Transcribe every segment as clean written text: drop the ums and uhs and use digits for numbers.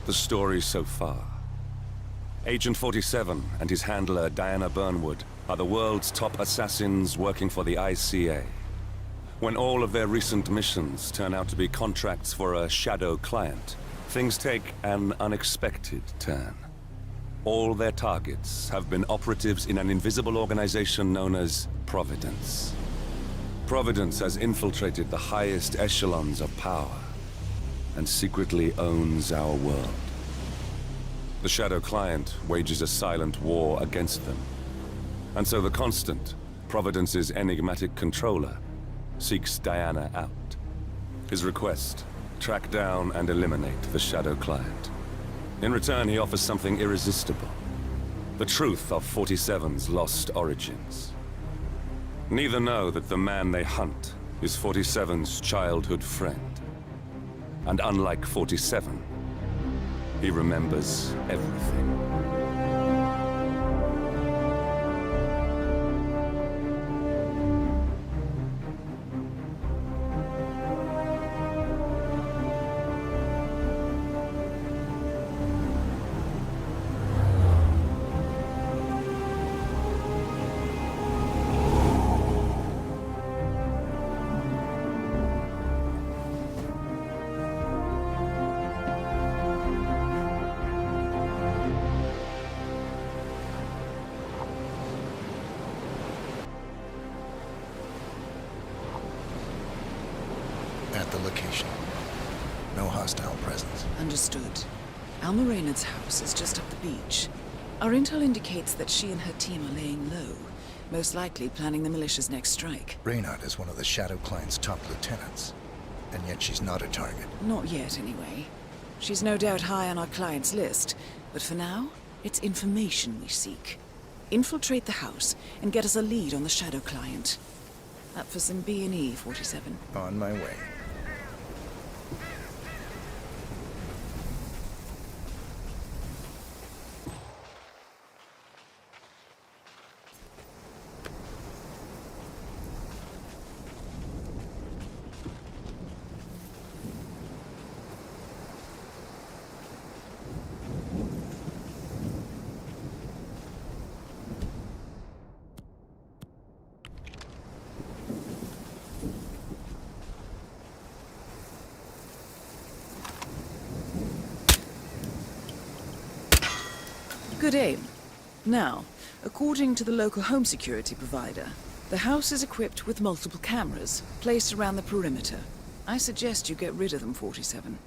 The story so far. Agent 47 and his handler Diana Burnwood are the world's top assassins working for the ICA. When all of their recent missions turn out to be contracts for a shadow client, things take an unexpected turn. All their targets have been operatives in an invisible organization known as Providence. Providence has infiltrated the highest echelons of power and secretly owns our world. The Shadow Client wages a silent war against them. And so the Constant, Providence's enigmatic controller, seeks Diana out. His request, track down and eliminate the Shadow Client. In return, he offers something irresistible. The truth of 47's lost origins. Neither know that the man they hunt is 47's childhood friend. And unlike 47, he remembers everything. At the location. No hostile presence. Understood. Alma Reynard's house is just up the beach. Our intel indicates that she and her team are laying low, most likely planning the militia's next strike. Reynard is one of the Shadow Client's top lieutenants, and yet she's not a target. Not yet, anyway. She's no doubt high on our client's list, but for now, it's information we seek. Infiltrate the house and get us a lead on the Shadow Client. Up for some B&E, 47. On my way. Good aim. Now, according to the local home security provider, the house is equipped with multiple cameras placed around the perimeter. I suggest you get rid of them, 47.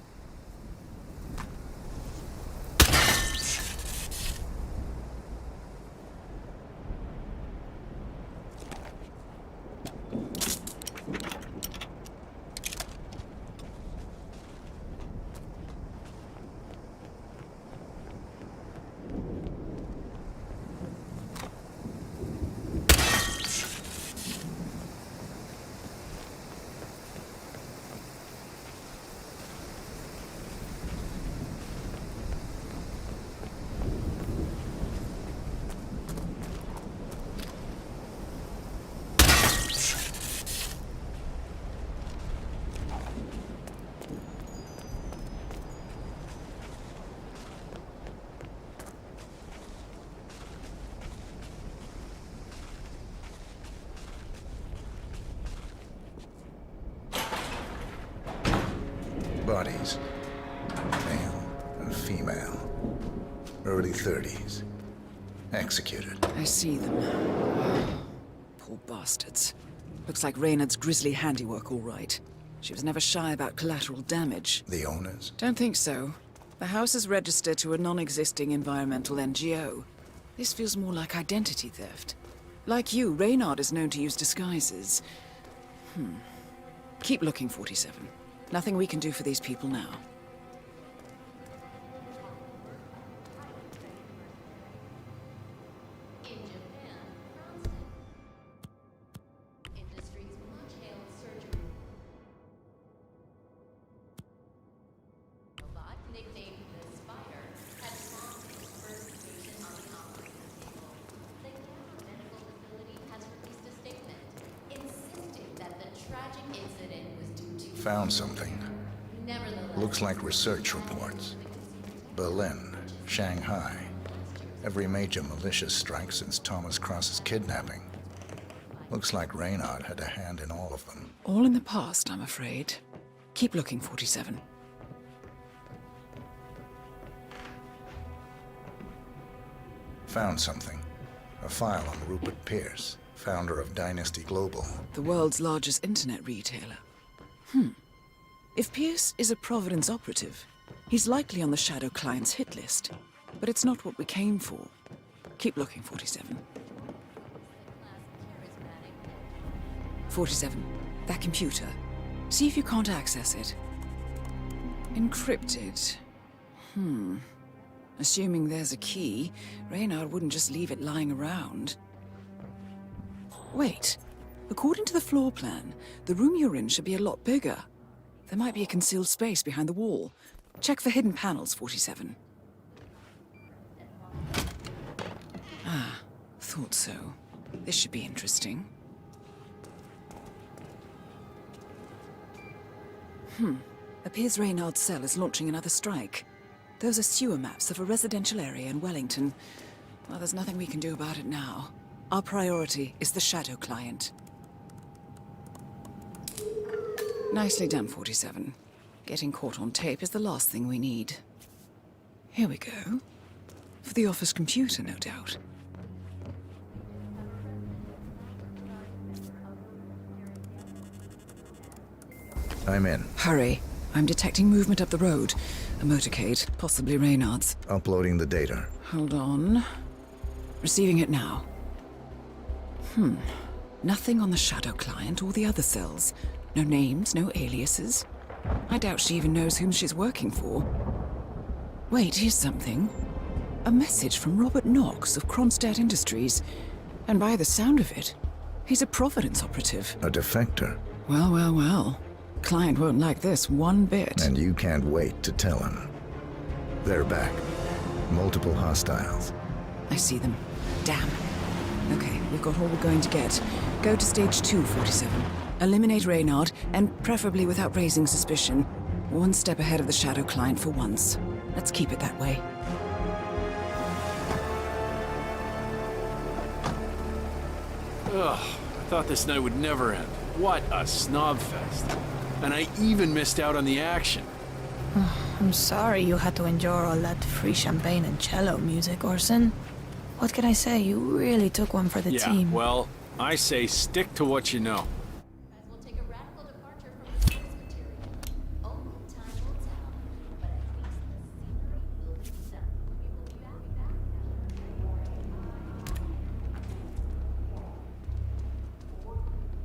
Bodies. Male and female. Early 30s. Executed. I see them now. Poor bastards. Looks like Reynard's grisly handiwork, all right. She was never shy about collateral damage. The owners? Don't think so. The house is registered to a non-existing environmental NGO. This feels more like identity theft. Like you, Reynard is known to use disguises. Keep looking, 47. Nothing we can do for these people now. In Japan, industry's much-hailed surgery robot, nicknamed the Spider, had launched its first patient on the operating table. The Gather Medical Facility has released a statement insisting that the tragic incident was due to Found something. nevertheless. Looks like research reports. Berlin, Shanghai. Every major militia strike since Thomas Cross's kidnapping. Looks like Reynard had a hand in all of them. All in the past, I'm afraid. Keep looking, 47. Found something. A file on Rupert Pierce, founder of Dynasty Global. The world's largest internet retailer. If Pierce is a Providence operative, he's likely on the Shadow Client's hit list. But it's not what we came for. Keep looking, 47. 47. That computer. See if you can't access it. Encrypted. Assuming there's a key, Reynard wouldn't just leave it lying around. Wait. According to the floor plan, the room you're in should be a lot bigger. There might be a concealed space behind the wall. Check for hidden panels, 47. Ah, thought so. This should be interesting. Appears Reynard's cell is launching another strike. Those are sewer maps of a residential area in Wellington. Well, there's nothing we can do about it now. Our priority is the Shadow Client. Nicely done, 47. Getting caught on tape is the last thing we need. Here we go. For the office computer, no doubt. I'm in. Hurry. I'm detecting movement up the road. A motorcade, possibly Reynard's. Uploading the data. Hold on. Receiving it now. Nothing on the Shadow Client or the other cells. No names, no aliases. I doubt she even knows whom she's working for. Wait, here's something. A message from Robert Knox of Kronstadt Industries. And by the sound of it, he's a Providence operative. A defector. Well, well, well. Client won't like this one bit. And you can't wait to tell him. They're back. Multiple hostiles. I see them. Damn. Okay, we've got all we're going to get. Go to stage 2, 47. Eliminate Reynard, and preferably without raising suspicion. One step ahead of the Shadow Client for once. Let's keep it that way. Ugh, I thought this night would never end. What a snob fest. And I even missed out on the action. I'm sorry you had to endure all that free champagne and cello music, Orson. What can I say? You really took one for the team. Well, I say stick to what you know. Guys will take a radical departure from the source material. Only time will tell, but at least the scenery will be done. We will be back.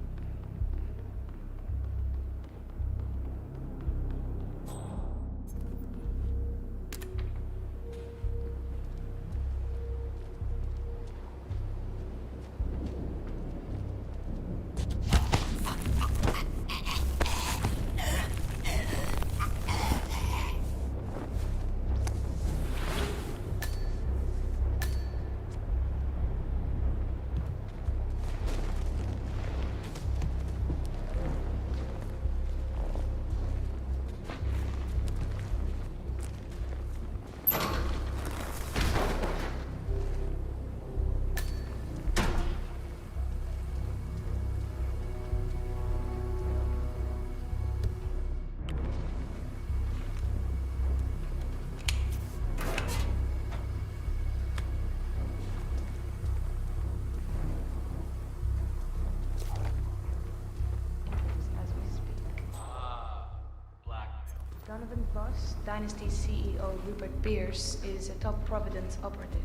Donovan's boss, Dynasty CEO Rupert Pierce, is a top Providence operative.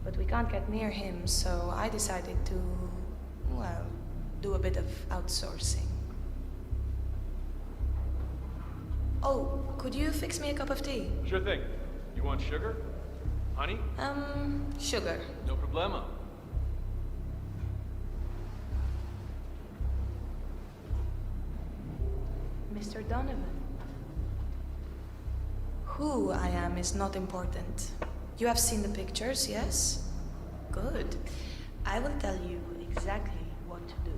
But we can't get near him, so I decided to, well, do a bit of outsourcing. Oh, could you fix me a cup of tea? Sure thing. You want sugar? Honey? Sugar. No problema. Mr. Donovan. Who I am is not important. You have seen the pictures, yes? Good. I will tell you exactly what to do.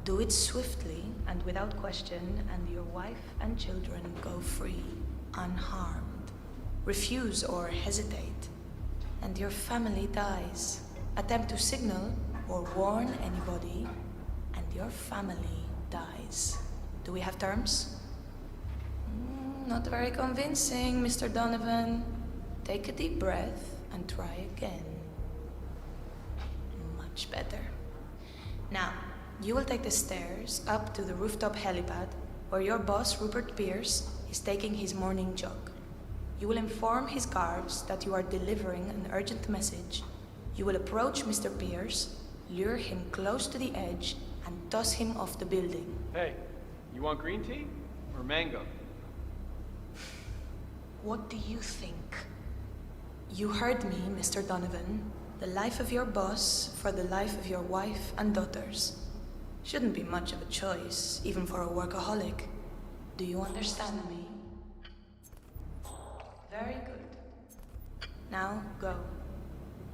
Do it swiftly and without question, and your wife and children go free, unharmed. Refuse or hesitate, and your family dies. Attempt to signal or warn anybody, and your family dies. Do we have terms? Not very convincing, Mr. Donovan. Take a deep breath and try again. Much better. Now, you will take the stairs up to the rooftop helipad where your boss, Rupert Pierce, is taking his morning jog. You will inform his guards that you are delivering an urgent message. You will approach Mr. Pierce, lure him close to the edge, and toss him off the building. Hey, you want green tea or mango? What do you think? You heard me, Mr. Donovan. The life of your boss for the life of your wife and daughters. Shouldn't be much of a choice, even for a workaholic. Do you understand me? Very good. Now, go.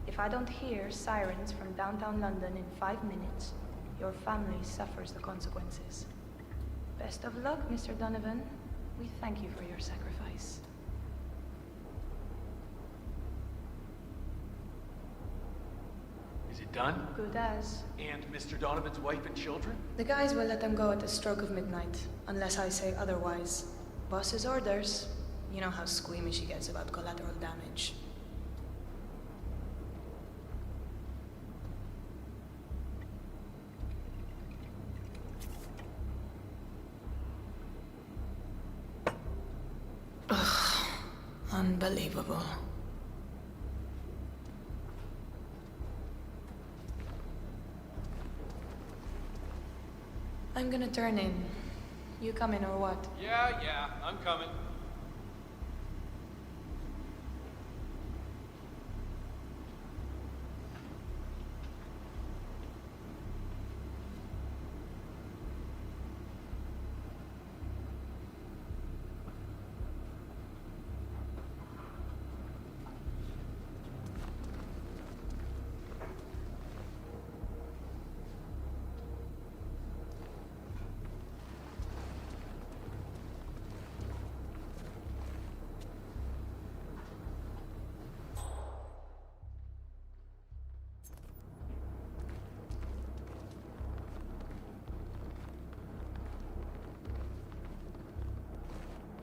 If I don't hear sirens from downtown London in 5 minutes, your family suffers the consequences. Best of luck, Mr. Donovan. We thank you for your sacrifice. Is it done? Good as. And Mr. Donovan's wife and children? The guys will let them go at the stroke of midnight, unless I say otherwise. Boss's orders. You know how squeamish he gets about collateral damage. Ugh, unbelievable. I'm gonna turn in. You come in or what? Yeah, I'm coming.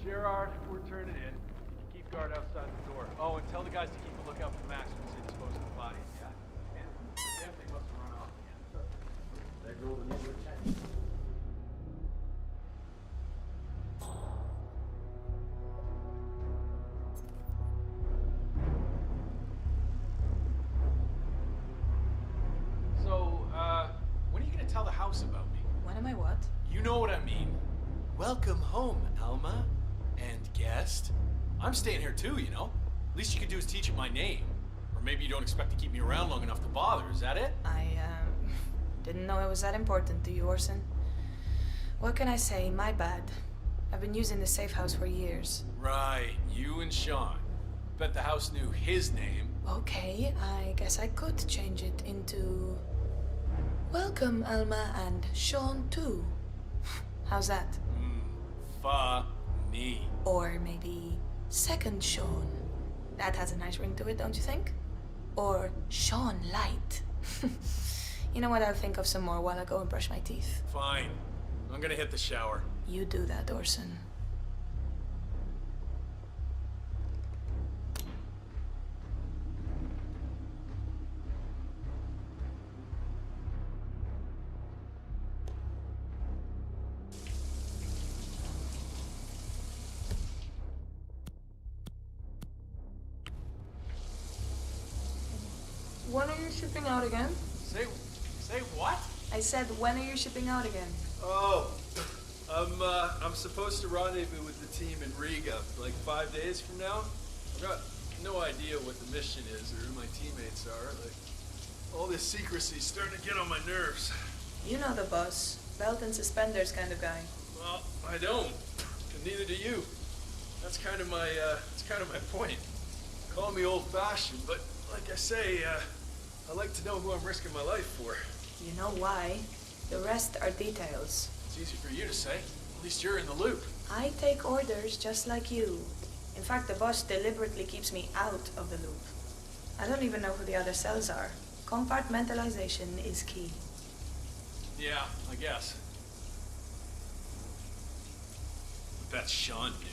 Gerard, we're turning in. Keep guard outside the door. Oh, and tell the guys to keep a lookout for Max when they dispose of the bodies, yeah? And damn thing must have run off again. That girl with the attention. So, when are you gonna tell the house about me? When am I what? You know what I mean. Welcome home, Alma. And guest. I'm staying here too, you know. Least you could do is teach him my name. Or maybe you don't expect to keep me around long enough to bother, is that it? I, didn't know it was that important to you, Orson. What can I say? My bad. I've been using the safe house for years. Right, you and Sean. Bet the house knew his name. Okay, I guess I could change it into... Welcome, Alma, and Sean too. How's that? Funny. Or maybe Second Sean. That has a nice ring to it, don't you think? Or Sean Light. You know what, I'll think of some more while I go and brush my teeth. Fine. I'm gonna hit the shower. You do that, Orson. When are you shipping out again? Say what? I said, when are you shipping out again? Oh, I'm supposed to rendezvous with the team in Riga, like 5 days from now. I've got no idea what the mission is or who my teammates are. Like, all this secrecy's starting to get on my nerves. You know the boss. Belt and suspenders kind of guy. Well, I don't. And neither do you. That's kind of my point. Call me old-fashioned, but like I say, I like to know who I'm risking my life for. You know why. The rest are details. It's easy for you to say. At least you're in the loop. I take orders just like you. In fact, the boss deliberately keeps me out of the loop. I don't even know who the other cells are. Compartmentalization is key. Yeah, I guess. I bet Sean knew.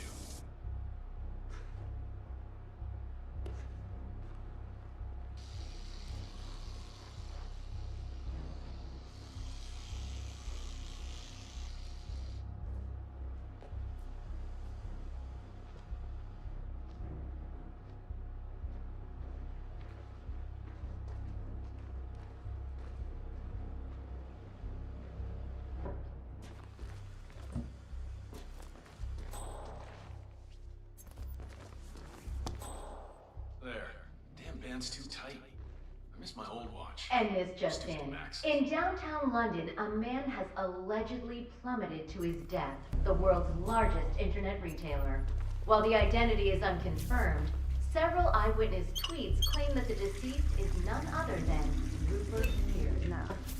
There. Damn band's too tight. I miss my old watch. And this just Stupid in. Max. In downtown London, a man has allegedly plummeted to his death, the world's largest internet retailer. While the identity is unconfirmed, several eyewitness tweets claim that the deceased is none other than Rupert Pierce,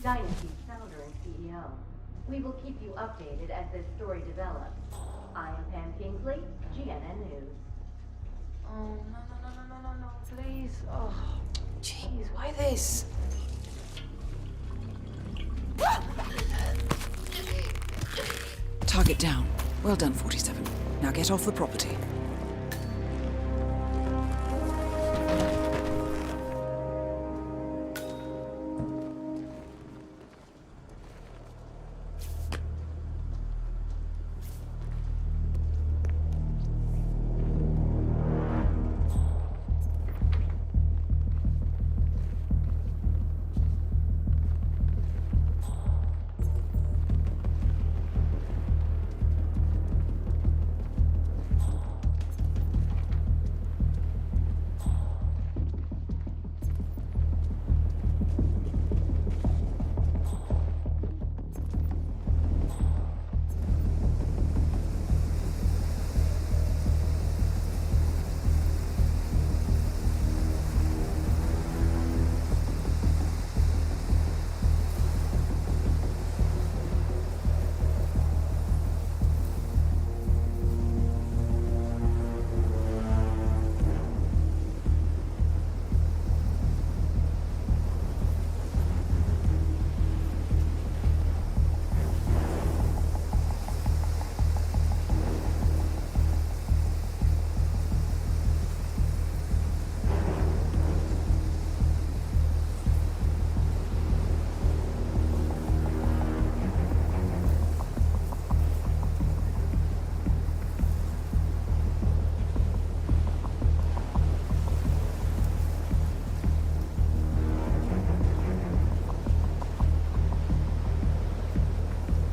Dynasty's founder and CEO. We will keep you updated as this story develops. I am Pam Kingsley, GNN News. Oh, no, please. Oh, jeez, why this? Target down. Well done, 47. Now get off the property.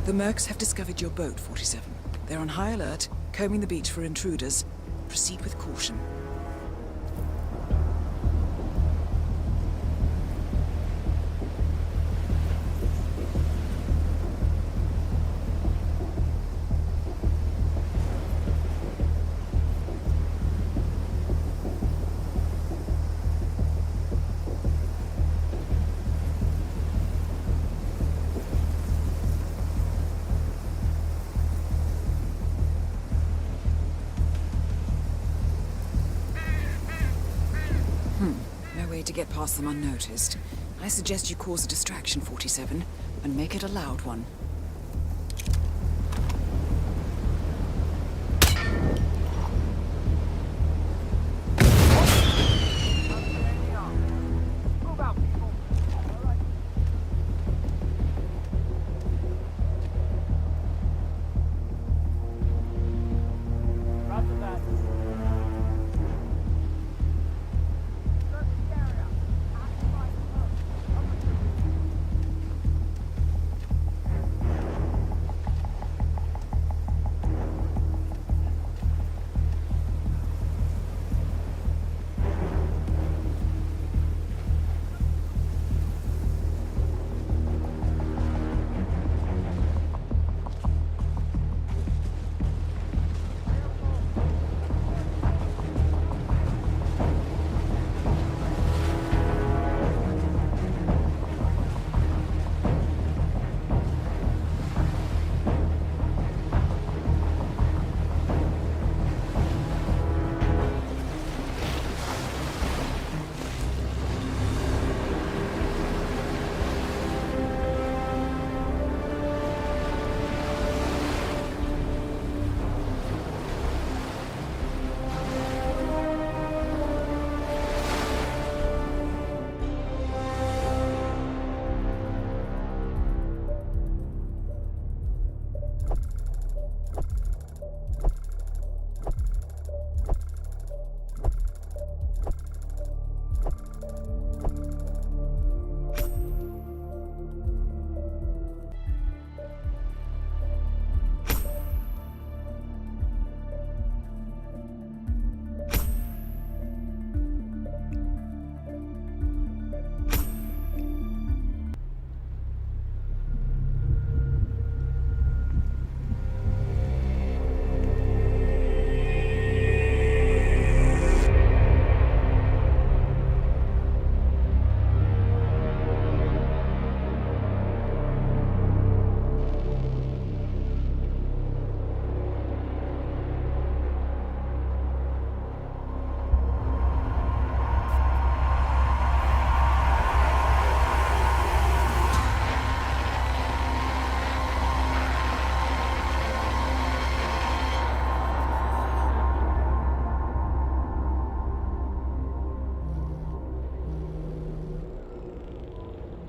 The Mercs have discovered your boat, 47. They're on high alert, combing the beach for intruders. Proceed with caution. To get past them unnoticed. I suggest you cause a distraction, 47, and make it a loud one.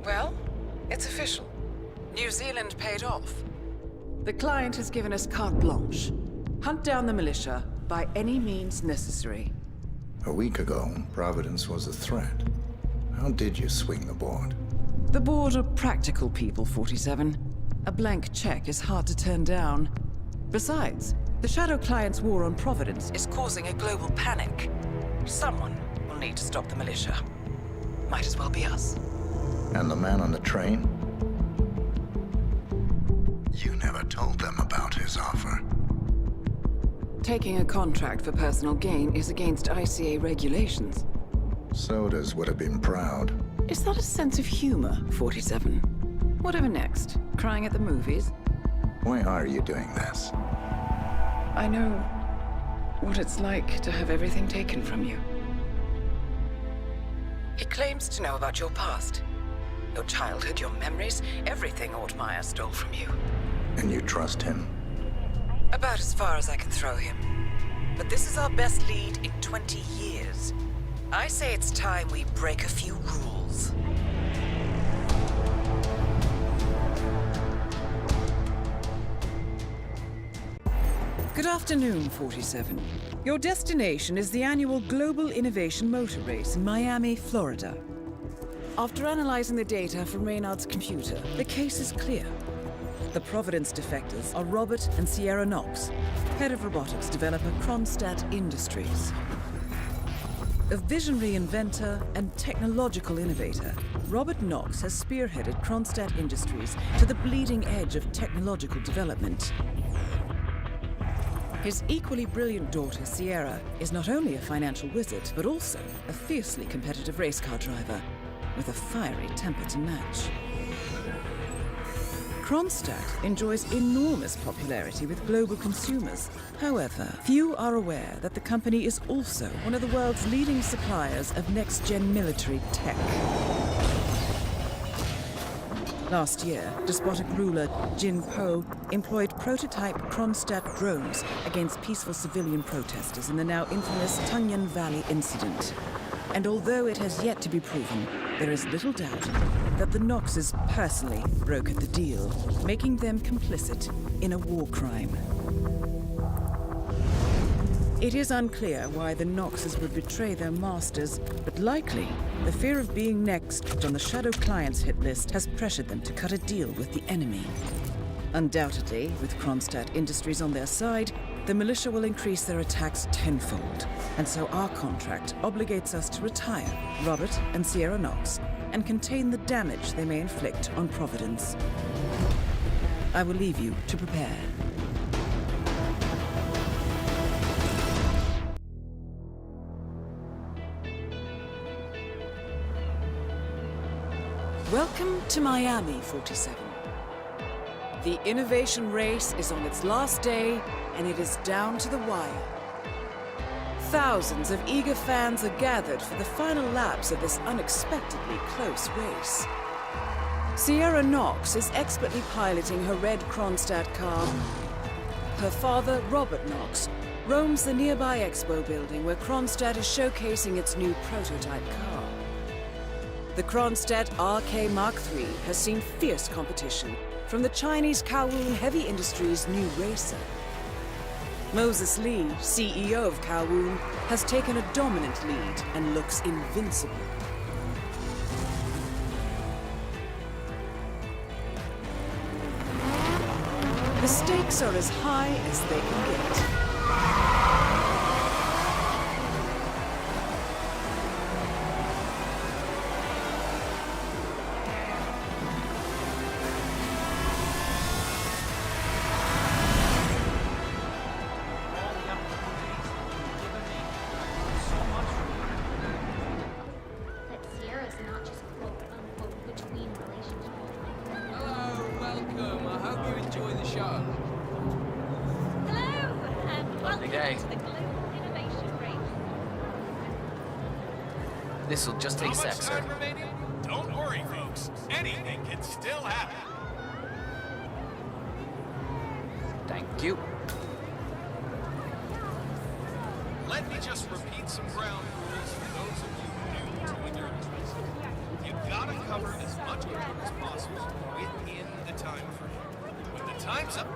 Well, it's official. New Zealand paid off. The client has given us carte blanche. Hunt down the militia by any means necessary. A week ago, Providence was a threat. How did you swing the board? The board are practical people, 47. A blank check is hard to turn down. Besides, the Shadow Client's war on Providence is causing a global panic. Someone will need to stop the militia. Might as well be us. And the man on the train? You never told them about his offer. Taking a contract for personal gain is against ICA regulations. Sodas would have been proud. Is that a sense of humor, 47? Whatever next? Crying at the movies? Why are you doing this? I know what it's like to have everything taken from you. He claims to know about your past. Your childhood, your memories, everything Ortmeyer stole from you. And you trust him? About as far as I can throw him. But this is our best lead in 20 years. I say it's time we break a few rules. Good afternoon, 47. Your destination is the annual Global Innovation Motor Race in Miami, Florida. After analyzing the data from Reynard's computer, the case is clear. The Providence defectors are Robert and Sierra Knox, head of robotics developer Kronstadt Industries. A visionary inventor and technological innovator, Robert Knox has spearheaded Kronstadt Industries to the bleeding edge of technological development. His equally brilliant daughter, Sierra, is not only a financial wizard, but also a fiercely competitive race car driver, with a fiery temper to match. Kronstadt enjoys enormous popularity with global consumers. However, few are aware that the company is also one of the world's leading suppliers of next-gen military tech. Last year, despotic ruler Jin Po employed prototype Kronstadt drones against peaceful civilian protesters in the now infamous Tunyan Valley incident. And although it has yet to be proven, there is little doubt that the Knoxes personally brokered the deal, making them complicit in a war crime. It is unclear why the Knoxes would betray their masters, but likely the fear of being next on the Shadow Client's hit list has pressured them to cut a deal with the enemy. Undoubtedly, with Kronstadt Industries on their side, the militia will increase their attacks tenfold, and so our contract obligates us to retire Robert and Sierra Knox and contain the damage they may inflict on Providence. I will leave you to prepare. Welcome to Miami, 47. The innovation race is on its last day, and it is down to the wire. Thousands of eager fans are gathered for the final laps of this unexpectedly close race. Sierra Knox is expertly piloting her red Kronstadt car. Her father, Robert Knox, roams the nearby expo building where Kronstadt is showcasing its new prototype car. The Kronstadt RK Mark III has seen fierce competition from the Chinese Kowloon Heavy Industries' new racer. Moses Lee, CEO of Kowloon, has taken a dominant lead and looks invincible. The stakes are as high as they can get. That Sierra's not just quote-unquote between relationships. Hello, welcome. I hope you enjoy the show. Hello, and Lovely welcome day. to the Global Innovation Race. This'll just take a sec, sir. remaining? Don't worry, folks. Anything can still happen. Thank you. Let me just repeat some ground rules for those of you new to endurance racing. You gotta cover as much ground long as possible within the time frame. When the time's up.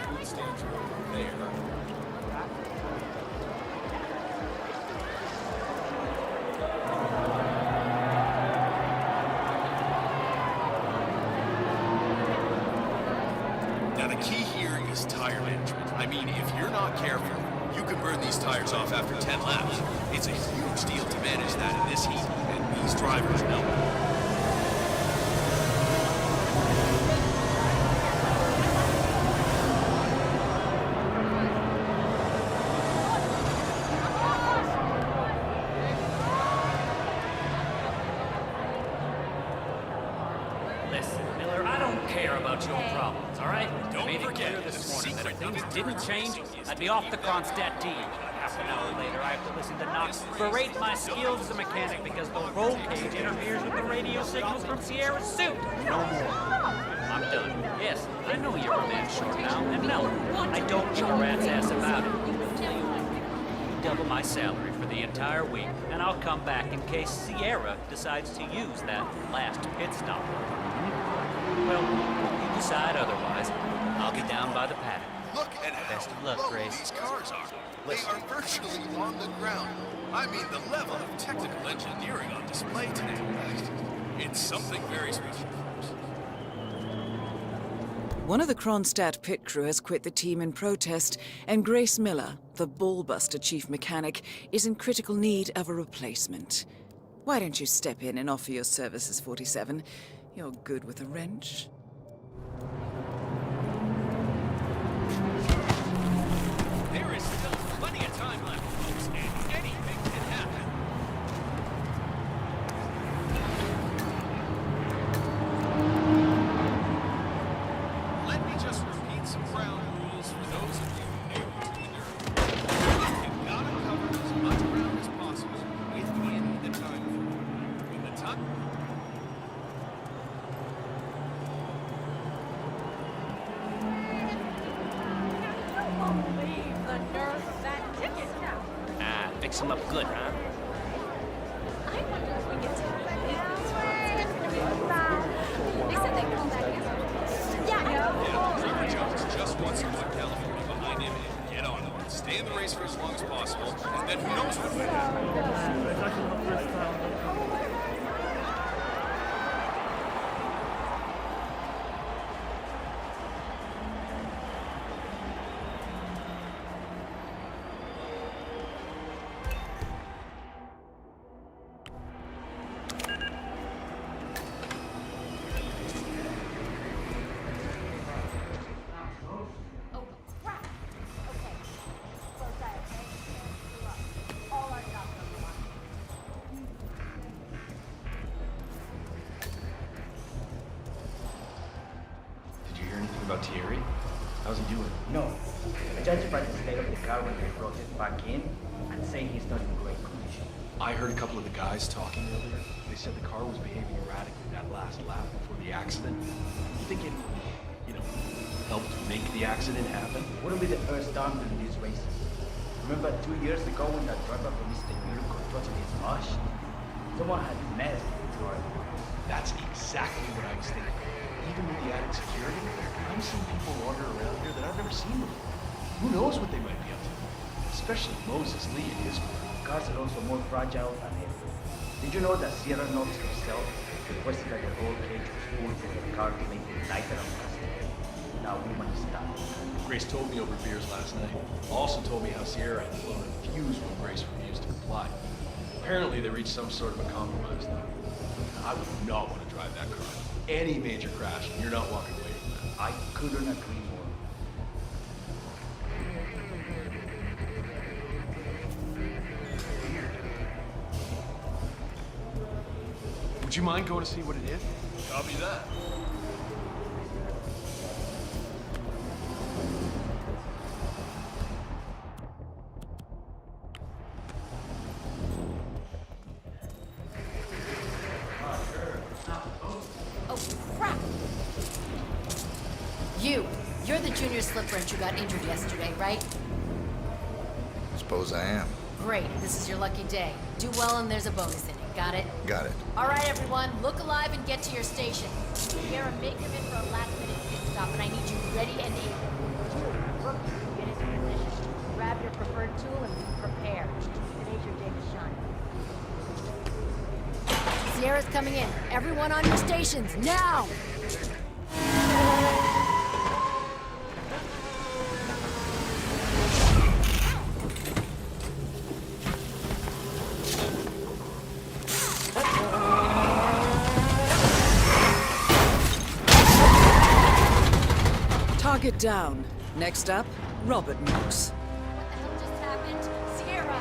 Food stands are over there. Now the key here is tire management. I mean, if you're not careful, you can burn these tires off after 10 laps. It's a huge deal to manage that in this heat, and these drivers know it. Listen, Miller, I don't care about your problems, all right? Don't Made it forget, clear this the morning that if secret things of didn't endurance change, is I'd to be off keep the that Kronstadt team. Half an hour later, I have to listen to Knox berate my skills as a mechanic because the roll cage interferes with the radio signals from Sierra's suit. No more. I'm done. Yes, I know you're a man short now, and no, I don't give a rat's ass about it. Tell you what, double my salary for the entire week, and I'll come back in case Sierra decides to use that last pit stop. Well, you decide otherwise. I'll be down by the paddock. Look at Best of how luck, low Grace. these cars are. They are virtually on the ground. I mean, the level of technical engineering on display today. It's something very special. One of the Kronstadt pit crew has quit the team in protest, and Grace Miller, the ballbuster chief mechanic, is in critical need of a replacement. Why don't you step in and offer your services, 47? You're good with a wrench. There is still plenty of time left, folks, and anything can happen. Let me just repeat some ground rules for those of you new to endurance. You've got to cover as much ground as possible within the time frame. When the time... Ah, fix him up good, huh? Trevor Jones just wants to put California behind him and get on it. Stay in the race for as long as possible, and then who knows what might happen. Oh, crap! Okay. Close eye, okay? Screw up. All our jobs on the line. Did you hear anything about Thierry? How's he doing? No. I judge by the state of the car when they brought it back in, I'd say he's not in great condition. I heard a couple of the guys talking earlier. They said the car was behaving erratically that last lap before the accident. You think it, helped make the accident happen? Wouldn't be the first time in these races. Remember 2 years ago when that driver from Mr. Europe got caught in his mush? Someone had messed with the car. That's exactly what I was thinking. Even with the added security, I'm seeing people wander around here that I've never seen before. Who knows what they might be up to? Especially Moses Lee and his crew. Cars are also more fragile than ever. Did you know that Sierra Knox herself requested that the roll cage was pulled from the car to make it lighter and faster? Now we must stop. Grace told me over beers last night. Also told me how Sierra had blown a fuse when Grace refused to comply. Apparently they reached some sort of a compromise though. I would not want to drive that car. Any major crash, and you're not walking away from that. I couldn't agree more. Would you mind going to see what it is? Copy that. Oh, crap! You're the junior slip wrench who got injured yesterday, right? Suppose I am. Great, this is your lucky day. Do well and there's a bonus in it, got it? Got it. Alright everyone, look alive and get to your station. Sierra, make them in for a last minute pit stop and I need you ready and able. Look, get into position. Grab your preferred tool and prepare. Today's your day to shine. Sierra's coming in. Everyone on your stations, now! Target down. Next up, Robert Knox. What the hell just happened? Sierra!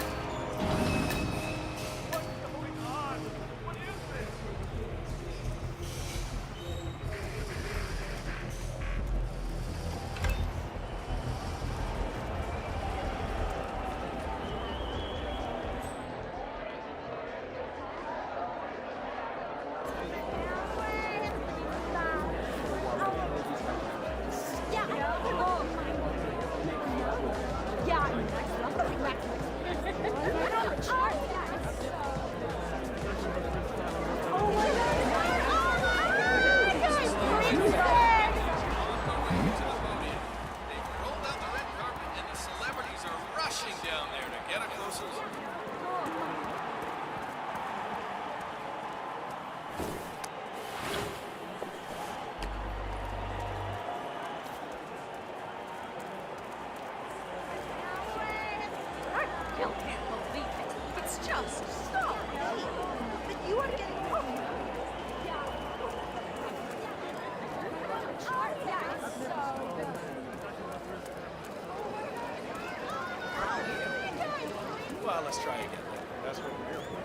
Rolled out the red carpet and the celebrities are rushing down there to get a closer look. Well, let's try again. That's what we're here for.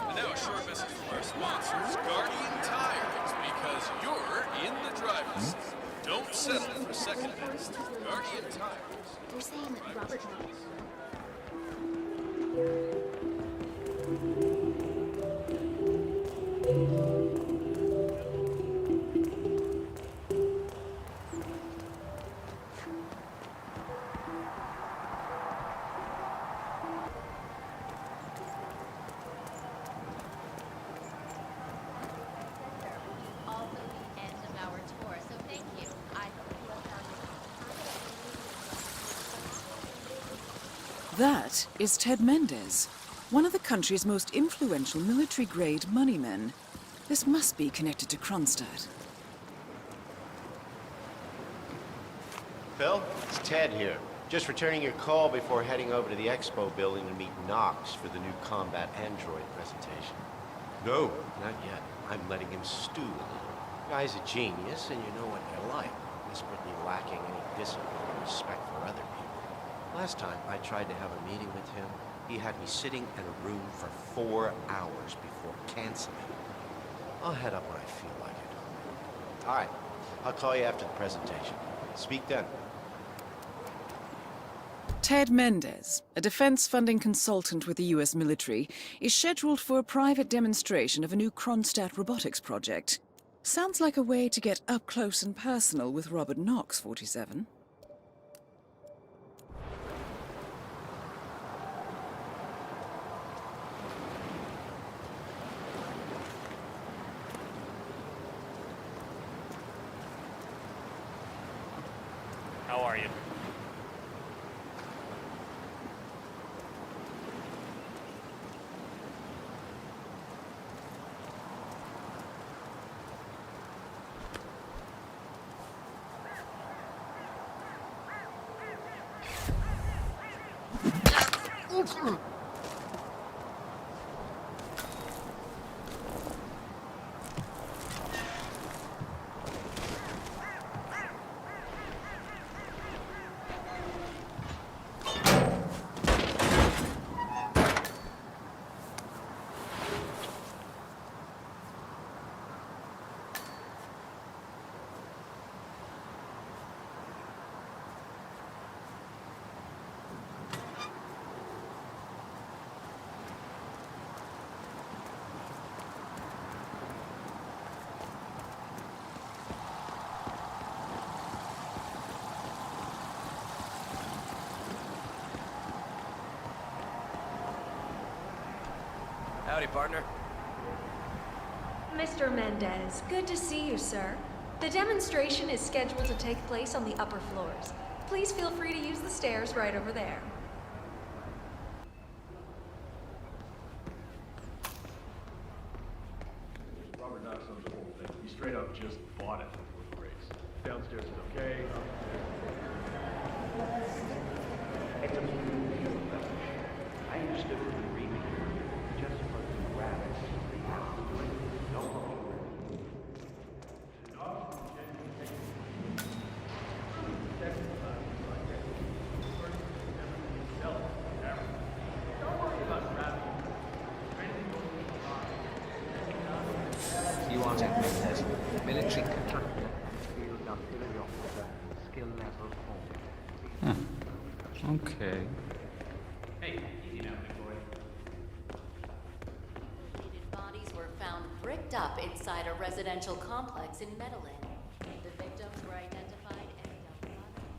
And now a short message from our sponsors, Guardian Tires, because you're in the driver's seat. Don't settle for second best. Guardian Tires. They're saying that Robert Knox. Also the end of our tour, so thank you. I hope you have found That is Ted Mendez, one of the country's most influential military-grade moneymen. This must be connected to Kronstadt. Phil, it's Ted here. Just returning your call before heading over to the expo building to meet Knox for the new combat android presentation. No, not yet. I'm letting him stew a little. Guy's a genius, and you know what they're like. Desperately lacking any discipline or respect for other people. Last time I tried to have a meeting with him, he had me sitting in a room for 4 hours before canceling. I'll head up when I feel like it. All right, I'll call you after the presentation. Speak then. Ted Mendez, a defense funding consultant with the US military, is scheduled for a private demonstration of a new Kronstadt robotics project. Sounds like a way to get up close and personal with Robert Knox, 47. How are you? partner. Mr. Mendez, good to see you, sir. The demonstration is scheduled to take place on the upper floors. Please feel free to use the stairs right over there. Robert Knox owns the whole thing. He straight up just bought it before the race. Downstairs is okay. I understood from the remake, just for the graphics, they have to do it. No longer. You want it, Mendez. Military contractor, field artillery officer, skill level 4. Okay. Hey, easy now, big boy. Mutilated bodies were found bricked up inside a residential complex in Medellin. The victims were identified as young mothers.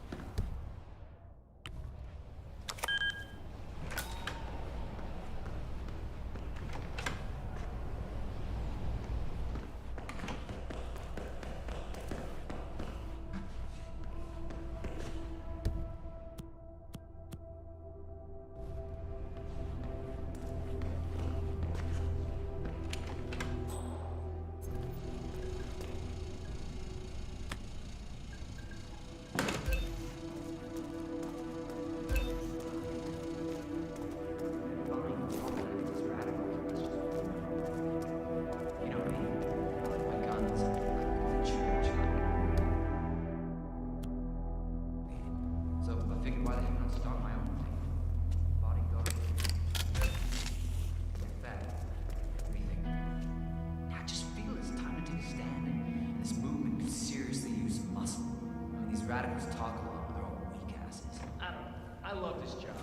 Radicals talk a lot, but they're all weak asses. I don't know. I love this job.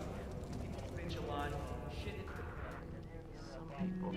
People bitch a lot. Shit hits the Some people.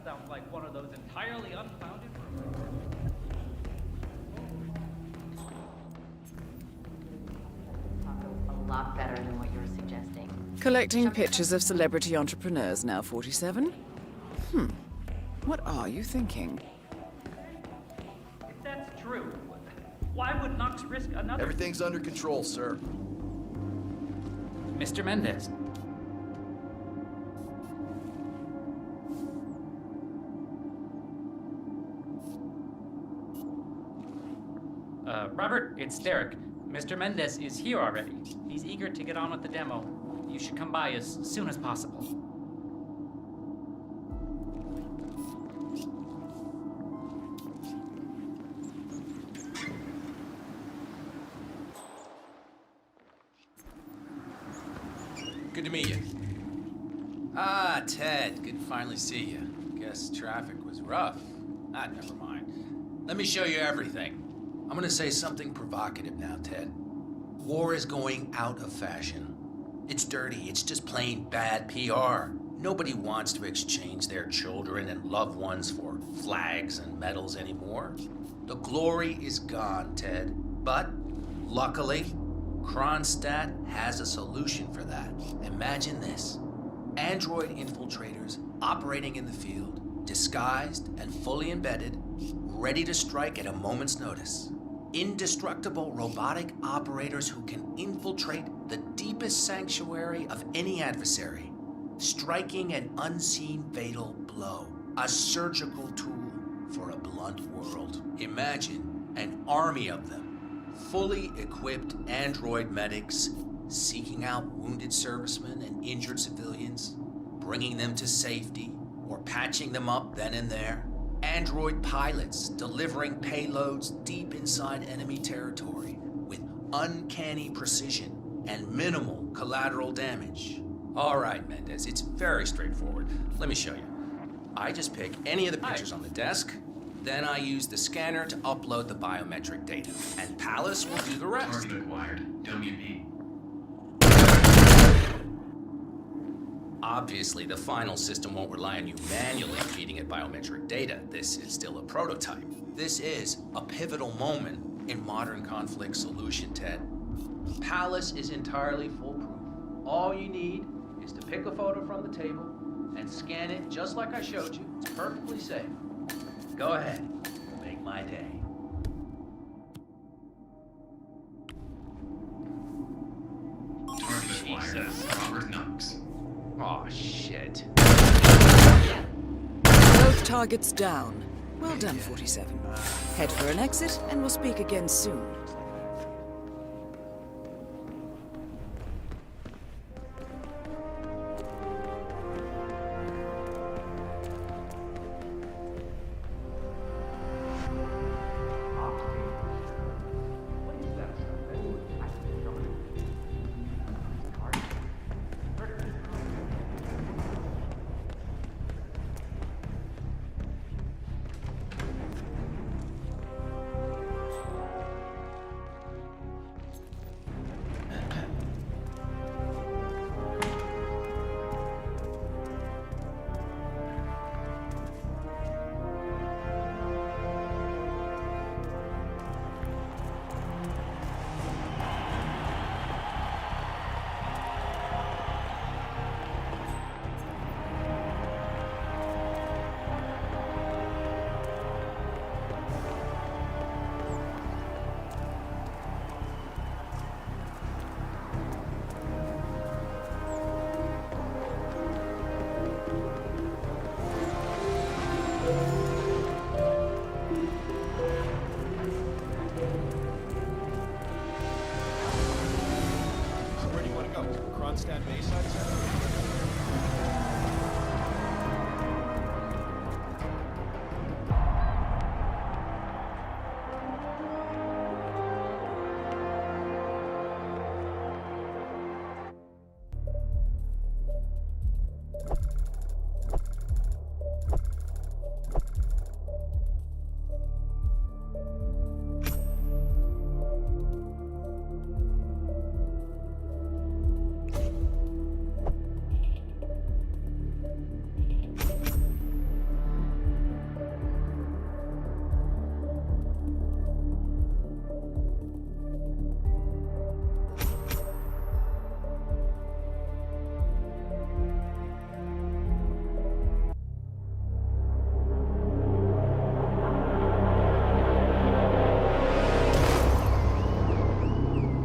Sounds like one of those entirely unfounded rumors. A lot better than what you're suggesting. Collecting pictures of celebrity entrepreneurs now, 47? What are you thinking? If that's true, why would Knox risk another... Everything's under control, sir. Mr. Mendez. Robert, it's Derek. Mr. Mendez is here already. He's eager to get on with the demo. You should come by as soon as possible. Good to meet you. Ah, Ted. Good to finally see you. Guess traffic was rough. Ah, never mind. Let me show you everything. I'm gonna say something provocative now, Ted. War is going out of fashion. It's dirty. It's just plain bad PR. Nobody wants to exchange their children and loved ones for flags and medals anymore. The glory is gone, Ted. But Luckily, Kronstadt has a solution for that. Imagine this. Android infiltrators operating in the field, disguised and fully embedded, ready to strike at a moment's notice. Indestructible robotic operators who can infiltrate the deepest sanctuary of any adversary, striking an unseen fatal blow, a surgical tool for a blunt world. Imagine an army of them, fully equipped android medics seeking out wounded servicemen and injured civilians, bringing them to safety or patching them up then and there. Android pilots delivering payloads deep inside enemy territory with uncanny precision and minimal collateral damage. All right, Mendez, it's very straightforward. Let me show you. I just pick any of the pictures on the desk, then I use the scanner to upload the biometric data, and Palace will do the rest. Target acquired. WP. Obviously, the final system won't rely on you manually feeding it biometric data. This is still a prototype. This is a pivotal moment in modern conflict solution, Ted. Palace is entirely foolproof. All you need is to pick a photo from the table and scan it just like I showed you. It's perfectly safe. Go ahead. Make my day. Target acquired. Robert Knox. Oh, shit. Both targets down. Well done, 47. Head for an exit, and we'll speak again soon. Kronstadt Bayside, sir?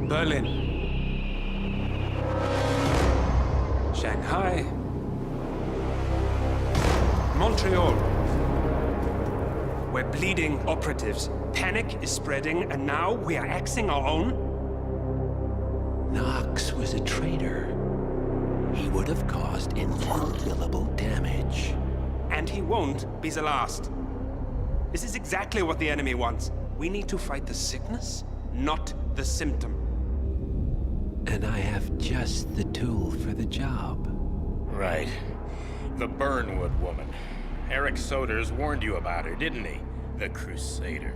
Berlin, Shanghai, Montreal. We're bleeding operatives. Panic is spreading, and now we are axing our own? Knox was a traitor. He would have caused incalculable damage. And he won't be the last. This is exactly what the enemy wants. We need to fight the sickness, not the symptom. And I have just the tool for the job. Right. The Burnwood woman. Eric Soders warned you about her, didn't he? The Crusader.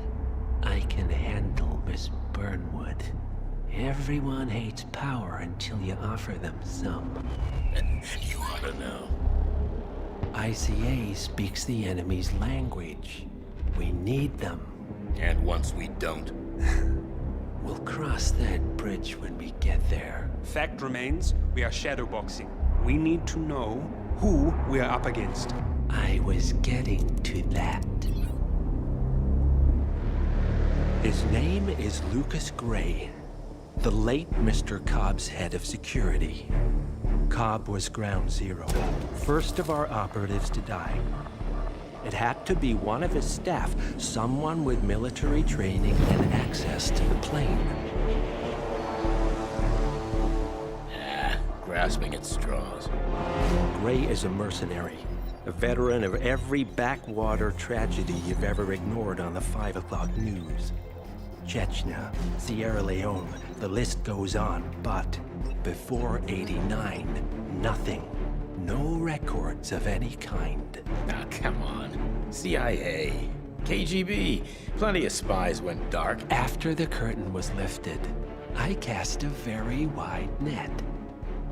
I can handle Miss Burnwood. Everyone hates power until you offer them some. You ought to know. ICA speaks the enemy's language. We need them. And once we don't? We'll cross that bridge when we get there. Fact remains, we are shadowboxing. We need to know who we are up against. I was getting to that. His name is Lucas Gray, the late Mr. Cobb's head of security. Cobb was ground zero, first of our operatives to die. It had to be one of his staff, someone with military training and access to the plane. Grasping at straws. Gray is a mercenary, a veteran of every backwater tragedy you've ever ignored on the 5 o'clock news. Chechnya, Sierra Leone, the list goes on, but before '89, nothing. No records of any kind. Now, come on. CIA, KGB, plenty of spies went dark. After the curtain was lifted, I cast a very wide net.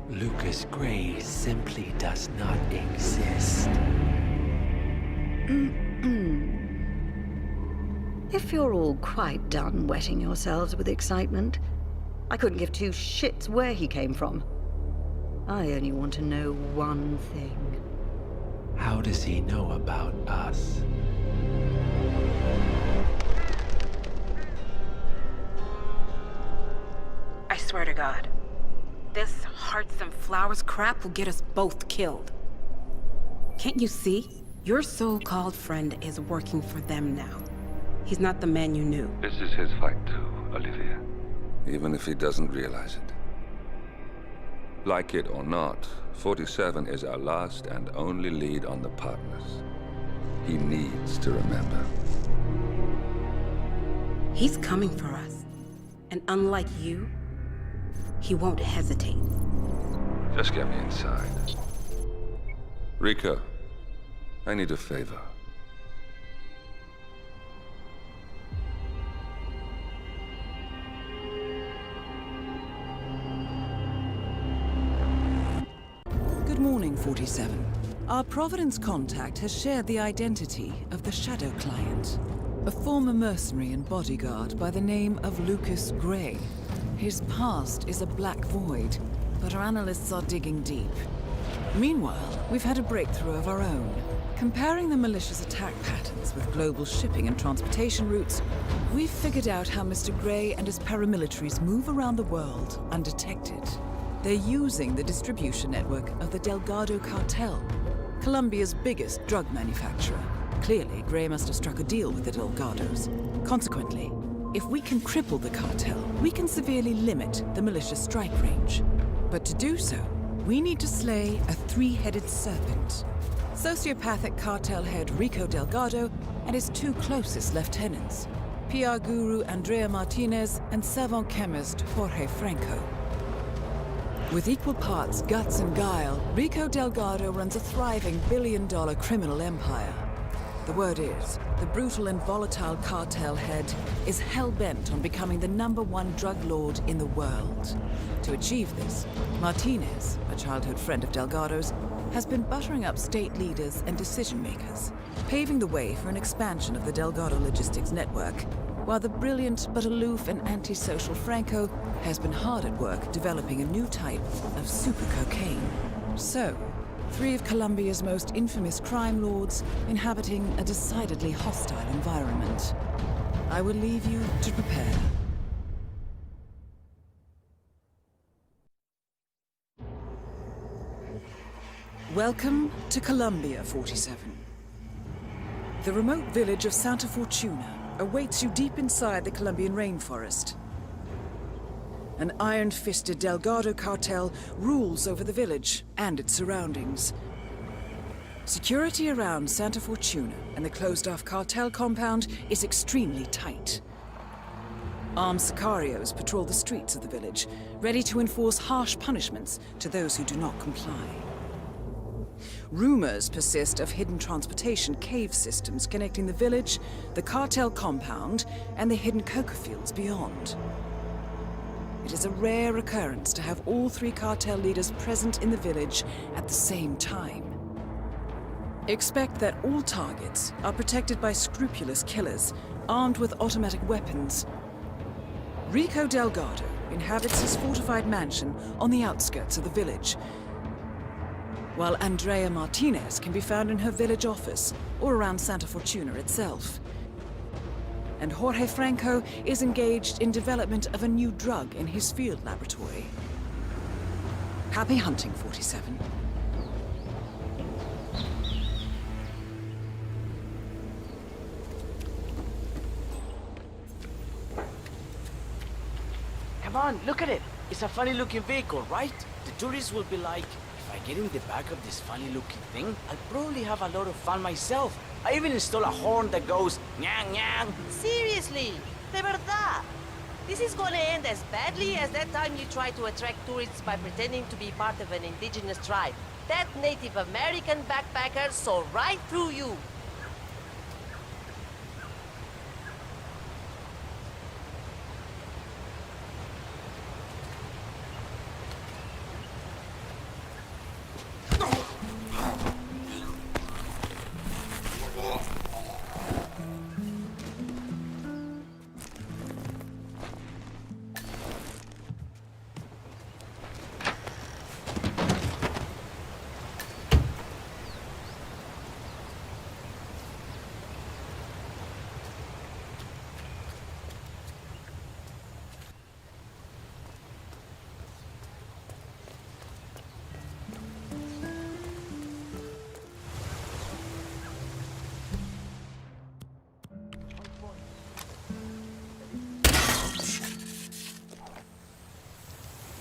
Lucas Gray simply does not exist. If you're all quite done wetting yourselves with excitement, I couldn't give two shits where he came from. I only want to know one thing. How does he know about us? I swear to God, this hearts and flowers crap will get us both killed. Can't you see? Your so-called friend is working for them now. He's not the man you knew. This is his fight too, Olivia. Even if he doesn't realize it. Like it or not, 47 is our last and only lead on the partners. He needs to remember. He's coming for us. And unlike you, he won't hesitate. Just get me inside. Rico, I need a favor. Good morning, 47. Our Providence contact has shared the identity of the Shadow Client, a former mercenary and bodyguard by the name of Lucas Gray. His past is a black void, but our analysts are digging deep. Meanwhile, we've had a breakthrough of our own. Comparing the malicious attack patterns with global shipping and transportation routes, we've figured out how Mr. Gray and his paramilitaries move around the world undetected. They're using the distribution network of the Delgado cartel, Colombia's biggest drug manufacturer. Clearly, Gray must have struck a deal with the Delgados. Consequently, if we can cripple the cartel, we can severely limit the malicious strike range. But to do so, we need to slay a three-headed serpent. Sociopathic cartel head Rico Delgado and his two closest lieutenants, PR guru Andrea Martinez and savant chemist Jorge Franco. With equal parts guts and guile, Rico Delgado runs a thriving billion-dollar criminal empire. The word is, the brutal and volatile cartel head is hell-bent on becoming the #1 drug lord in the world. To achieve this, Martinez, a childhood friend of Delgado's, has been buttering up state leaders and decision-makers, paving the way for an expansion of the Delgado logistics network, while the brilliant but aloof and antisocial Franco has been hard at work developing a new type of super cocaine. So, three of Colombia's most infamous crime lords inhabiting a decidedly hostile environment. I will leave you to prepare. Welcome to Colombia, 47. The remote village of Santa Fortuna awaits you deep inside the Colombian rainforest. An iron-fisted Delgado cartel rules over the village and its surroundings. Security around Santa Fortuna and the closed-off cartel compound is extremely tight. Armed sicarios patrol the streets of the village, ready to enforce harsh punishments to those who do not comply. Rumors persist of hidden transportation cave systems connecting the village, the cartel compound, and the hidden coca fields beyond. It is a rare occurrence to have all three cartel leaders present in the village at the same time. Expect that all targets are protected by scrupulous killers, armed with automatic weapons. Rico Delgado inhabits his fortified mansion on the outskirts of the village, while Andrea Martinez can be found in her village office or around Santa Fortuna itself. And Jorge Franco is engaged in development of a new drug in his field laboratory. Happy hunting, 47. Come on, look at it. It's a funny-looking vehicle, right? The tourists will be like, if I get in the back of this funny-looking thing, I'll probably have a lot of fun myself. I even install a horn that goes, nyang nyang. Seriously, de verdad. This is gonna end as badly as that time you tried to attract tourists by pretending to be part of an indigenous tribe. That Native American backpacker saw right through you.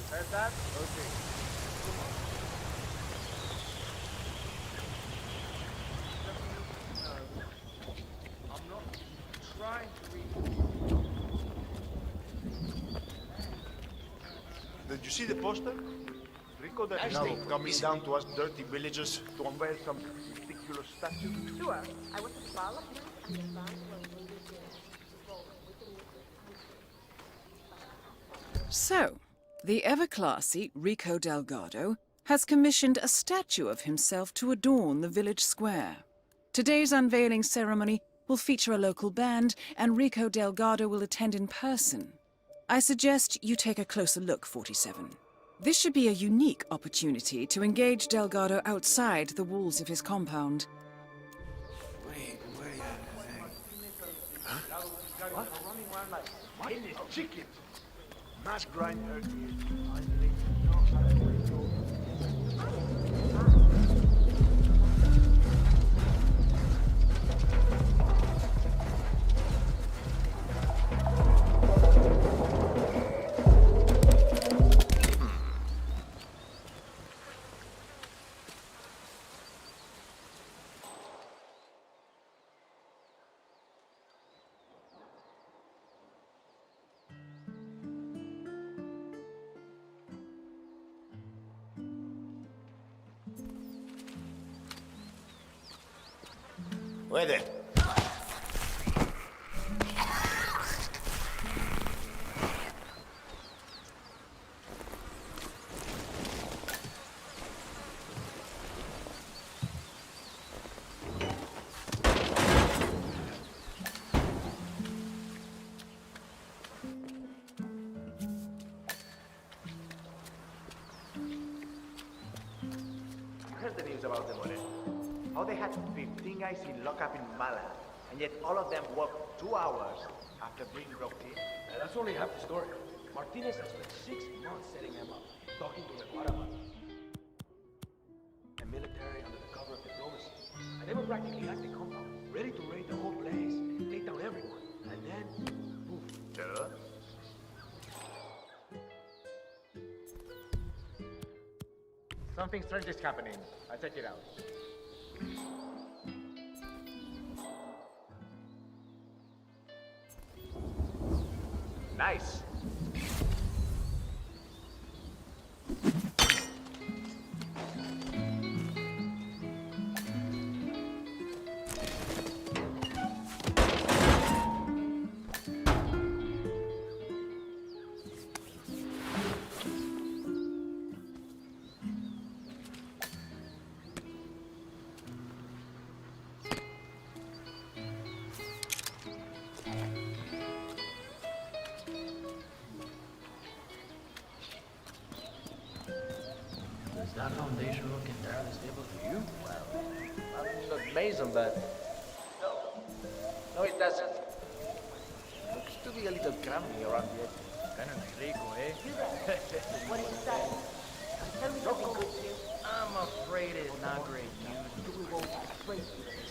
Heard that? Okay. I'm not trying to read. Did you see the poster? Rico that is now coming down to us dirty villagers to unveil some ridiculous statue. Sure. I was a flower and the So, the ever-classy Rico Delgado has commissioned a statue of himself to adorn the village square. Today's unveiling ceremony will feature a local band, and Rico Delgado will attend in person. I suggest you take a closer look, 47. This should be a unique opportunity to engage Delgado outside the walls of his compound. Wait. Huh? What? What? Chicken. Mass grind Wait there. Here's the news about the Moreno. How they had 15 guys in lockup in Mala, and yet all of them worked 2 hours after being broke in. That's only half the story. Martinez has spent 6 months setting them up, talking to the Guatemala. The military under the cover of diplomacy. And they were practically at the compound, ready to raid the whole place, take down everyone. And then, poof. Duh. Something strange is happening. I'll check it out. Nice. that foundation look entirely stable to you? Well, I look amazing, but no, it doesn't. Looks to be a little crumbly around the edges. Kind of rico, eh? What did you say? Tell me something good, Sil. I'm afraid it's not great news. You won't afraid.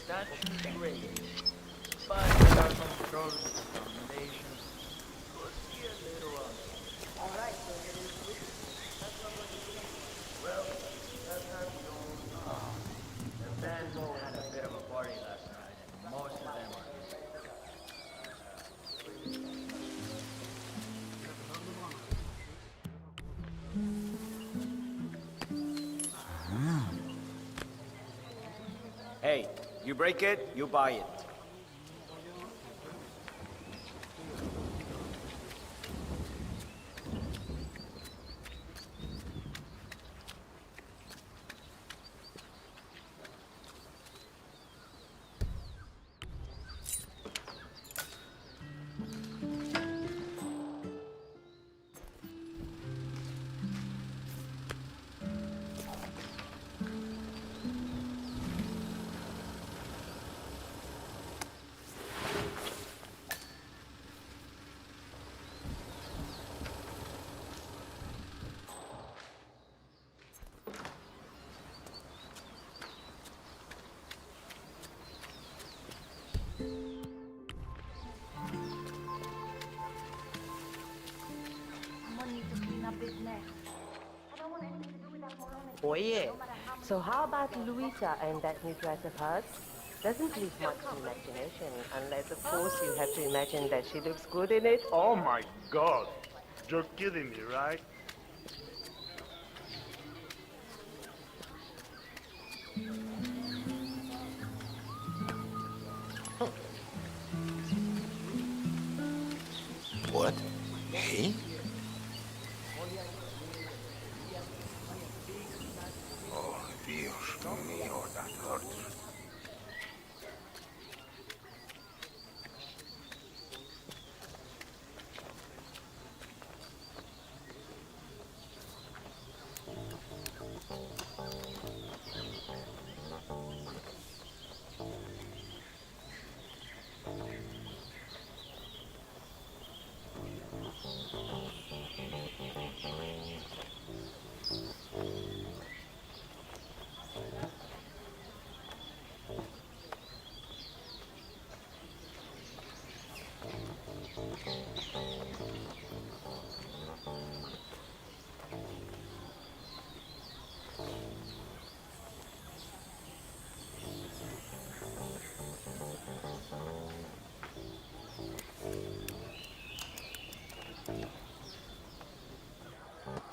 That's great. But there are some troubles with the foundation. Could be a little All right, so it is with you. That's not what you do. well, that's not the only. The band had a bit of a party last night, and most of them are. Hey, you break it, you buy it. Someone needs to clean up this mess. I don't want anything to do with that moronic. Oh yeah. So how about Luisa and that new dress of hers? Doesn't leave much to imagination, unless of course you have to imagine that she looks good in it. Oh my god. You're kidding me, right? What? Hey? Oh, Dios mío, that hurts.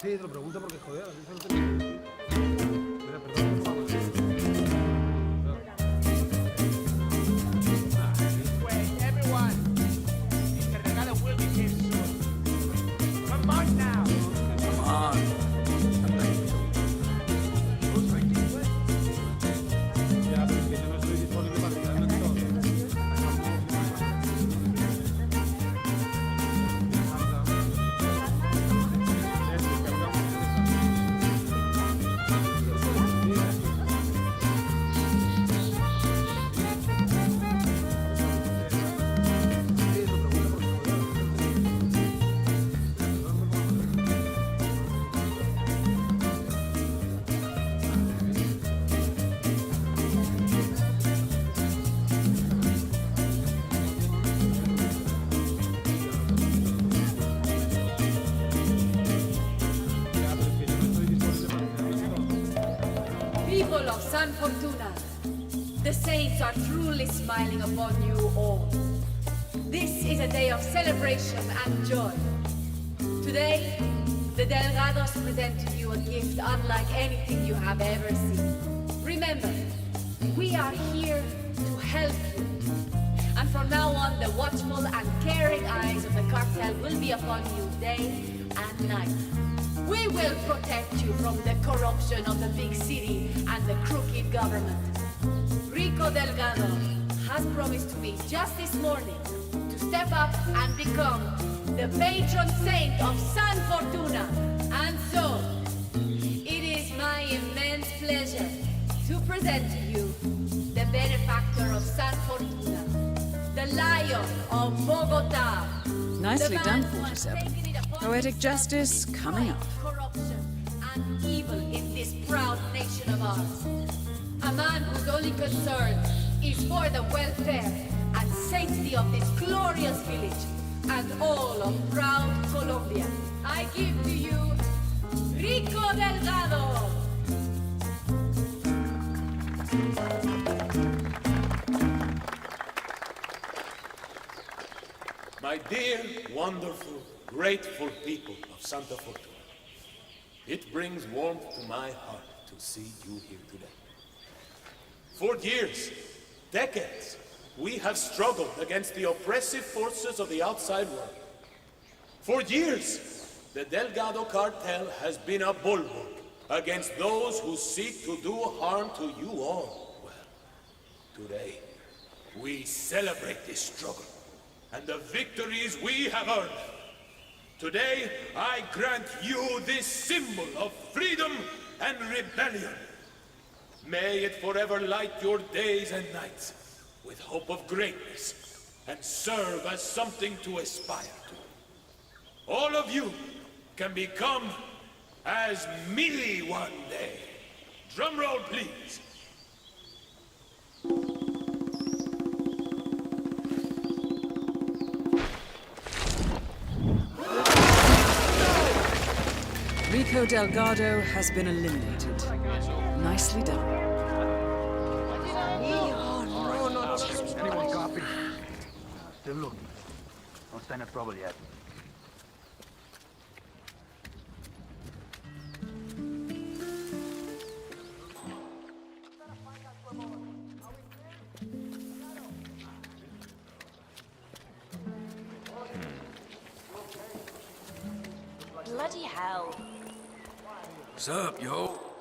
Sí, te lo pregunto porque, joder, a mí se lo tengo. Mira, perdón, por Wait, everyone! The regalo will be here soon. Come on now! Come on. Ya, pero es que yo no estoy disponible para tirarlo en todo. People of San Fortuna, the saints are truly smiling upon you all. This is a day of celebration and joy. Today, the Delgados present to you a gift unlike anything you have ever seen. Remember, we are here to help you. And from now on, the watchful and caring eyes of the cartel will be upon you day and night. We will protect you from the corruption of the big city and the crooked government. Rico Delgado has promised to me just this morning to step up and become the patron saint of San Fortuna. And so, it is my pleasure to present to you the benefactor of San Fortuna, the Lion of Bogota. Nicely the done, man who has 47. taken it upon Poetic justice coming up. corruption and evil in this proud nation of ours. A man whose only concern is for the welfare and safety of this glorious village and all of proud Colombia. I give to you Rico Delgado. My dear, wonderful, grateful people of Santa Fortuna, it brings warmth to my heart to see you here today. For years, decades, we have struggled against the oppressive forces of the outside world. For years, the Delgado cartel has been a bulwark against those who seek to do harm to you all. Well, today, we celebrate this struggle and the victories we have earned. Today, I grant you this symbol of freedom and rebellion. May it forever light your days and nights with hope of greatness and serve as something to aspire to. All of you can become as me one day. Drum roll, please. Rico Delgado has been eliminated. Nicely done. Anyone copy? Still looking. Don't stand up trouble yet. Bloody hell. What's up, yo?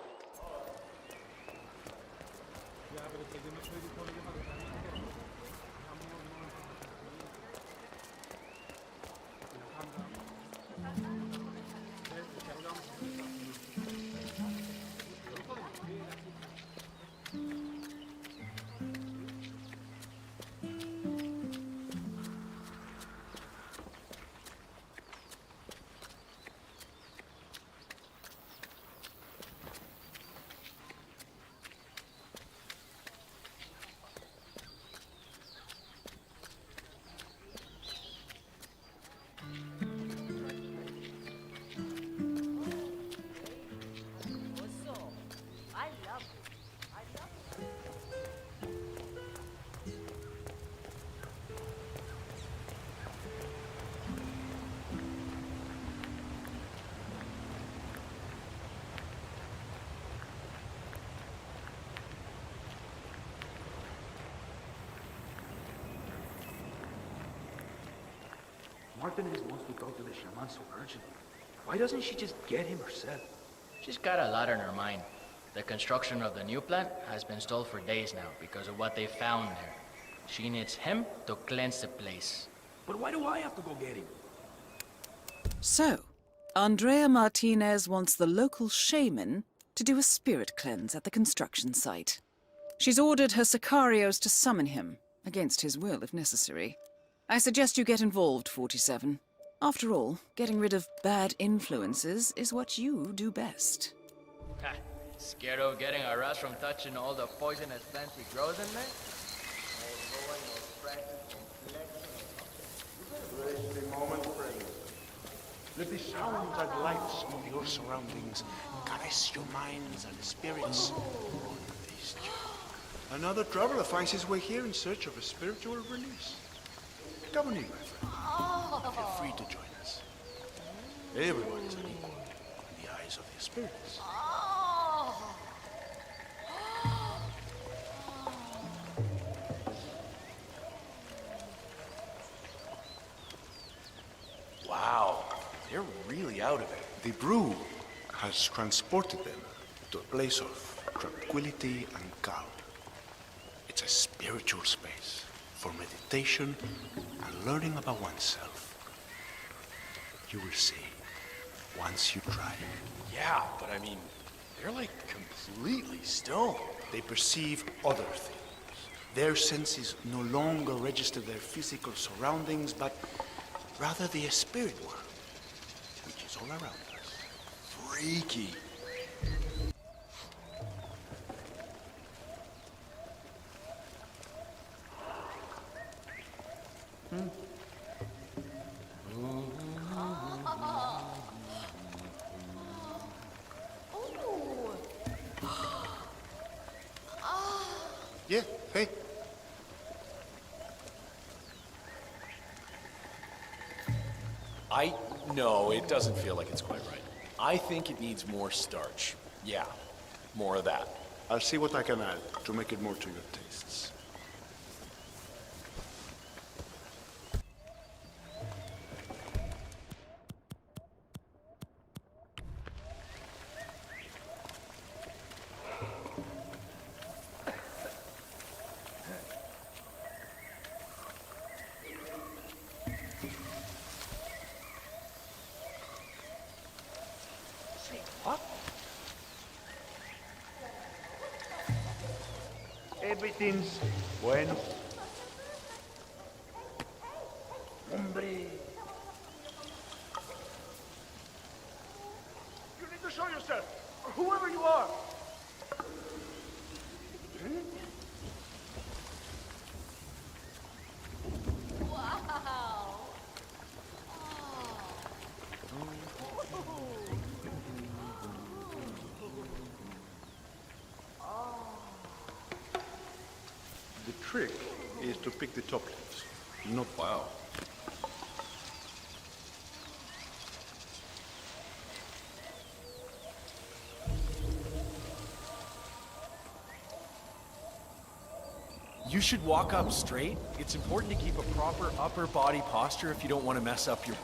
Martinez wants to talk to the shaman so urgently. Why doesn't she just get him herself? She's got a lot on her mind. The construction of the new plant has been stalled for days now because of what they found there. She needs him to cleanse the place. But why do I have to go get him? So, Andrea Martinez wants the local shaman to do a spirit cleanse at the construction site. She's ordered her sicarios to summon him, against his will if necessary. I suggest you get involved, 47. After all, getting rid of bad influences is what you do best. Ha! Scared of getting harassed from touching all the poisonous plants he grows in there? Embrace the moment, friends. Let the sounds and lights of your surroundings caress your minds and spirits. Another traveler finds his way here in search of a spiritual release. Come on in, my friend. Feel free to join us. Everyone is an equal in the eyes of the spirits. Wow, they're really out of it. The brew has transported them to a place of tranquility and calm. It's a spiritual space for meditation and learning about oneself. You will see once you try. Yeah, but I mean, they're like completely completely stoned. They perceive other things. Their senses no longer register their physical surroundings, but rather the spirit world, which is all around us. Freaky. Yeah, hey. No, it doesn't feel like it's quite right. I think it needs more starch. Yeah, more of that. I'll see what I can add to make it more to your tastes. Everything's bueno. Hombre. You need to show yourself, whoever you are. Wow. The trick is to pick the top leaves, not wow. You should walk up straight. It's important to keep a proper upper body posture if you don't want to mess up your...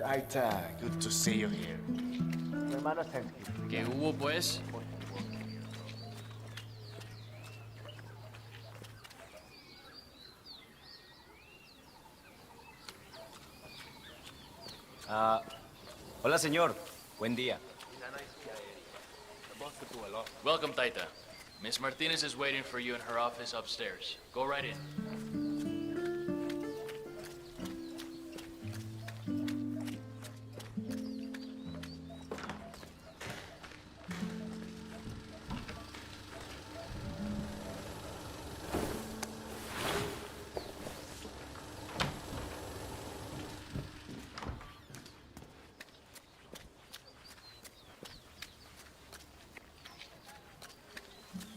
Aita, good to see you here. Mi hermano Sensky. ¿Qué hubo, pues? Hola, señor. Buen día. Welcome, Taita. Miss Martinez is waiting for you in her office upstairs. Go right in.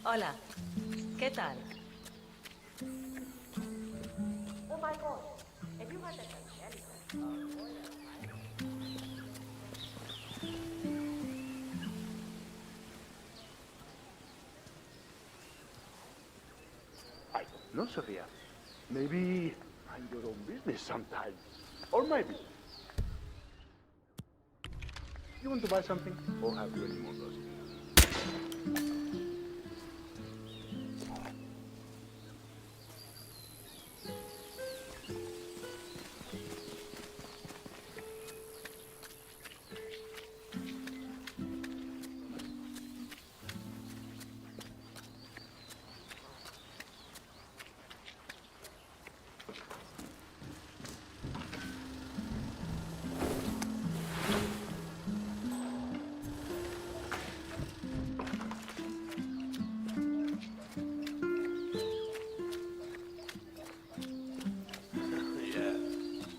Hola. ¿Qué tal? Oh my god. Have you had that I don't know, Sophia. Maybe mind your own business sometimes. Or maybe. You want to buy something? Or have you any more those?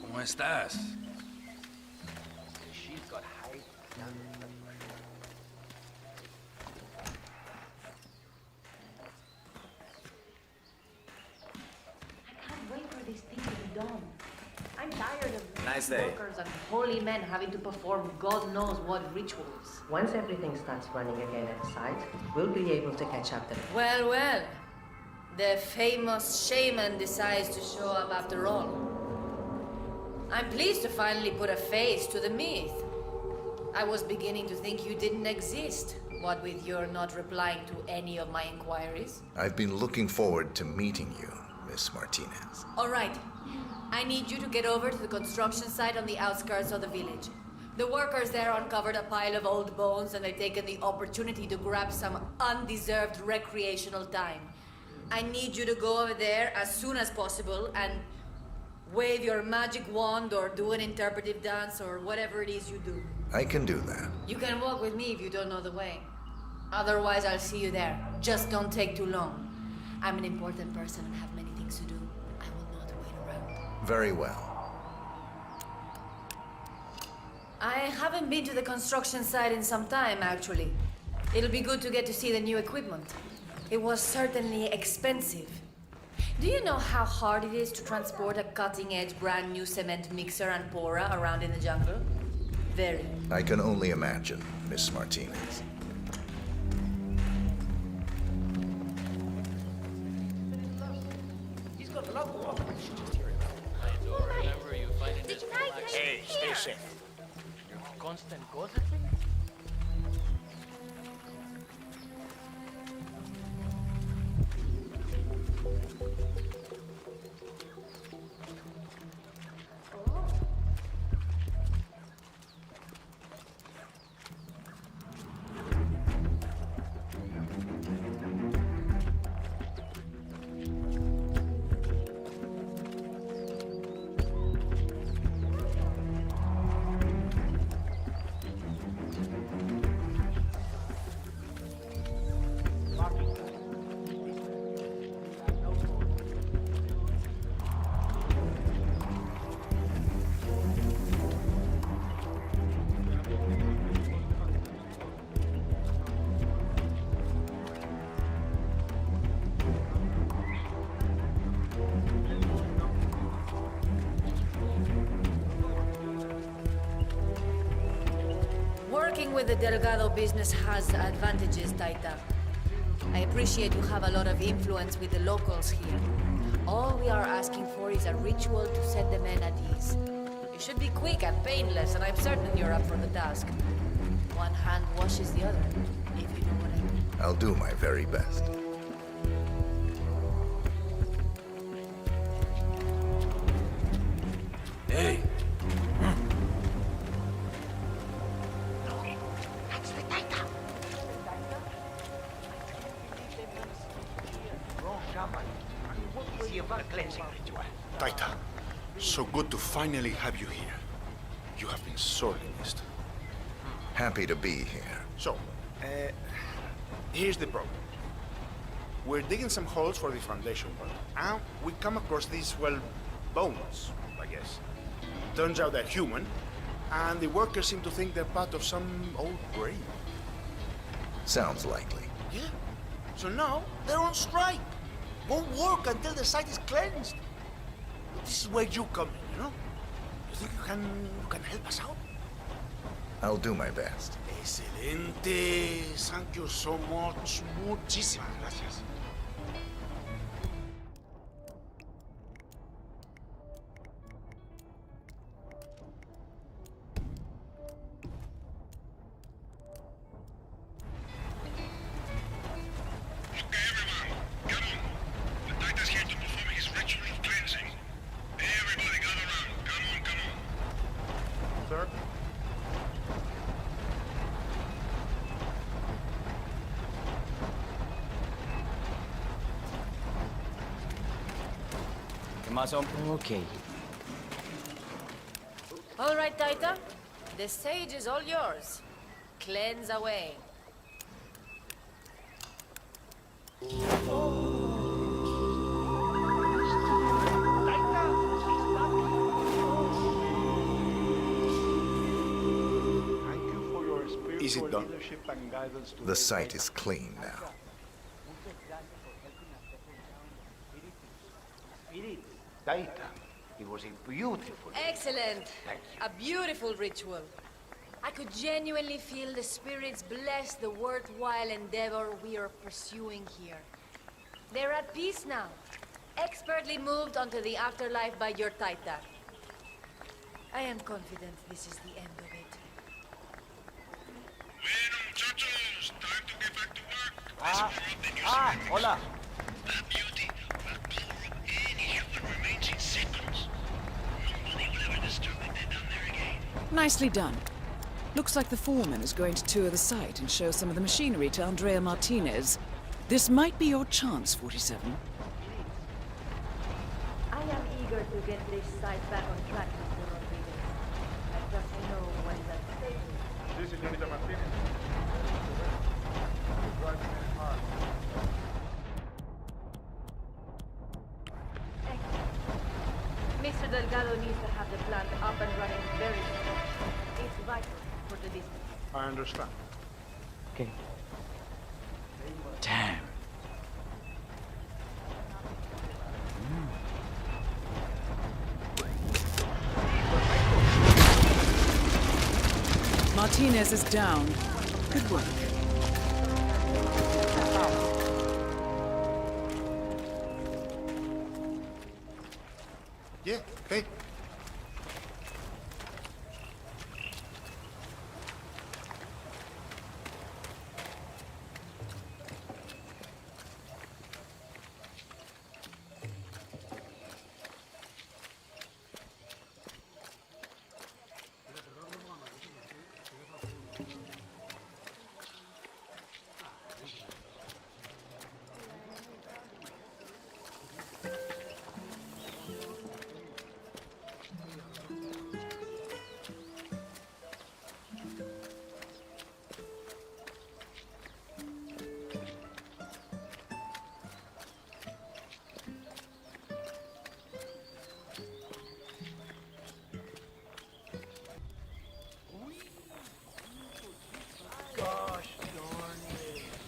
¿Cómo estás? She's got high standards. I can't wait for this thing to be done. I'm tired of Nice day. Workers and holy men having to perform God knows what rituals. Once everything starts running again at the site, we'll be able to catch up to them. Well, well. The famous shaman decides to show up after all. I'm pleased to finally put a face to the myth. I was beginning to think you didn't exist, what with your not replying to any of my inquiries. I've been looking forward to meeting you, Miss Martinez. All right. I need you to get over to the construction site on the outskirts of the village. The workers there uncovered a pile of old bones and they've taken the opportunity to grab some undeserved recreational time. I need you to go over there as soon as possible and wave your magic wand or do an interpretive dance or whatever it is you do. I can do that. You can walk with me if you don't know the way. Otherwise, I'll see you there. Just don't take too long. I'm an important person and have many things to do. I will not wait around. Very well. I haven't been to the construction site in some time, actually. It'll be good to get to see the new equipment. It was certainly expensive. Do you know how hard it is to transport a cutting-edge brand new cement mixer and pourer around in the jungle? Very. I can only imagine, Miss Martinez. He's got a lot more. We should just hear it. Remember, you find it as relaxing. Hey, stay safe. Your constant gossiping? Working with the Delgado business has advantages, Taita. I appreciate you have a lot of influence with the locals here. All we are asking for is a ritual to set the men at ease. It should be quick and painless, and I'm certain you're up for the task. One hand washes the other, if you know what I mean. I'll do my very best. Hey. cleansing ritual. Taita, so good to finally have you here. You have been sorely missed. Happy to be here. So, here's the problem. We're digging some holes for the foundation wall, and we come across these, well, bones, I guess. Turns out they're human, and the workers seem to think they're part of some old grave. Sounds likely. Yeah. So now, they're on strike. Won't work until the site is cleansed. This is where you come in, you know? You think you can help us out? I'll do my best. Excelente. Thank you so much. Muchísimas gracias. Okay. All right, Taita. The stage is all yours. Cleanse away. Is it done? The site is clean now. Taita, it was a beautiful... Excellent. Thank A beautiful ritual. I could genuinely feel the spirits bless the worthwhile endeavor we are pursuing here. They're at peace now, expertly moved onto the afterlife by your Taita. I am confident this is the end of it. Bueno, muchachos, time to get back to work. Hola. That beauty will blow up any human remains in seconds. Nobody will ever disturb it down there again. Nicely done. Looks like the foreman is going to tour the site and show some of the machinery to Andrea Martinez. This might be your chance, 47. I am eager to get this site back on track, Mr. Rodriguez. I just know when that stage is. Sí, señorita Martínez. Mr. Delgado needs to have the plant up and running very soon. It's vital for the business. I understand. Okay. Damn. Martinez is down. Good work. Yeah, hey.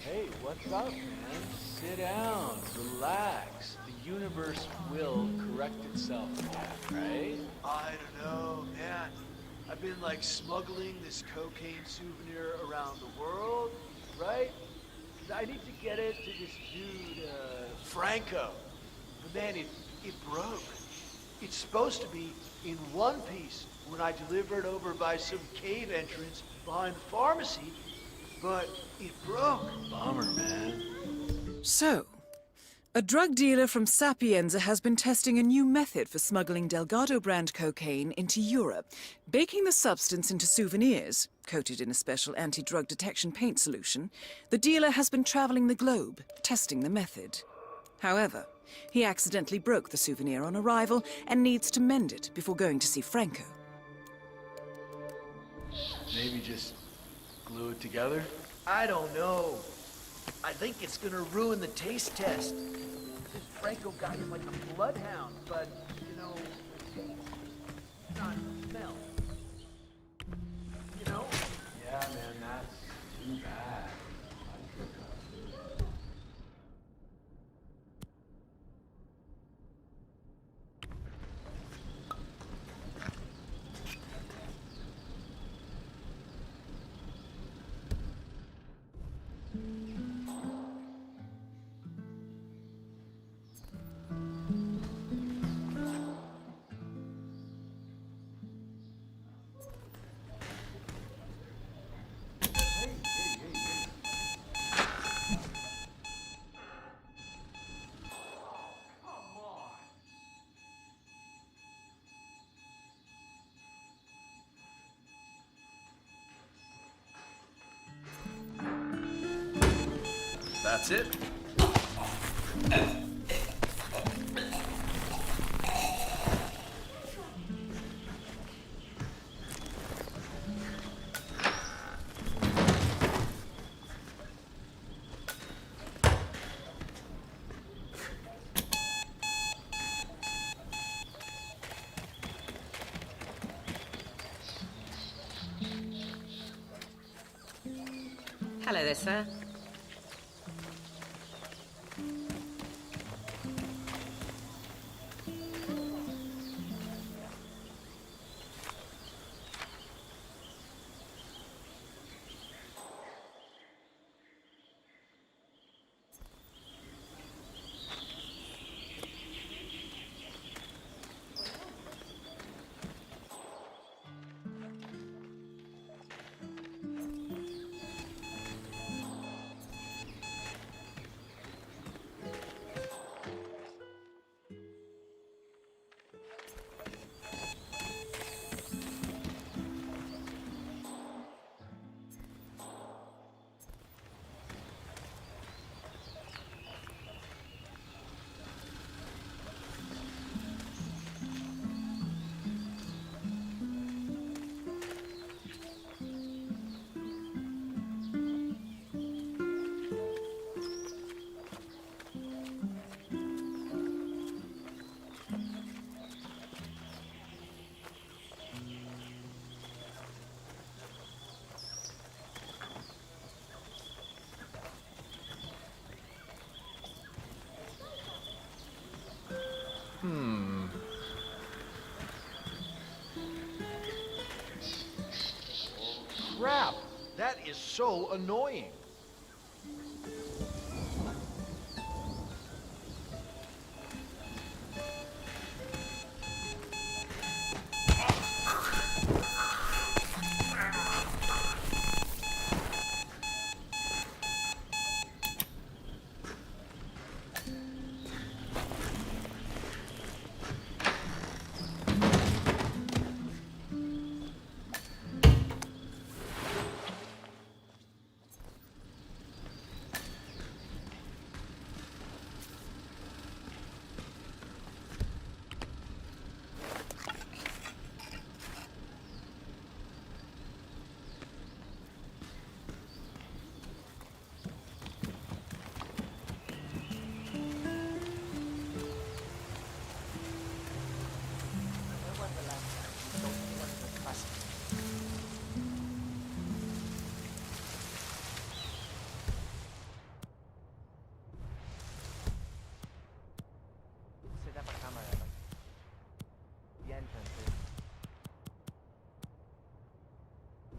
Hey, what's up, man? Sit down, relax. The universe will correct itself, right? I don't know, man. I've been like smuggling this cocaine souvenir around the world, right? I need to get it to this dude, Franco. But man, it broke. It's supposed to be in one piece when I deliver it over by some cave entrance behind the pharmacy, but it broke. Bummer, man. So, a drug dealer from Sapienza has been testing a new method for smuggling Delgado brand cocaine into Europe, baking the substance into souvenirs, coated in a special anti-drug detection paint solution. The dealer has been traveling the globe, testing the method. However, he accidentally broke the souvenir on arrival and needs to mend it before going to see Franco. Maybe just glue it together? I don't know. I think it's gonna ruin the taste test. This Franco guy is like a bloodhound, but, you know, not smell. You know? Yeah, man, that's too bad. That's it. Hello there, sir. Crap! That is so annoying.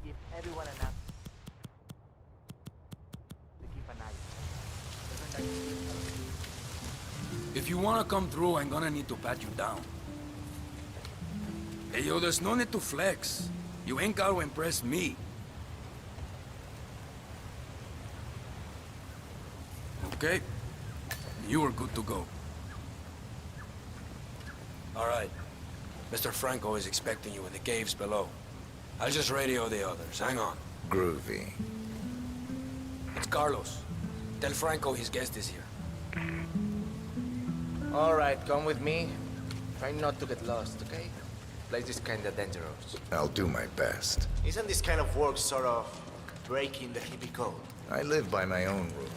Give everyone enough to keep an eye. If you wanna come through, I'm gonna need to pat you down. Hey, yo, there's no need to flex. You ain't gotta impress me. Okay? You are good to go. All right. Mr. Franco is expecting you in the caves below. I'll just radio the others. Hang on. Groovy. It's Carlos. Tell Franco his guest is here. All right, come with me. Try not to get lost, okay? Place is kinda dangerous. I'll do my best. Isn't this kind of work sort of breaking the hippie code? I live by my own rules.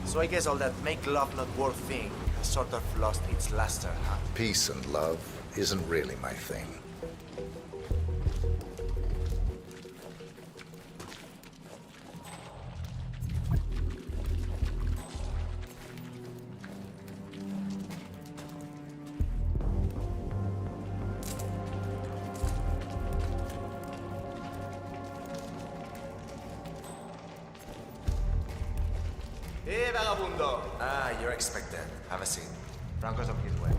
So I guess all that make love not work thing has sort of lost its luster, huh? Peace and love isn't really my thing. Hey, vagabundo! Ah, you're expected. Have a seat. Franco's up his way.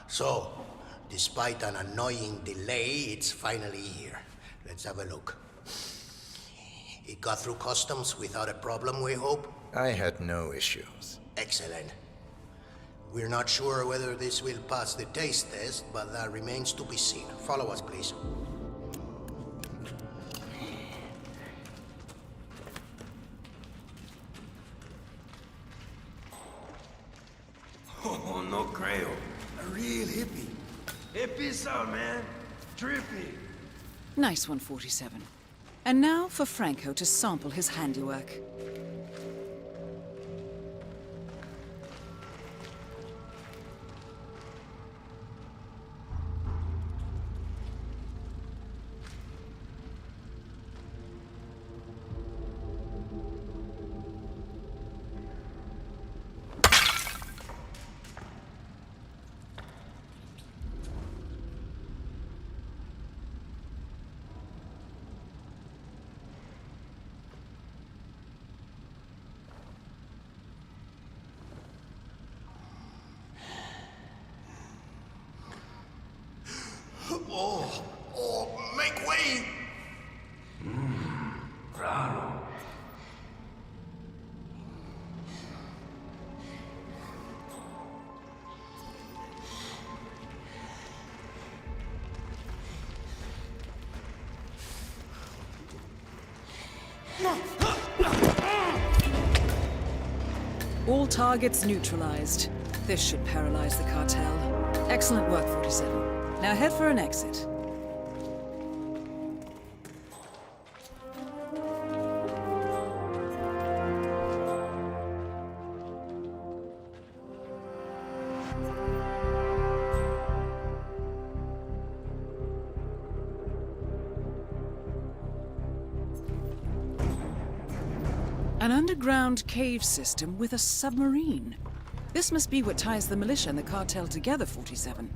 So, despite an annoying delay, it's finally here. Let's have a look. It got through customs without a problem, we hope? I had no issues. Excellent. We're not sure whether this will pass the taste test, but that remains to be seen. Follow us, please. Oh, no creo. A real hippie. Hippie sound, man. Trippy. Nice one, 47. And now for Franco to sample his handiwork. Make way! Raro. All targets neutralized. This should paralyze the cartel. Excellent work, 47. Now head for an exit. An underground cave system with a submarine. This must be what ties the militia and the cartel together, 47.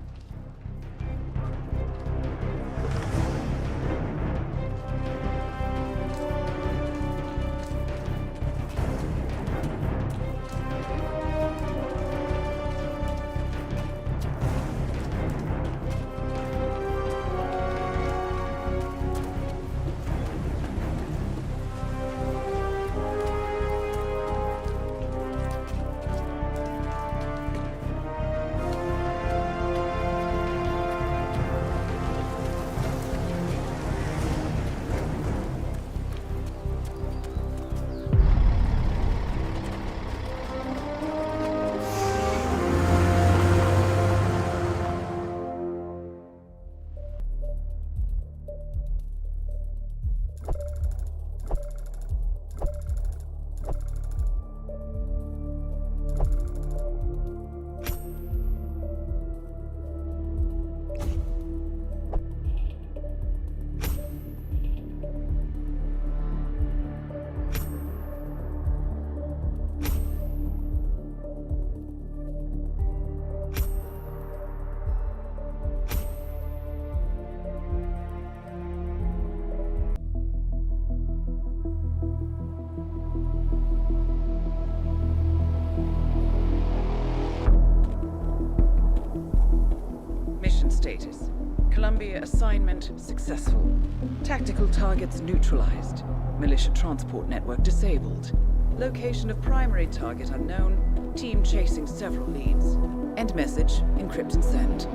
Columbia assignment successful. Tactical targets neutralized. Militia transport network disabled. Location of primary target unknown. Team chasing several leads. End message, encrypt and send.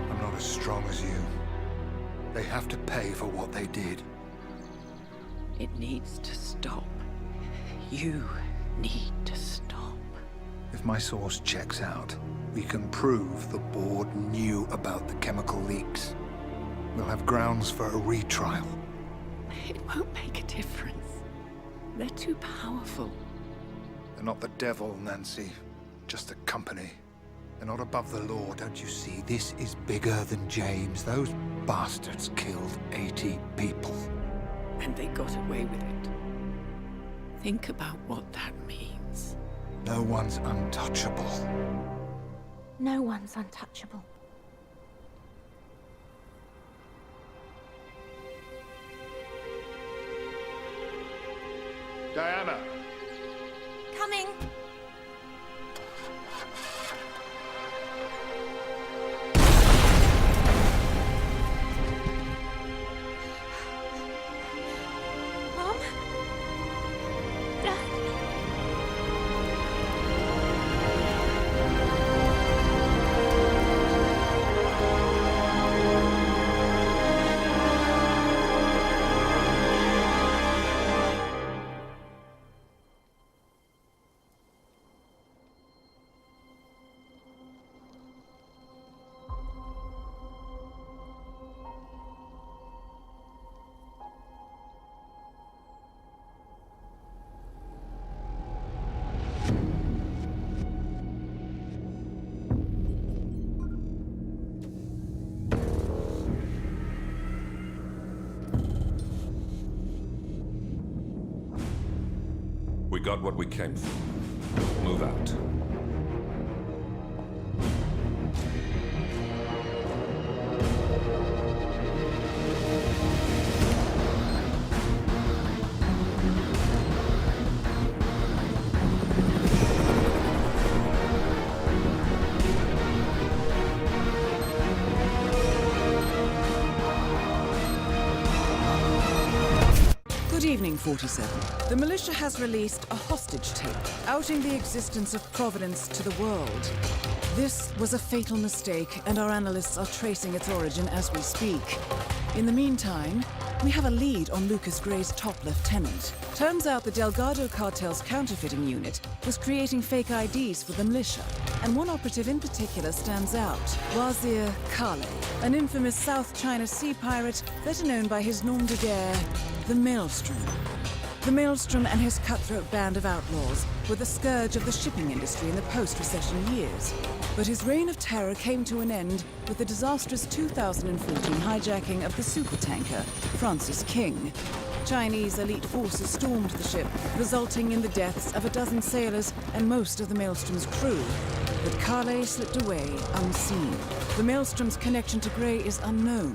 I'm not as strong as you. They have to pay for what they did. It needs to stop. You need to stop. If my source checks out, we can prove the board knew about the chemical leaks. We'll have grounds for a retrial. It won't make a difference. They're too powerful. They're not the devil, Nancy. Just a company. They're not above the law, don't you see? This is bigger than James. Those bastards killed 80 people. And they got away with it. Think about what that means. No one's untouchable. No one's untouchable. Diana! Coming! Mom? We got what we came for. Move out. Good evening, 47. The militia has released a hostage tape, outing the existence of Providence to the world. This was a fatal mistake, and our analysts are tracing its origin as we speak. In the meantime, we have a lead on Lucas Gray's top lieutenant. Turns out the Delgado cartel's counterfeiting unit was creating fake IDs for the militia, and one operative in particular stands out, Wazir Kale, an infamous South China Sea pirate better known by his nom de guerre, the Maelstrom. The Maelstrom and his cutthroat band of outlaws were the scourge of the shipping industry in the post-recession years. But his reign of terror came to an end with the disastrous 2014 hijacking of the supertanker Francis King. Chinese elite forces stormed the ship, resulting in the deaths of a dozen sailors and most of the Maelstrom's crew. But Kale slipped away unseen. The Maelstrom's connection to Gray is unknown,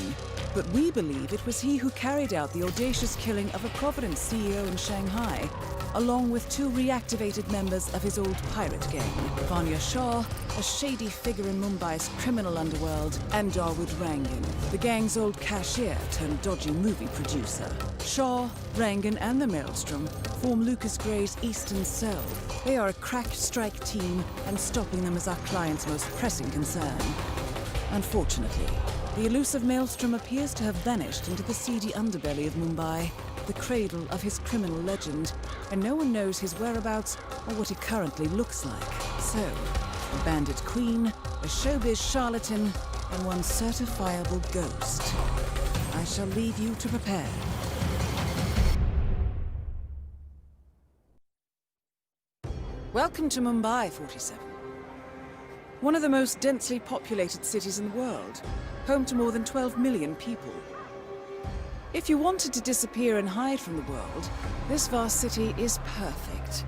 but we believe it was he who carried out the audacious killing of a Providence CEO in Shanghai, along with two reactivated members of his old pirate gang, Vanya Shah, a shady figure in Mumbai's criminal underworld, and Dawood Rangan, the gang's old cashier turned dodgy movie producer. Shah, Rangan, and the Maelstrom form Lucas Gray's Eastern Cell. They are a crack strike team, and stopping them is our client's most pressing concern. Unfortunately, the elusive Maelstrom appears to have vanished into the seedy underbelly of Mumbai, the cradle of his criminal legend, and no one knows his whereabouts or what he currently looks like. So, a bandit queen, a showbiz charlatan, and one certifiable ghost. I shall leave you to prepare. Welcome to Mumbai, 47. One of the most densely populated cities in the world, home to more than 12 million people. If you wanted to disappear and hide from the world, this vast city is perfect.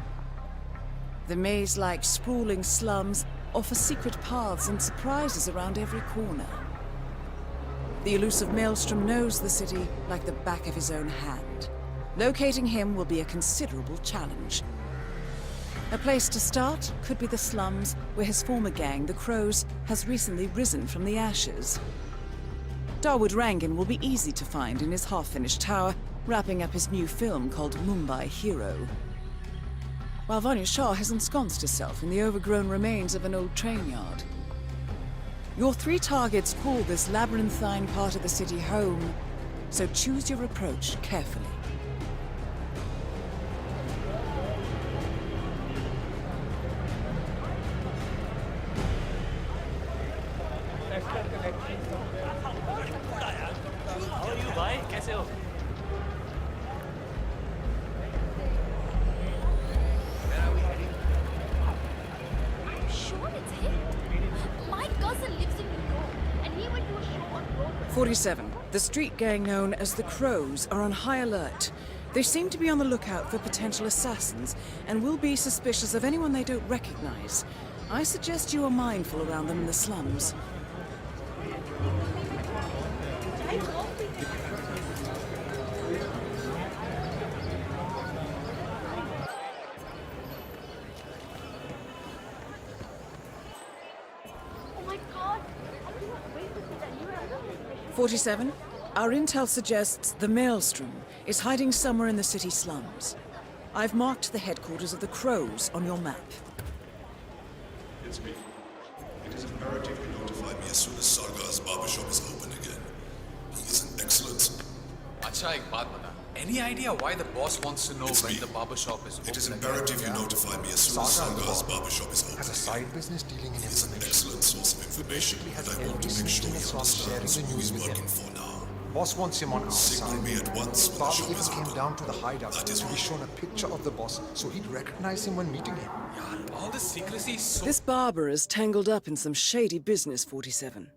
The maze-like sprawling slums offer secret paths and surprises around every corner. The elusive Maelstrom knows the city like the back of his own hand. Locating him will be a considerable challenge. A place to start could be the slums, where his former gang, the Crows, has recently risen from the ashes. Dawood Rangan will be easy to find in his half-finished tower, wrapping up his new film called Mumbai Hero. While Vanya Shah has ensconced herself in the overgrown remains of an old train yard. Your 3 targets call this labyrinthine part of the city home, so choose your approach carefully. How are you, bhai? कैसे हो? I'm sure it's him. My cousin lives in New York, and he went to a show on Broadway. 47. The street gang known as the Crows are on high alert. They seem to be on the lookout for potential assassins and will be suspicious of anyone they don't recognize. I suggest you are mindful around them in the slums. Oh my God! I cannot wait to see that new album. 47. Our intel suggests the Maelstrom is hiding somewhere in the city slums. I've marked the headquarters of the Crows on your map. It's me. It is imperative you notify me as soon as Sargar's barbershop is open again. He is an excellent... Acha, ek baat bata. Any idea why the boss wants to know when the barbershop is open? It is imperative you notify me as soon as Sargar's barbershop is open Has a side business dealing in He is an excellent source of information, and I want to make sure he understands who he's working for now. Boss wants him on our Signal side. me at once when the Bobby shop even is came open. down to the hideout to be shown a picture of the boss so he'd recognize him when meeting him. All this secrecy is so... This barber is tangled up in some shady business, 47.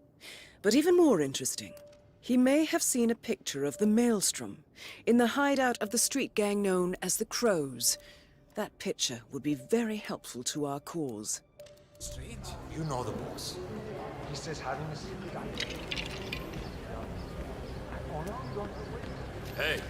But even more interesting, he may have seen a picture of the Maelstrom in the hideout of the street gang known as the Crows. That picture would be very helpful to our cause. Strange. You know the boss. He says having a secret identity. Hey.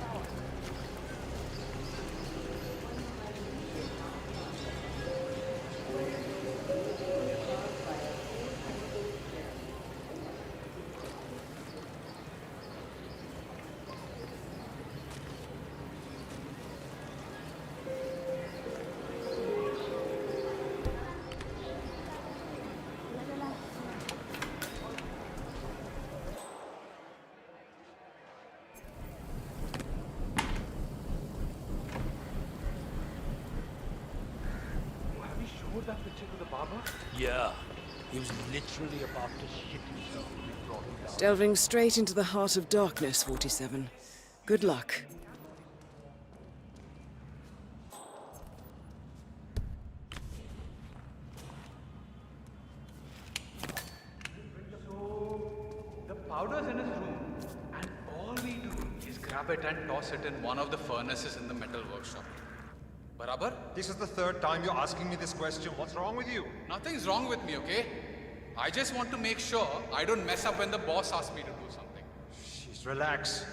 That picture of the barber? Yeah. He was literally about to shit himself when we brought him down. Delving straight into the heart of darkness, 47. Good luck. The powder's in his room, and all we do is grab it and toss it in one of the furnaces in the metal workshop. Barabar? This is the 3rd time you're asking me this question. What's wrong with you? Nothing's wrong with me, okay? I just want to make sure I don't mess up when the boss asks me to do something. Jeez, relax.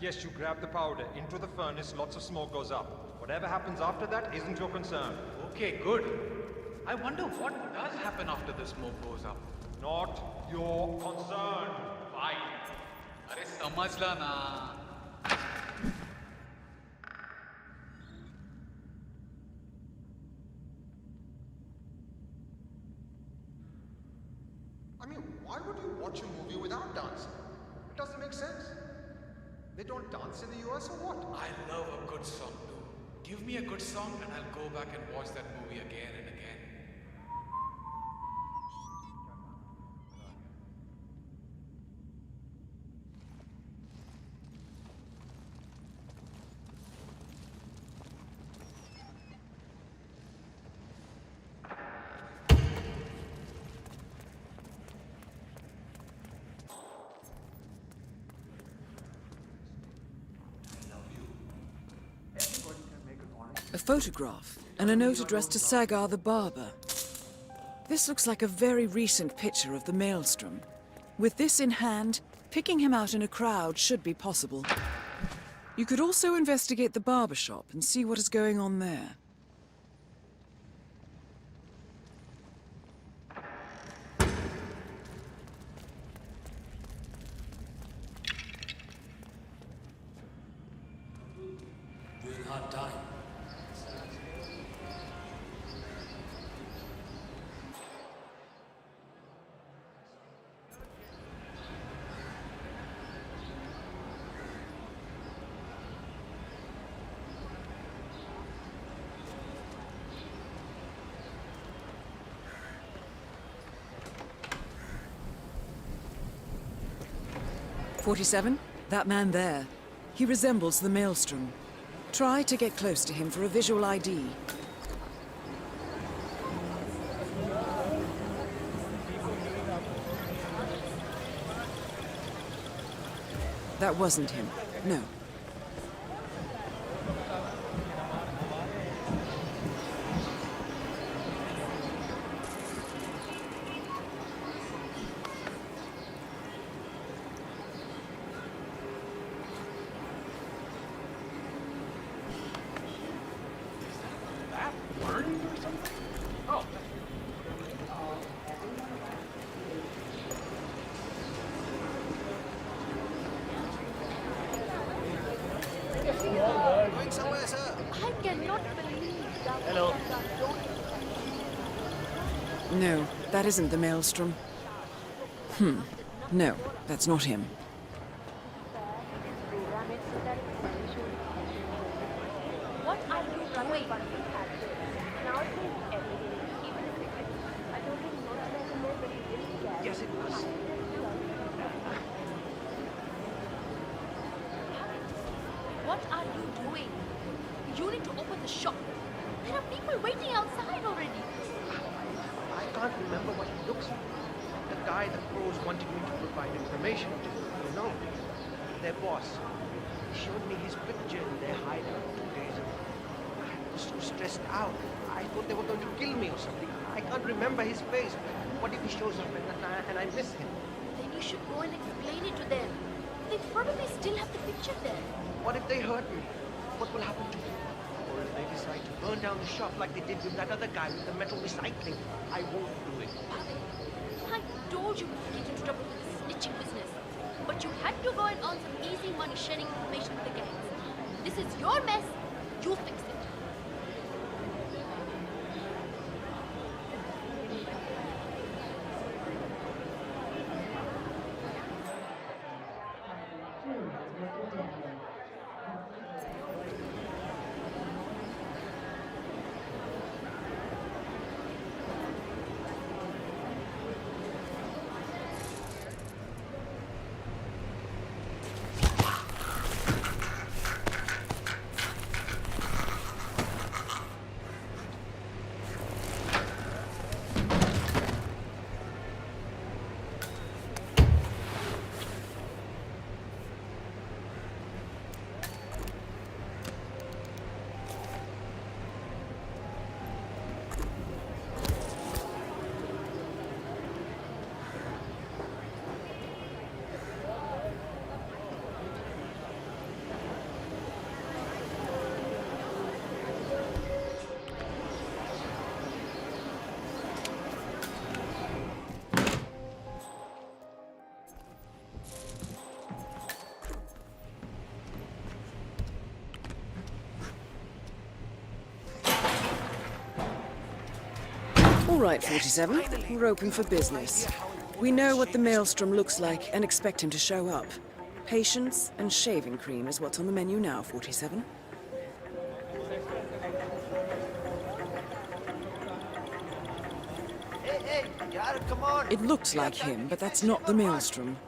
Yes, you grab the powder into the furnace, lots of smoke goes up. Whatever happens after that isn't your concern. Okay, good. I wonder what does happen after the smoke goes up. Not your concern. Fine. Arey samajhla na. I mean, why would you watch a movie without dancing? It doesn't make sense. They don't dance in the US or what? I love a good song too. Give me a good song and I'll go back and watch that movie again and again. A photograph and a note addressed to Sagar the barber. This looks like a very recent picture of the Maelstrom. With this in hand, picking him out in a crowd should be possible. You could also investigate the barber shop and see what is going on there. Doing hard time. "47? That man there. He resembles the Maelstrom. Try to get close to him for a visual ID. That wasn't him. No. Going somewhere, sir? I cannot believe that. Hello. No, that isn't the Maelstrom. No, that's not him. What are you doing? Yes, it was. What are you doing? You need to open the shop. There are people waiting outside already. I can't remember what he looks like. The guy the pros wanted me to provide information to, you know. Their boss. He showed me his picture in their hideout 2 days ago. I was so stressed out. I thought they were going to kill me or something. I can't remember his face. What if he shows up and I miss him? Then you should go and explain it to them. They probably still have the picture there. What if they hurt me? What will happen to me? Or if they decide to burn down the shop like they did with that other guy with the metal recycling? I won't do it. I told you not to get into trouble with this snitching business. But you had to go and earn some easy money sharing information with the gangs. This is your mess. You fix it. All right, 47. We're open for business. We know what the Maelstrom looks like and expect him to show up. Patience and shaving cream is what's on the menu now, 47. Hey, you gotta come on. It looks like him, but that's not the Maelstrom.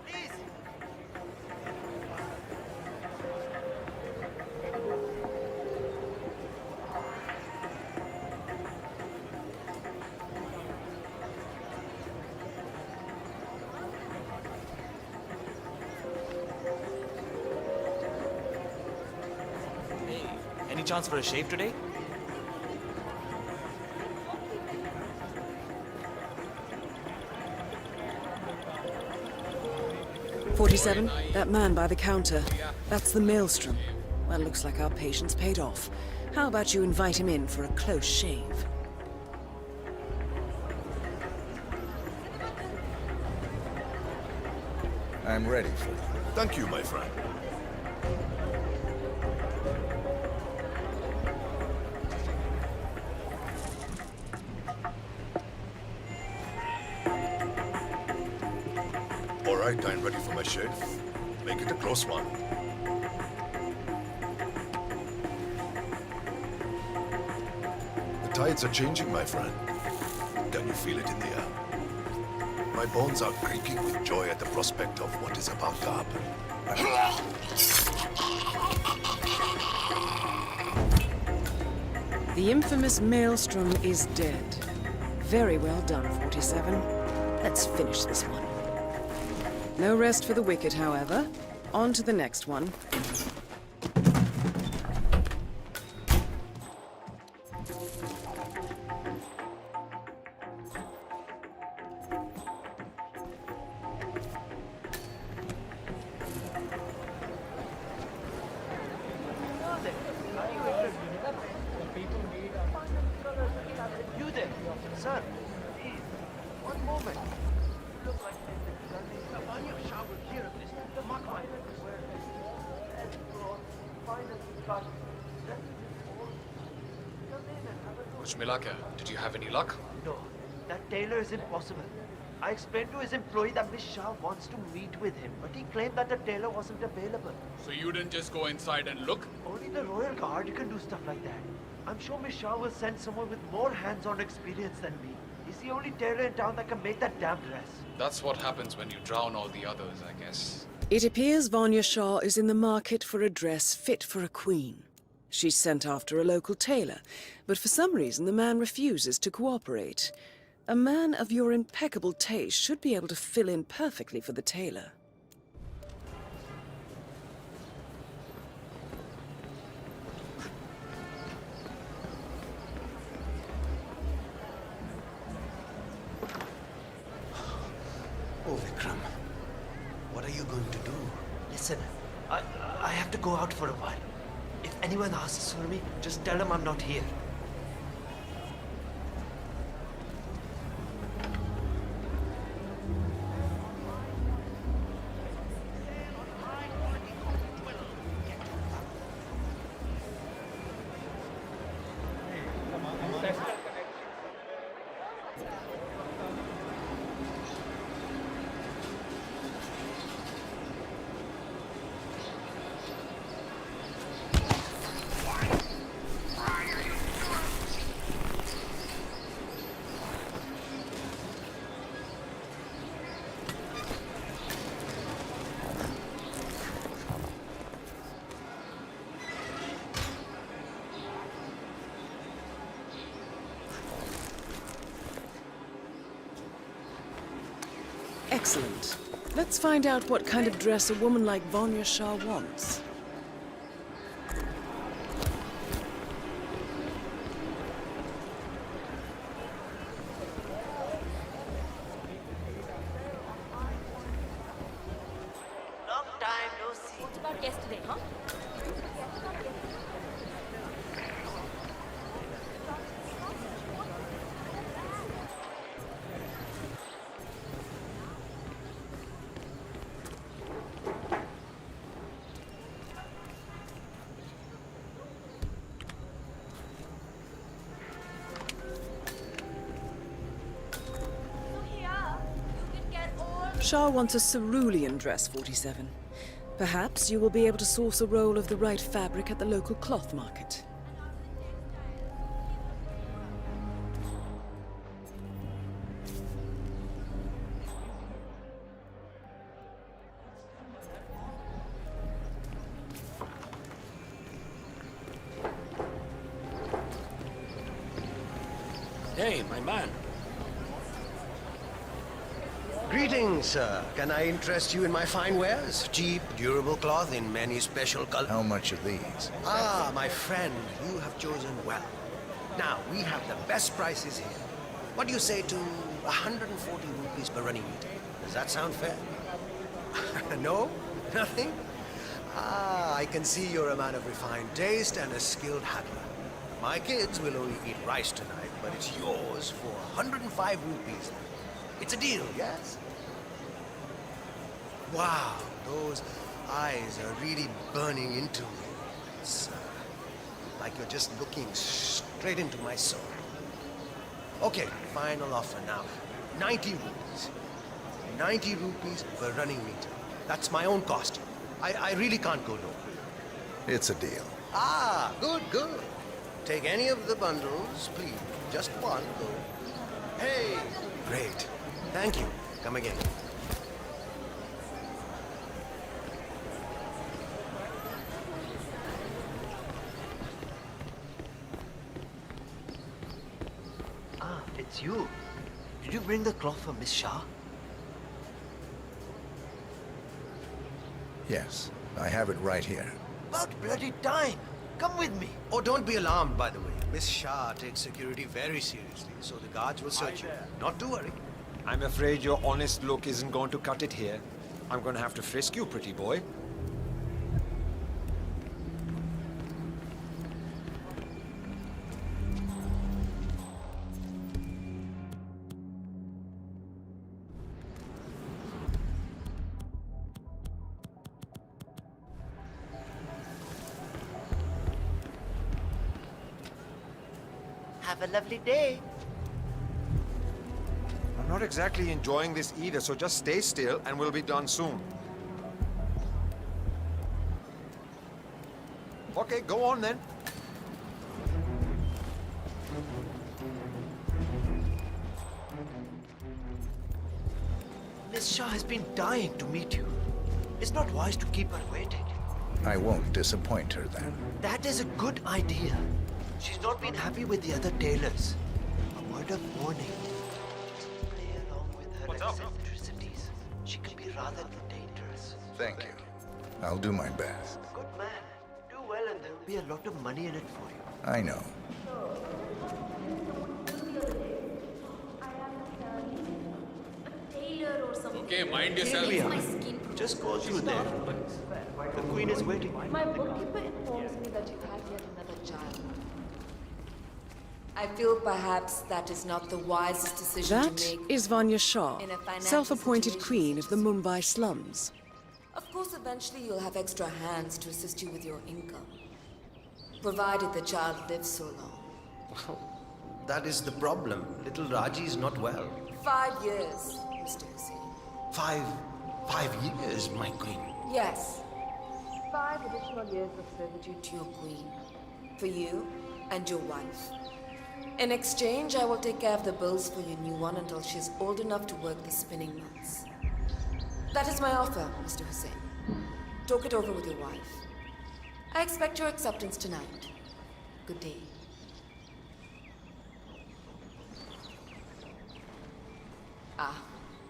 Any chance for a shave today? 47, that man by the counter. That's the Maelstrom. Well, looks like our patience paid off. How about you invite him in for a close shave? I'm ready for you. Thank you, my friend. All right, I'm ready for my shave. Make it a close one. The tides are changing, my friend. Can you feel it in the air? My bones are creaking with joy at the prospect of what is about to happen. The infamous Maelstrom is dead. Very well done, 47. Let's finish this one. No rest for the wicked, however. On to the next one. You there, sir? Please, one moment. You look like the Vanya Shah will hear of this. Mark my words. Let's go. Find us, God. Kuch mila kya? Did you have any luck? No, that tailor is impossible. I explained to his employee that Miss Shah wants to meet with him, but he claimed that the tailor wasn't available. So you didn't just go inside and look? Only the Royal Guard can do stuff like that. I'm sure Miss Shah will send someone with more hands-on experience than me. He's the only tailor in town that can make that damn dress. That's what happens when you drown all the others, I guess. It appears Vanya Shah is in the market for a dress fit for a queen. She's sent after a local tailor, but for some reason the man refuses to cooperate. A man of your impeccable taste should be able to fill in perfectly for the tailor. Oh, Vikram. What are you going to do? Listen, I have to go out for a while. If anyone asks for me, just tell them I'm not here. Excellent. Let's find out what kind of dress a woman like Vanya Shah wants. Long time no see. What about yesterday, huh? Shah wants a cerulean dress, 47. Perhaps you will be able to source a roll of the right fabric at the local cloth market. Hey, my man. Greetings, sir. Can I interest you in my fine wares? Cheap, durable cloth in many special colors. How much are these? Ah, my friend, you have chosen well. Now, we have the best prices here. What do you say to 140 rupees per running meter? Does that sound fair? No? Nothing? Ah, I can see you're a man of refined taste and a skilled haggler. My kids will only eat rice tonight, but it's yours for 105 rupees. It's a deal, yes? Wow, those eyes are really burning into me. It's like you're just looking straight into my soul. Okay, final offer now. 90 rupees. 90 rupees per running meter. That's my own cost. I really can't go lower. It's a deal. Ah, good, good. Take any of the bundles, please. Just one, though. Hey! Great. Thank you. Come again. Ah, it's you. Did you bring the cloth for Miss Shah? Yes, I have it right here. About bloody time. Come with me. Oh, don't be alarmed, by the way. Miss Shah takes security very seriously, so the guards will search you. Not to worry. I'm afraid your honest look isn't going to cut it here. I'm going to have to frisk you, pretty boy. Have a lovely day. I'm not exactly enjoying this either, so just stay still and we'll be done soon. Okay, go on then. Miss Shah has been dying to meet you. It's not wise to keep her waiting. I won't disappoint her then. That is a good idea. She's not been happy with the other tailors. A word of warning. Play along with her eccentricities. She can be rather dangerous. Thank you. I'll do my best. Good man. Do well and there'll be a lot of money in it for you. I know. Tailor or something. Okay, mind yourself. Here we My are. skin. Just go through there. The queen is waiting. My bookkeeper informs me that you have yet another child. I feel perhaps that is not the wisest decision That to make. is Vanya Shah, in a financial self-appointed situation queen of the Mumbai slums. Of course, eventually you'll have extra hands to assist you with your income. Provided the child lives so long. That is the problem. Little Raji is not well. 5 years, Mr. Hussain. 5 years, my queen. Yes. 5 additional years of servitude to your queen. For you and your wife. In exchange, I will take care of the bills for your new one until she's old enough to work the spinning mills. That is my offer, Mr. Hussain. Talk it over with your wife. I expect your acceptance tonight. Good day. Ah,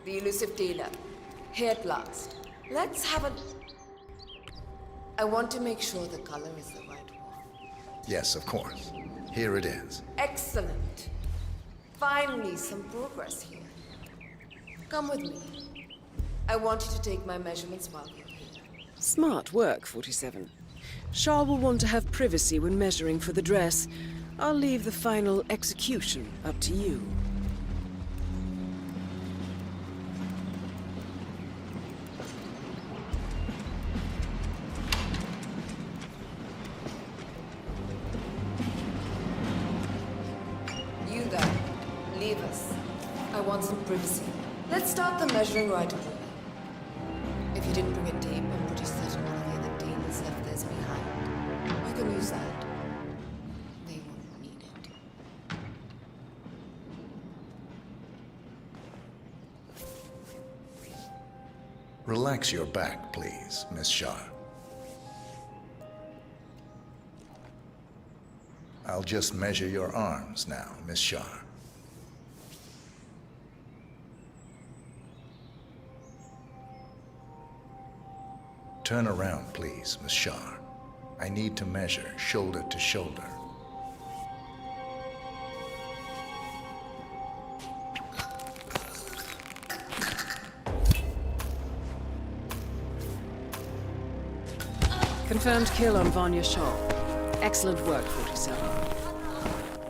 the elusive tailor. Here at last. Let's have a... I want to make sure the color is the right one. Yes, of course. Here it is. Excellent. Finally, some progress here. Come with me. I want you to take my measurements while you're here. Smart work, 47. Shah will want to have privacy when measuring for the dress. I'll leave the final execution up to you. You there. Leave us. I want some privacy. Let's start the measuring right away. If you didn't bring a tape, I'm pretty certain one of the other tables left theirs behind. You can use that. They won't need it. Relax your back, please, Miss Shah. I'll just measure your arms now, Miss Shah. Turn around, please, Miss Shah. I need to measure shoulder to shoulder. Confirmed kill on Vanya Shaw. Excellent work, 47.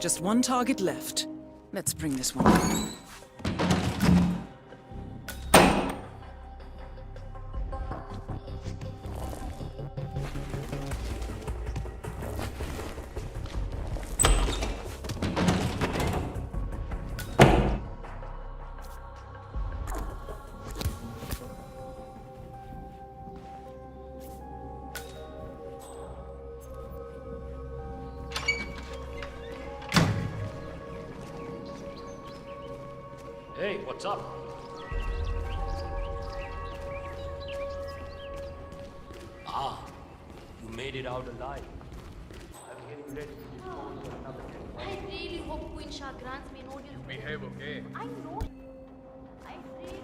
Just one target left. Let's bring this one up. Hey, what's up? Ah, you made it out alive. I'm getting ready to dispose of another I really hope Queen Shah grants me an order. Behave, okay? I know. I really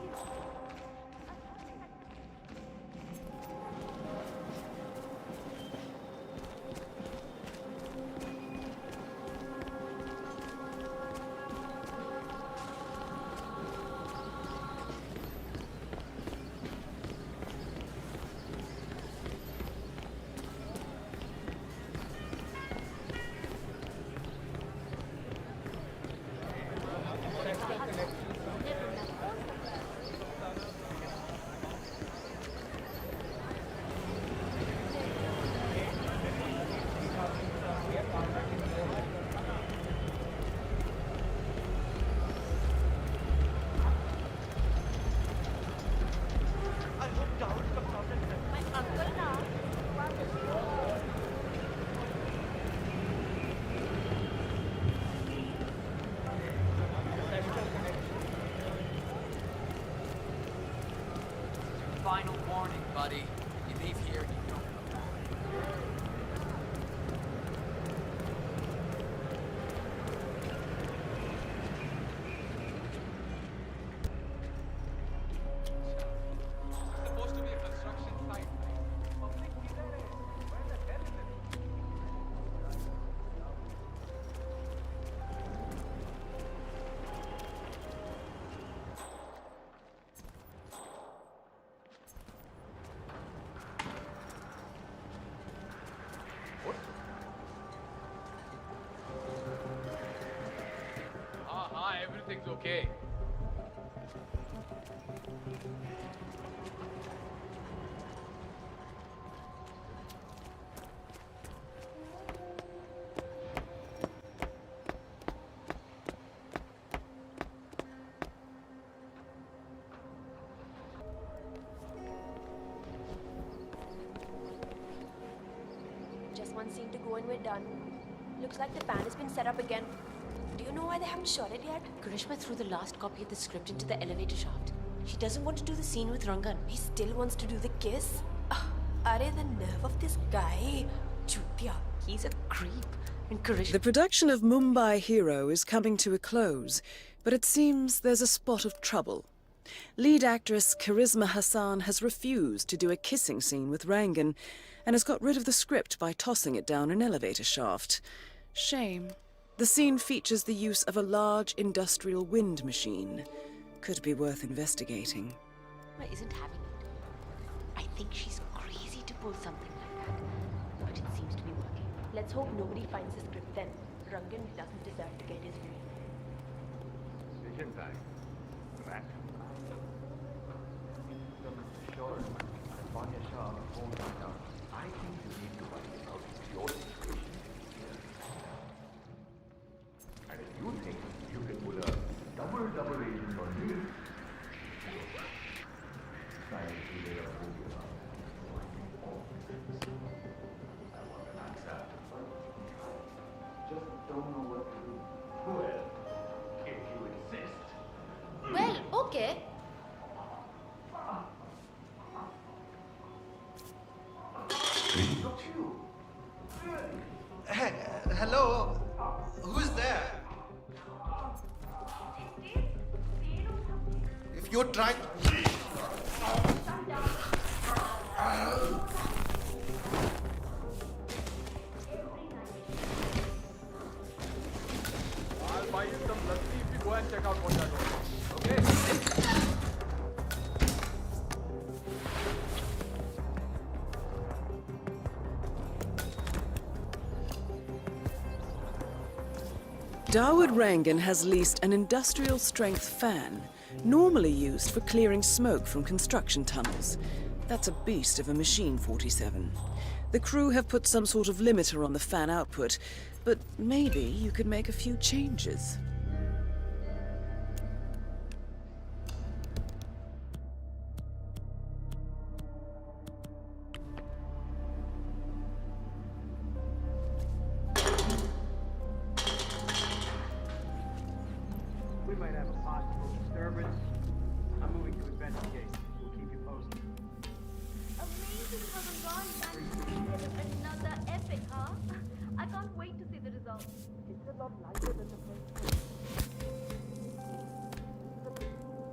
Final warning, buddy. You leave here, you don't come back. Supposed to be a construction site. Public killer. Where the hell is it? Everything's okay. Just one scene to go and we're done. Looks like the ban has been set up again. Do you know why they haven't shot it yet? Karishma threw the last copy of the script into the elevator shaft. She doesn't want to do the scene with Rangan. He still wants to do the kiss? Are the nerve of this guy? Chutya. He's a creep. And Karishma... The production of Mumbai Hero is coming to a close, but it seems there's a spot of trouble. Lead actress Charisma Hassan has refused to do a kissing scene with Rangan and has got rid of the script by tossing it down an elevator shaft. Shame. The scene features the use of a large industrial wind machine. Could be worth investigating. Karishma isn't having it. I think she's crazy to pull something like that. But it seems to be working. Let's hope nobody finds the script then. Rangan doesn't deserve to get his way. Decision time. Rat. Sure. Vanya Shah won't find out. I think you need to find out your situation. And if you think you can pull a double agent on me, silently lay a movie about I want an answer. Just don't know what to do. Well, if you insist. Well, okay. Hello? Who's there? If you're trying to... I'll buy you some lassi if you go and check out what you're doing. Okay? Dawood Rangan has leased an industrial-strength fan, normally used for clearing smoke from construction tunnels. That's a beast of a machine, 47. The crew have put some sort of limiter on the fan output, but maybe you could make a few changes. We might have a possible disturbance. I'm moving to investigate. We'll keep you posted. Amazing how the Ron managed to get another epic, huh? I can't wait to see the results. It's a lot lighter than the first one.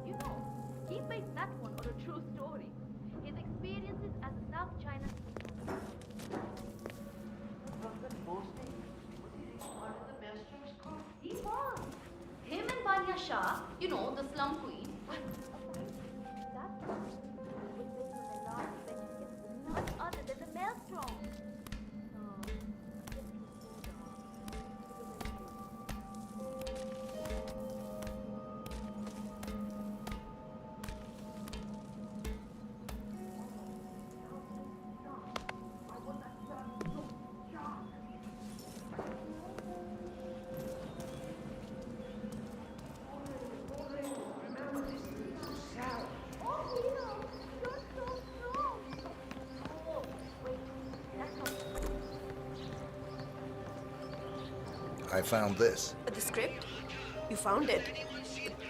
You know, he based that one on a true story. His experiences as a South China he was. Him and Banya Shah, you know, the slum queen. That's none other than the Maelstrom. I found this. The script? You found it?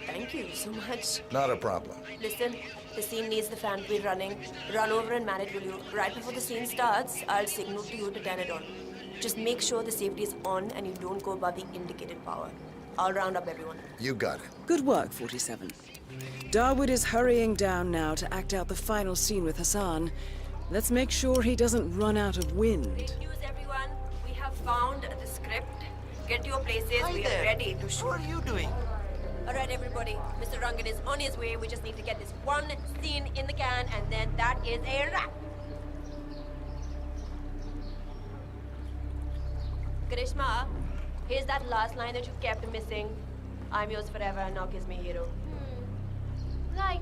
Thank you so much. Not a problem. Listen, the scene needs the fan to be running. Run over and man it, will you? Right before the scene starts, I'll signal to you to turn it on. Just make sure the safety is on and you don't go above the indicated power. I'll round up everyone. You got it. Good work, 47. Dawood is hurrying down now to act out the final scene with Hassan. Let's make sure he doesn't run out of wind. Great news, everyone. We have found the script. Get to your places. Hi we there. are ready to shoot. What are you doing? All right, everybody. Mr. Rangan is on his way. We just need to get this one scene in the can, and then that is a wrap. Karishma, here's that last line that you kept missing. I'm yours forever, and now kiss me, hero. Right.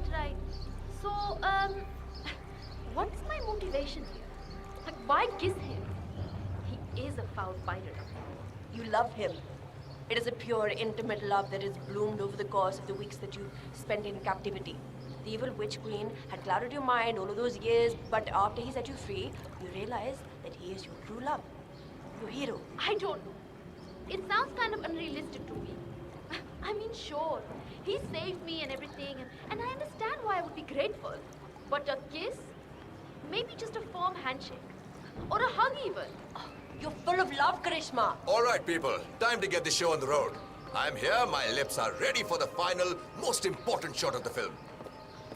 So, what's my motivation here? Like, why kiss him? He is a foul fighter. You love him. It is a pure, intimate love that has bloomed over the course of the weeks that you spent in captivity. The evil witch queen had clouded your mind all of those years, but after he set you free, you realized that he is your true love. Your hero. I don't know. It sounds kind of unrealistic to me. I mean, sure, he saved me and everything, and I understand why I would be grateful. But a kiss? Maybe just a firm handshake. Or a hug even. You're full of love, Karishma. All right, people. Time to get the show on the road. I'm here. My lips are ready for the final, most important shot of the film.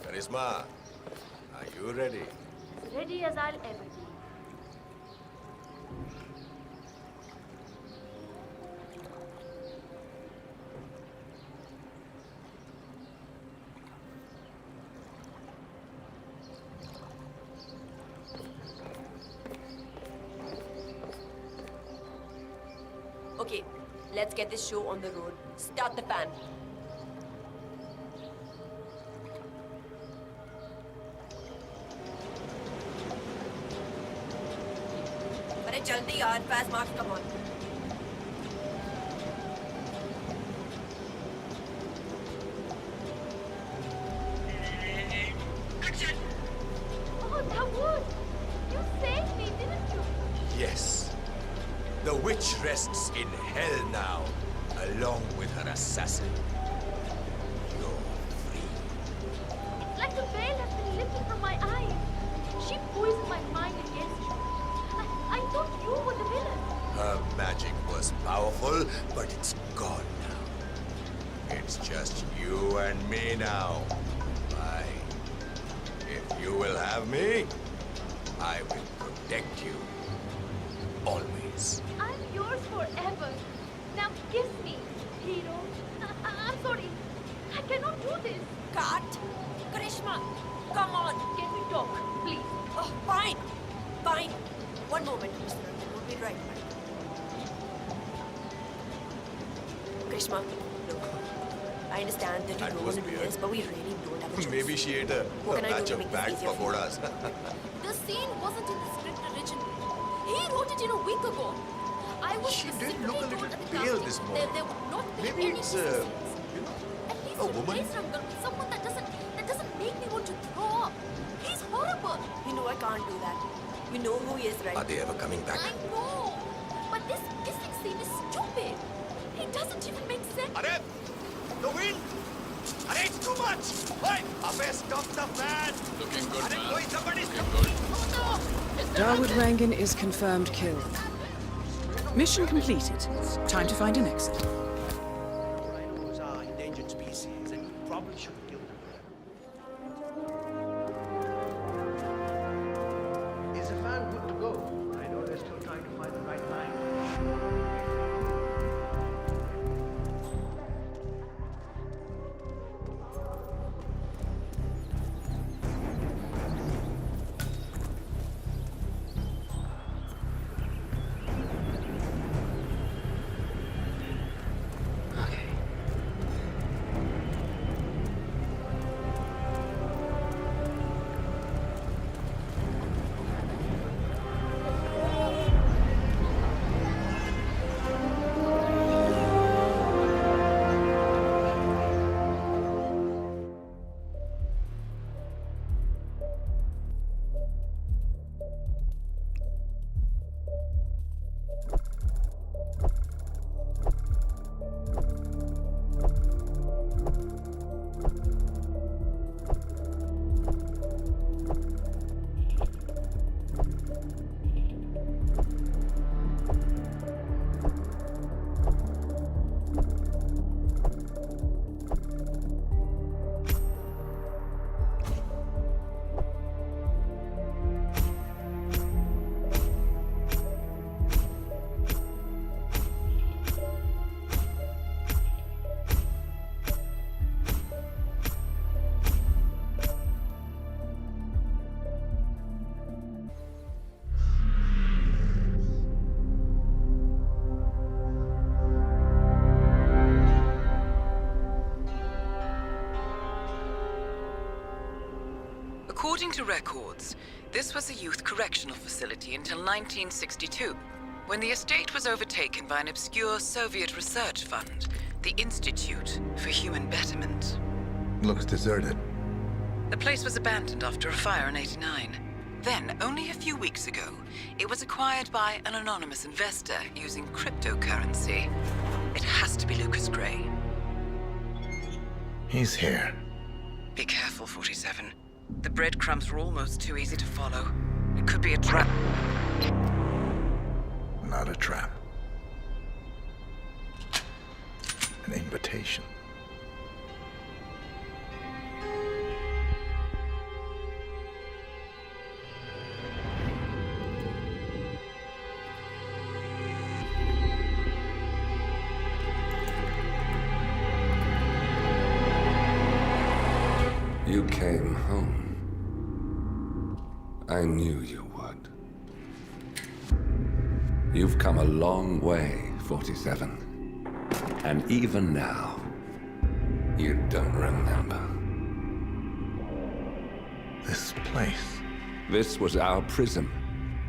Karisma, are you ready? As ready as I'll ever be. Okay, let's get this show on the road. Start the fan. अरे जल्दी यार, fast march, come on. Oh, Dawood! You saved me, didn't you? Yes. The witch rests in hell now, along with her assassin. You're free. It's like the veil has been lifted from my eyes. She poisoned my mind against you. I thought you were the villain. Her magic was powerful, but it's gone now. It's just you and me now. If you will have me, I will protect you. Always. I'm yours forever. Now kiss me, hero. I'm sorry. I cannot do this. Cut! Karishma, come on. Can we talk, please? Oh, fine. Fine. One moment, Mr. Rangan. We'll be right back. Grishma, look, I understand that you don't want to do this, but we really don't have a choice. Maybe she ate a What can I batch do to of make this bagged easier for you? pakoras. The scene wasn't in the script originally. He wrote it in a week ago. I was She did specifically look a told little at the pale casting this there morning. would not be Maybe any it's, kissing scenes. At least a woman? replace Rangal with someone that doesn't make me want to throw up. He's horrible. You know I can't do that. You know who he is, right? Are they ever coming back? I know. But this kissing scene is stupid. It doesn't even make sense. Arey! The wind! Arey, it's too much! Hey! Abey, stop the fan! Looking good, Arey, man. koi somebody Looking good. Darwood Rangan is confirmed killed. Mission completed. Time to find an exit. Rhinos are endangered species, and you probably shouldn't kill them. Is the fan good to go? I know they're still trying to find the right line. According to records, this was a youth correctional facility until 1962, when the estate was overtaken by an obscure Soviet research fund, the Institute for Human Betterment. Looks deserted. The place was abandoned after a fire in '89. Then, only a few weeks ago, it was acquired by an anonymous investor using cryptocurrency. It has to be Lucas Gray. He's here. Be careful, 47. The breadcrumbs were almost too easy to follow. It could be a trap. Not a trap. An invitation. You came home. I knew you would. You've come a long way, 47. And even now, you don't remember. This place. This was our prison,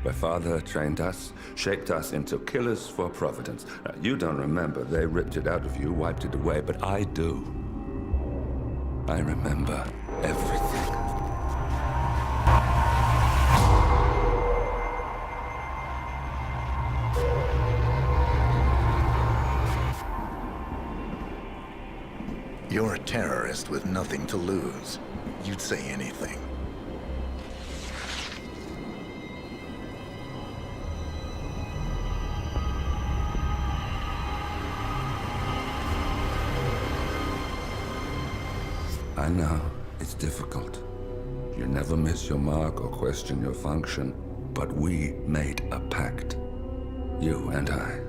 where Father trained us, shaped us into killers for Providence. Now, you don't remember. They ripped it out of you, wiped it away, but I do. I remember everything. You're a terrorist with nothing to lose. You'd say anything. I know, it's difficult. You never miss your mark or question your function, but we made a pact. You and I.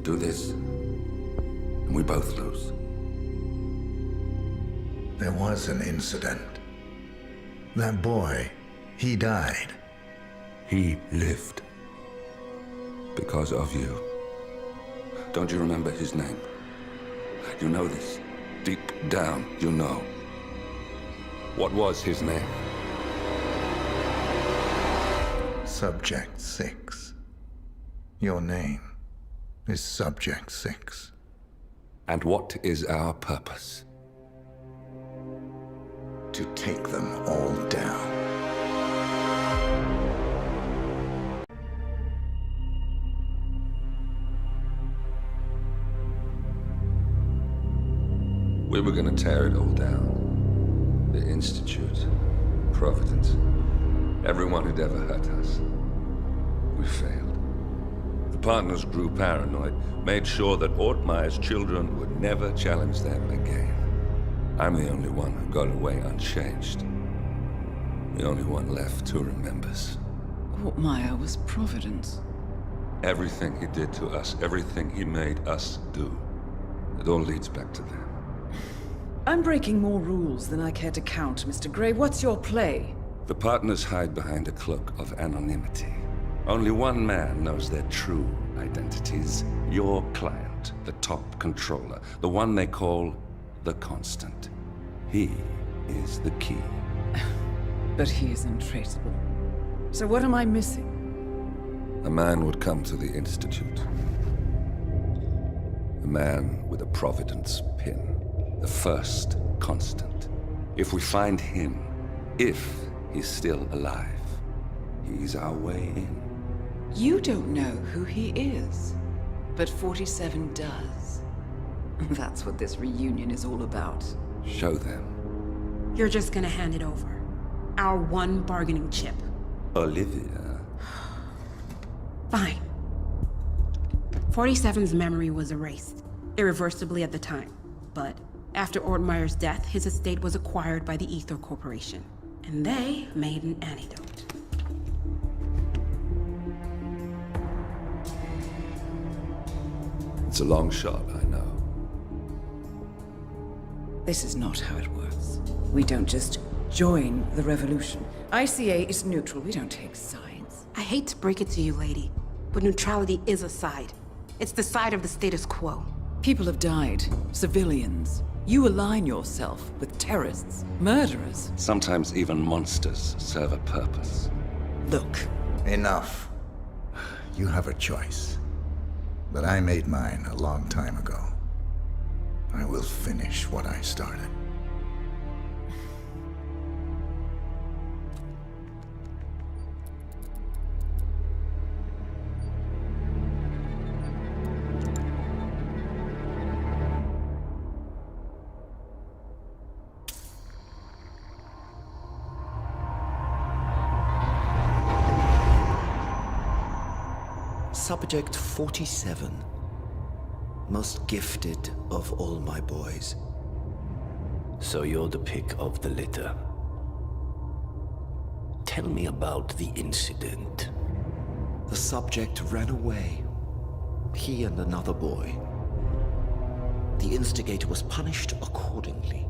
Do this, and we both lose. There was an incident. That boy, he died. He lived. Because of you. Don't you remember his name? You know this. Deep down, you know. What was his name? Subject 6. Your name is Subject 6. And what is our purpose? To take them all down. We were gonna tear it all down. The Institute, Providence, everyone who'd ever hurt us. We failed. The partners grew paranoid, made sure that Ortmeyer's children would never challenge them again. I'm the only one who got away unchanged. The only one left who remembers. Ortmeyer was Providence. Everything he did to us, everything he made us do, it all leads back to them. I'm breaking more rules than I care to count, Mr. Gray. What's your play? The partners hide behind a cloak of anonymity. Only one man knows their true identities. Your client, the top controller, the one they call the Constant. He is the key. But he is untraceable. So what am I missing? A man would come to the Institute. A man with a Providence pin. The first Constant. If we find him, if he's still alive, he's our way in. You don't know who he is, but 47 does. That's what this reunion is all about. Show them. You're just gonna hand it over. Our one bargaining chip. Olivia. Fine. 47's memory was erased, irreversibly at the time. But after Ortmeyer's death, his estate was acquired by the Ether Corporation. And they made an antidote. It's a long shot, I know. This is not how it works. We don't just join the revolution. ICA is neutral. We don't take sides. I hate to break it to you, lady, but neutrality is a side. It's the side of the status quo. People have died. Civilians. You align yourself with terrorists, murderers. Sometimes even monsters serve a purpose. Look. Enough. You have a choice. But I made mine a long time ago. I will finish what I started. Subject 47. Most gifted of all my boys. So you're the pick of the litter. Tell me about the incident. The subject ran away. He and another boy. The instigator was punished accordingly.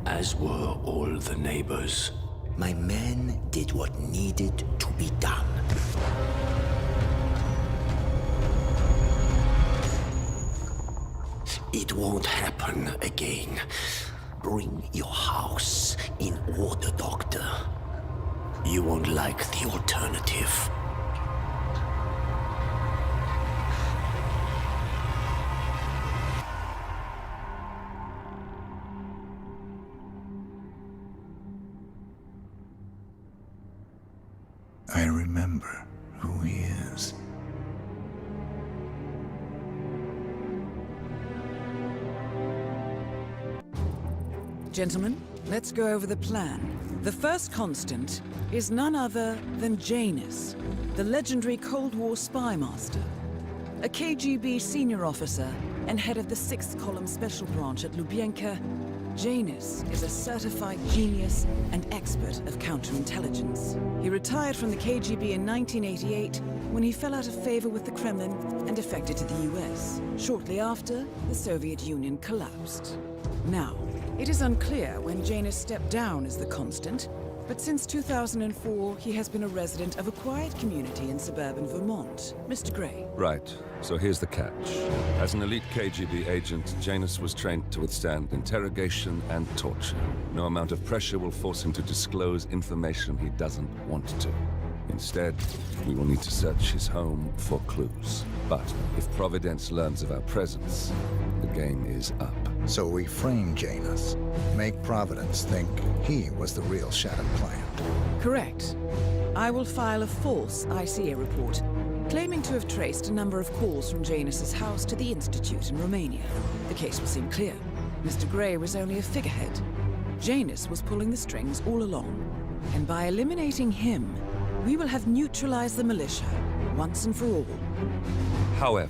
As were all the neighbors. My men did what needed to be done. It won't happen again. Bring your house in order, Doctor. You won't like the alternative. I remember who he is. Gentlemen, let's go over the plan. The first Constant is none other than Janus, the legendary Cold War spy master. A KGB senior officer and head of the 6th Column Special Branch at Lubyanka, Janus is a certified genius and expert of counterintelligence. He retired from the KGB in 1988 when he fell out of favor with the Kremlin and defected to the US. Shortly after, the Soviet Union collapsed. Now, it is unclear when Janus stepped down as the Constant, But since 2004, he has been a resident of a quiet community in suburban Vermont. Mr. Gray. Right. So here's the catch. As an elite KGB agent, Janus was trained to withstand interrogation and torture. No amount of pressure will force him to disclose information he doesn't want to. Instead, we will need to search his home for clues. But if Providence learns of our presence, the game is up. So we frame Janus, make Providence think he was the real Shadow Client. Correct. I will file a false ICA report, claiming to have traced a number of calls from Janus's house to the Institute in Romania. The case will seem clear. Mr. Gray was only a figurehead. Janus was pulling the strings all along. And by eliminating him, we will have neutralized the militia, once and for all. However,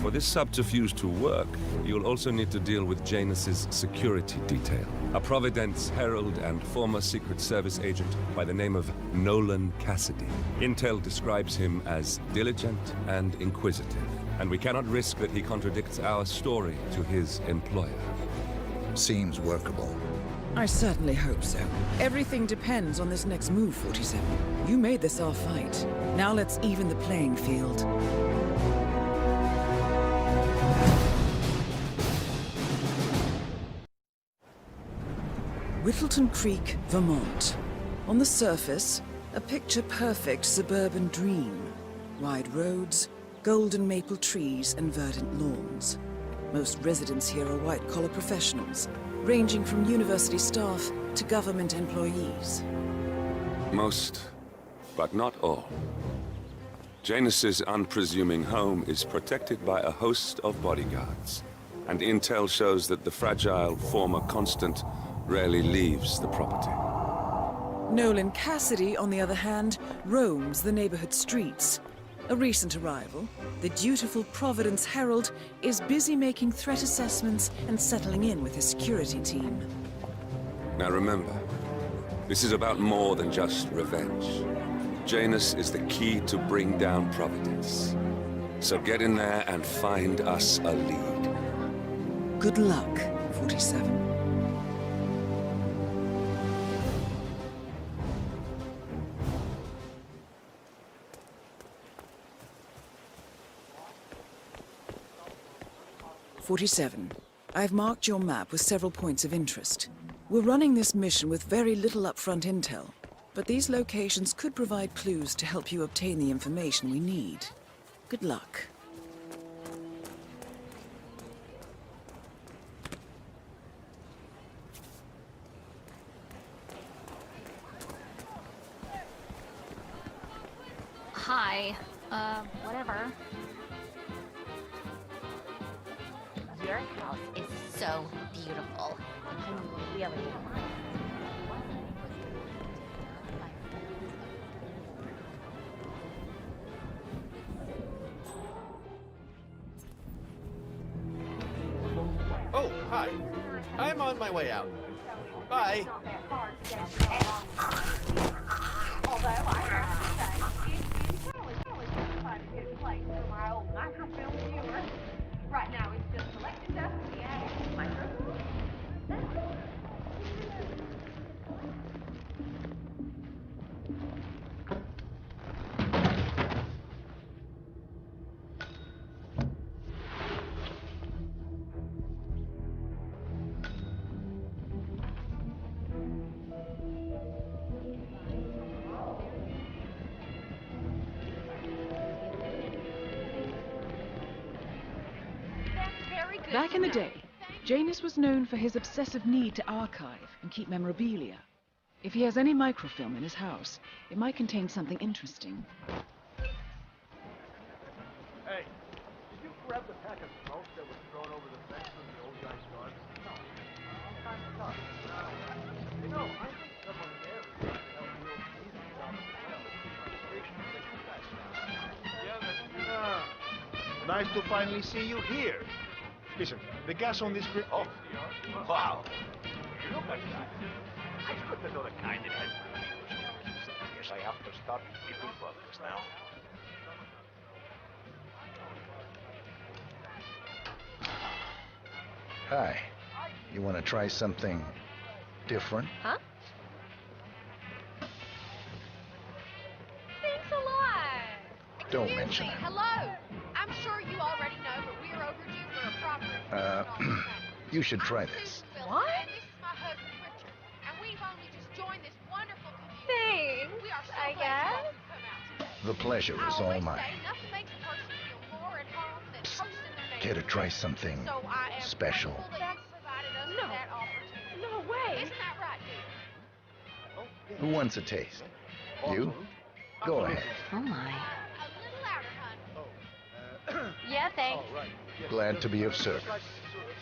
for this subterfuge to work, you'll also need to deal with Janus's security detail. A Providence herald and former Secret Service agent by the name of Nolan Cassidy. Intel describes him as diligent and inquisitive, and we cannot risk that he contradicts our story to his employer. Seems workable. I certainly hope so. Everything depends on this next move, 47. You made this our fight. Now let's even the playing field. Whittleton Creek, Vermont. On the surface, a picture-perfect suburban dream. Wide roads, golden maple trees, and verdant lawns. Most residents here are white-collar professionals, ranging from university staff to government employees. Most, but not all. Janus's unpresuming home is protected by a host of bodyguards, and intel shows that the fragile former constant rarely leaves the property. Nolan Cassidy, on the other hand, roams the neighborhood streets. A recent arrival, the dutiful Providence Herald is busy making threat assessments and settling in with his security team. Now remember, this is about more than just revenge. Janus is the key to bring down Providence. So get in there and find us a lead. Good luck, 47. I've marked your map with several points of interest. We're running this mission with very little upfront intel, but these locations could provide clues to help you obtain the information we need. Good luck. Hi. Whatever. Your house is so beautiful. I mean, really. Oh, hi. I'm on my way out. Bye. Although I have to say, it's totally fun to get a place for my old microfilm viewer. Right now, it's just selected stuff in the attic. Microfilm. Back in the day, Janus was known for his obsessive need to archive and keep memorabilia. If he has any microfilm in his house, it might contain something interesting. Hey, did you grab the pack of smoke that was thrown over the fence from the old guy's garden? No. All kinds of stuff. You know, I think someone there is trying to help you easy job at the station. Yeah, that's nice to finally see you here. Listen, the gas on this grid... Oh, wow. Look at that. I couldn't know the kind it had. Guess I have to start keeping focus now. Hi. You want to try something different? Huh? Don't mention it. Hello. I'm sure you already know, but we're overdue for a proper You should try this. What? And this is my husband Richard, and we've only just joined this wonderful community. Thanks, We are so I glad guess. you all could come out today. The pleasure is all I always mine. say nothing makes a person feel more at home than hosting their Care to neighbors. try something So I am special? grateful that you provided us with that opportunity. No way. Isn't that right, dear? Who wants a taste? You? Go ahead. Oh my. A little louder, hon. Yeah, thanks. Oh, right. Yeah. Glad to be of service. Like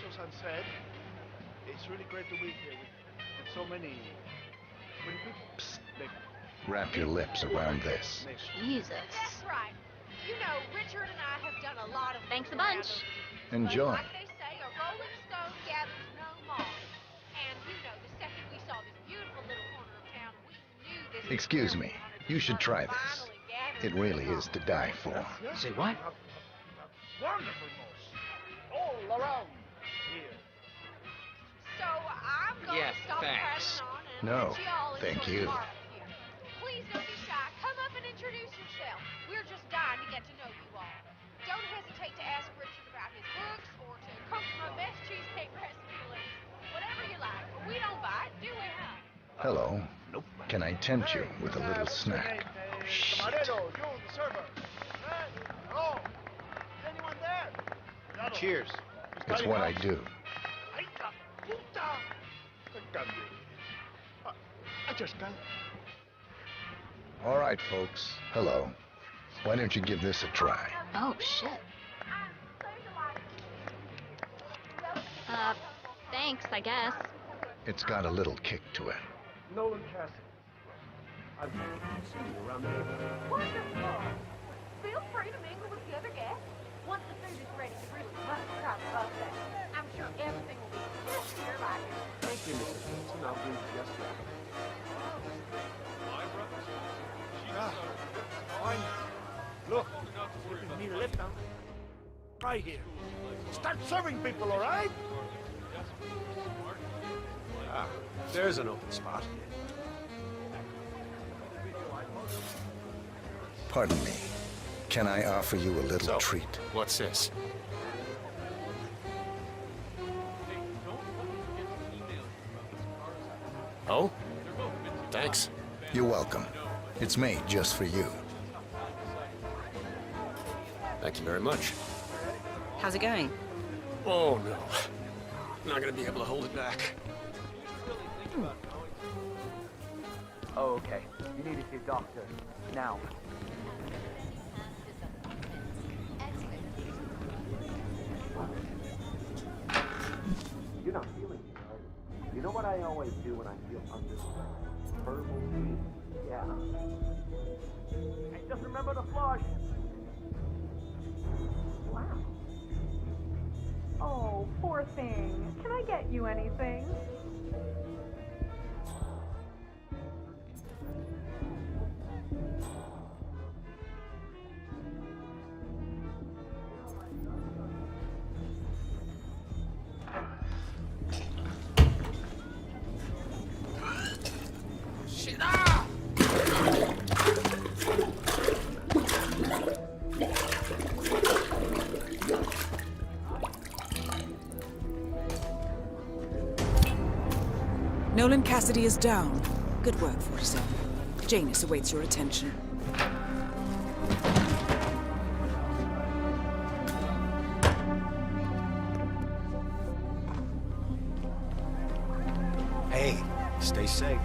Susan said, it's really great to be here with so many people. Like, Wrap your lips around this. Jesus. That's right. You know, Richard and I have done a lot of Thanks a bunch. Enjoy. But like they say, a rolling stone gathers no moss. And you know, the second we saw this beautiful little corner of town, we knew this was Excuse where me. we wanted to You should try finally this. gather It really is to die for. Say what? wonderful moss all around here. So I'm going Yeah, to stop thanks. prattling on and No, let you all thank enjoy you. the barbecue. Please don't be shy. Come up and introduce yourself. We're just dying to get to know you all. Don't hesitate to ask Richard about his books or to cook my best cheesecake recipe list. Whatever you like. We don't bite, do we? Hello. Can I tempt you with a little snack? Camarero, you, the server. Hey, hello. Is anyone there? Cheers. It's what I do. Ay, la puta. I just can't. All right, folks. Hello. Why don't you give this a try? Oh, shit. Thanks, I guess. It's got a little kick to it. Nolan Cassidy. I've seen you around the neighborhood. Wonderful. Feel free to mingle with the other guests. Once the food is ready, you really must try the buffet. I'm sure everything will be just to your liking. Thank you, Mrs. Wilson. I'll do just that. Fine. Look, you can need a lift now. Right here. Start serving people, all right? Ah, there's an open spot. Pardon me. Can I offer you a little treat? What's this? Oh? Thanks. You're welcome. It's made just for you. Thank you very much. How's it going? Oh, no. Not gonna be able to hold it back. Oh, okay. You need to see a doctor. Now. You're not feeling it, are you? You know what I always do when I feel under stress? Herbal tea. Yeah. Hey, just remember to flush. Wow. Oh, poor thing. Can I get you anything? Nolan Cassidy is down. Good work, 47. Janus awaits your attention. Hey, stay safe.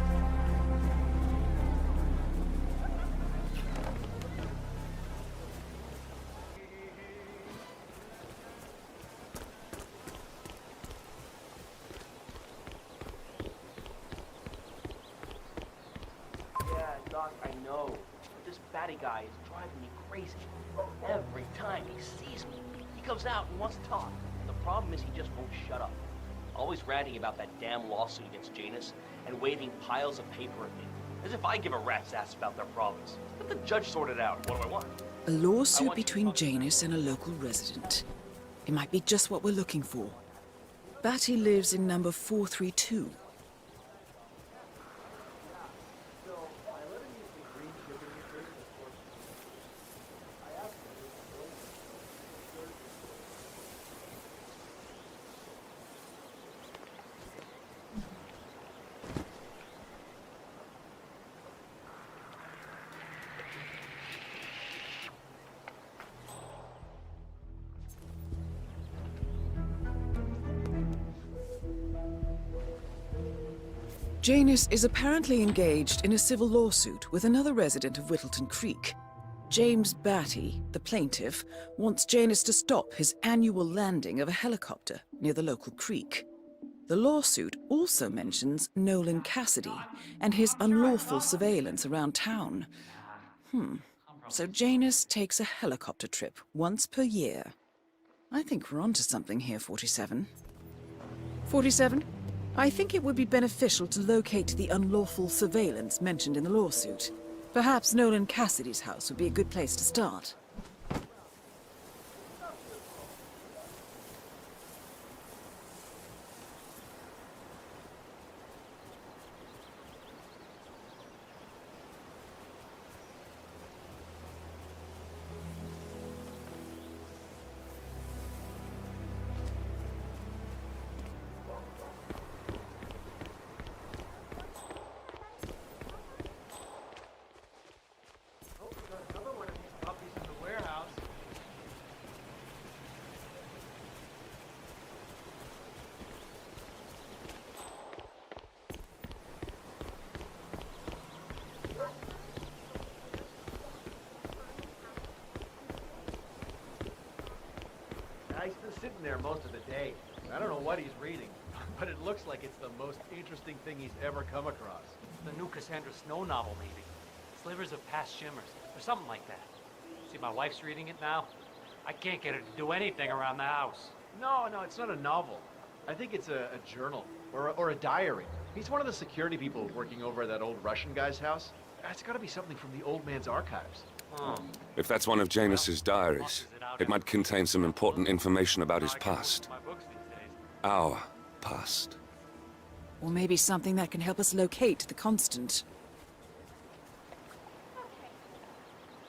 Yeah, Doc, I know. But this batty guy is driving me crazy. Every time he sees me, he comes out and wants to talk. The problem is he just won't shut up. Always ranting about that damn lawsuit against Janus and waving piles of paper at me. As if I give a rat's ass about their problems. Let the judge sort it out. What do I want? A lawsuit between Janus and a local resident. It might be just what we're looking for. Batty lives in number 432. Janus is apparently engaged in a civil lawsuit with another resident of Whittleton Creek. James Batty, the plaintiff, wants Janus to stop his annual landing of a helicopter near the local creek. The lawsuit also mentions Nolan Cassidy and his unlawful surveillance around town. So Janus takes a helicopter trip once per year. I think we're onto something here, 47. 47? I think it would be beneficial to locate the unlawful surveillance mentioned in the lawsuit. Perhaps Nolan Cassidy's house would be a good place to start. He's been sitting there most of the day. I don't know what he's reading, but it looks like it's the most interesting thing he's ever come across. The new Cassandra Snow novel, maybe. Slivers of Past Shimmers, or something like that. See, my wife's reading it now. I can't get her to do anything around the house. No, it's not a novel. I think it's a journal, or a diary. He's one of the security people working over at that old Russian guy's house. It's gotta be something from the old man's archives. If that's one of Janus's diaries, it might contain some important information about his past. Our past. Or maybe something that can help us locate the Constant.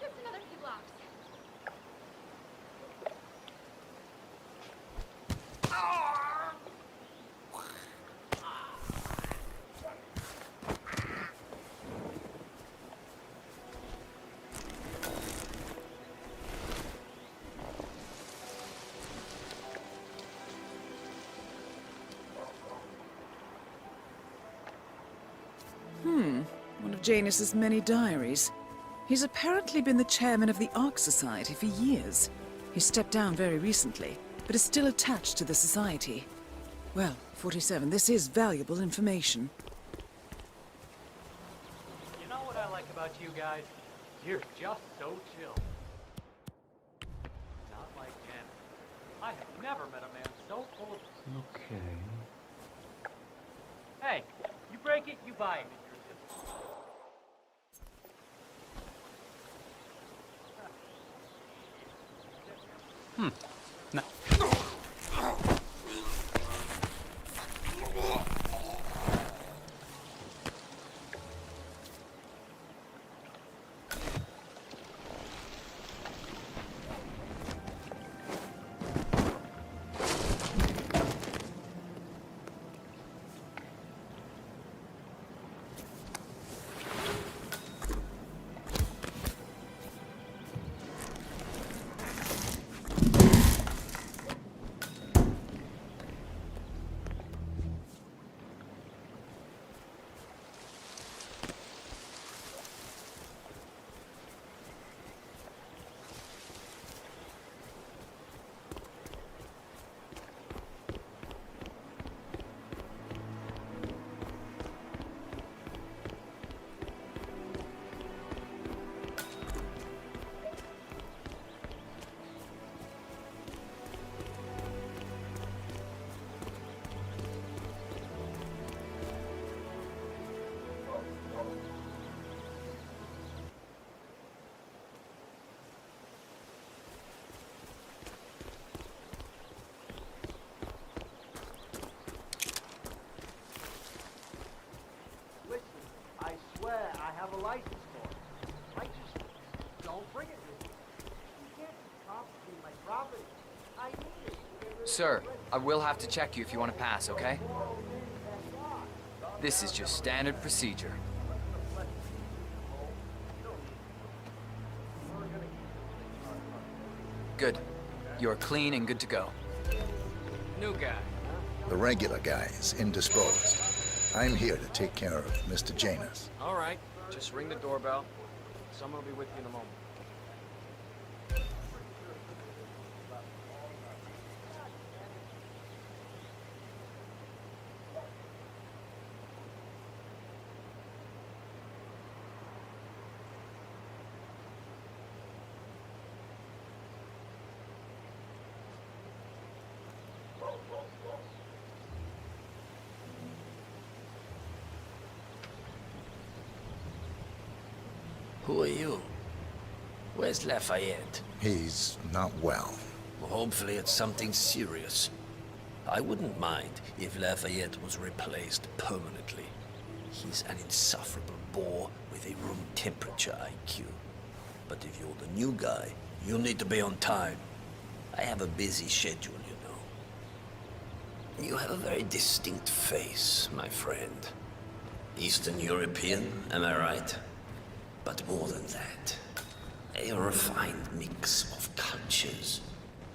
Just another few blocks. One of Janus's many diaries. He's apparently been the chairman of the Ark Society for years. He stepped down very recently, but is still attached to the society. Well, 47, this is valuable information. You know what I like about you guys? You're just so chill. Not like Jen. I have never met a man so full of... Okay. Hey, you break it, you buy it. No. I swear I have a license for it. I just don't bring it with me. You can't just confiscate my property. I need it. Sir, I will have to check you if you want to pass, okay? This is just standard procedure. Good. You're clean and good to go. New guy. The regular guy is indisposed. I'm here to take care of Mr. Janus. All right, just ring the doorbell. Someone will be with you in a moment. Who are you? Where's Lafayette? He's not well. Well, hopefully it's something serious. I wouldn't mind if Lafayette was replaced permanently. He's an insufferable bore with a room temperature IQ. But if you're the new guy, you'll need to be on time. I have a busy schedule, you know. You have a very distinct face, my friend. Eastern European, am I right? But more than that, a refined mix of cultures.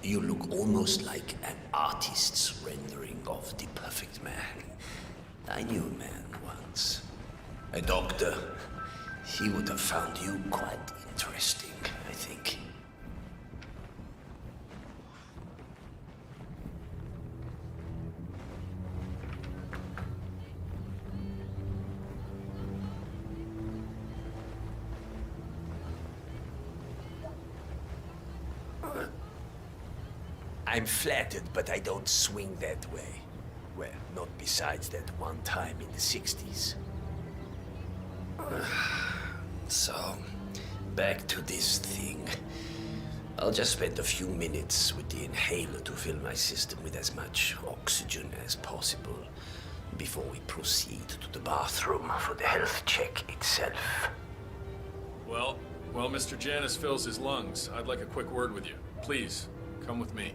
You look almost like an artist's rendering of the perfect man. I knew a man once. A doctor. He would have found you quite interesting, I think. I'm flattered, but I don't swing that way. Well, not besides that one time in the 60s. So, back to this thing. I'll just spend a few minutes with the inhaler to fill my system with as much oxygen as possible before we proceed to the bathroom for the health check itself. Well, while Mr. Janus fills his lungs, I'd like a quick word with you. Please, come with me.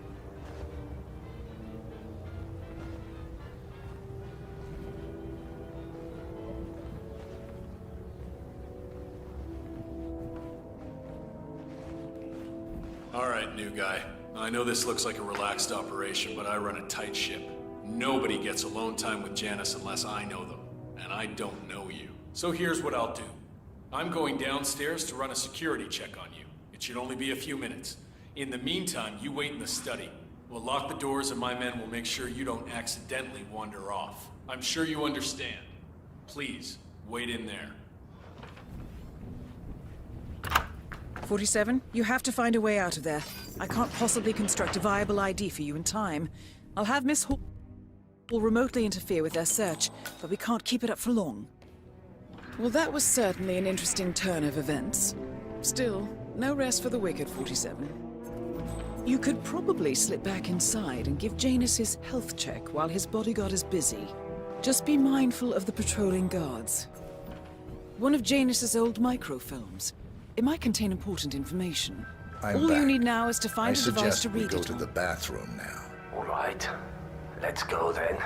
All right, new guy. I know this looks like a relaxed operation, but I run a tight ship. Nobody gets alone time with Janus unless I know them, and I don't know you. So here's what I'll do. I'm going downstairs to run a security check on you. It should only be a few minutes. In the meantime, you wait in the study. We'll lock the doors and my men will make sure you don't accidentally wander off. I'm sure you understand. Please, wait in there. 47, you have to find a way out of there. I can't possibly construct a viable ID for you in time. I'll have Miss Hall remotely interfere with their search, but we can't keep it up for long. Well, that was certainly an interesting turn of events. Still, no rest for the wicked, 47. You could probably slip back inside and give Janus his health check while his bodyguard is busy. Just be mindful of the patrolling guards. One of Janus's old microfilms. It might contain important information. All you need now is to find a device to read it on. I suggest we go to the bathroom now. All right, let's go then.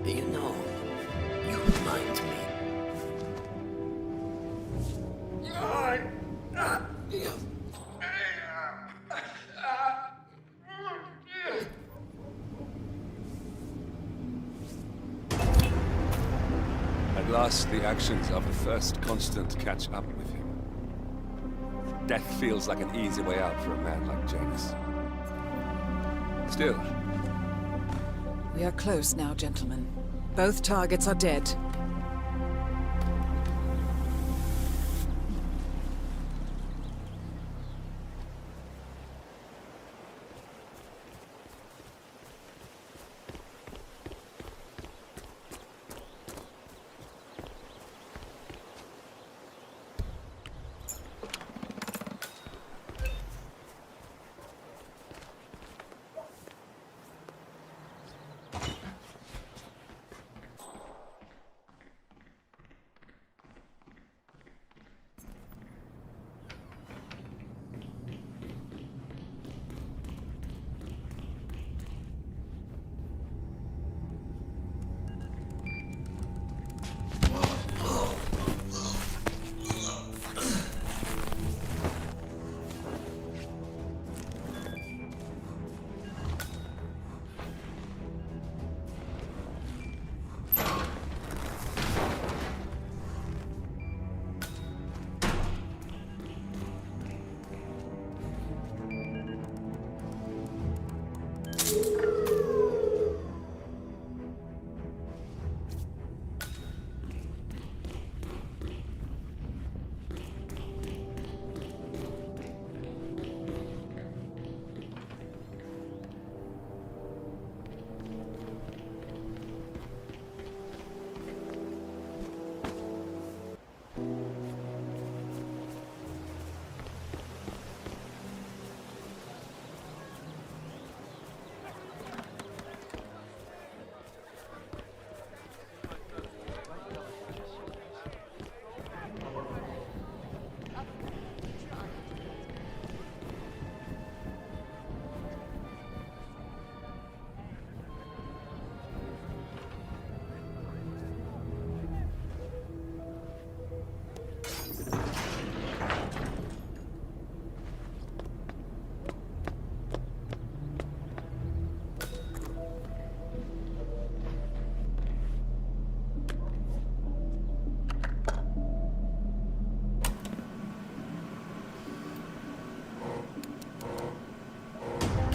You know, you remind me. At last, the actions of a first constant catch up with him. Death feels like an easy way out for a man like Janus. Still. We are close now, gentlemen. Both targets are dead.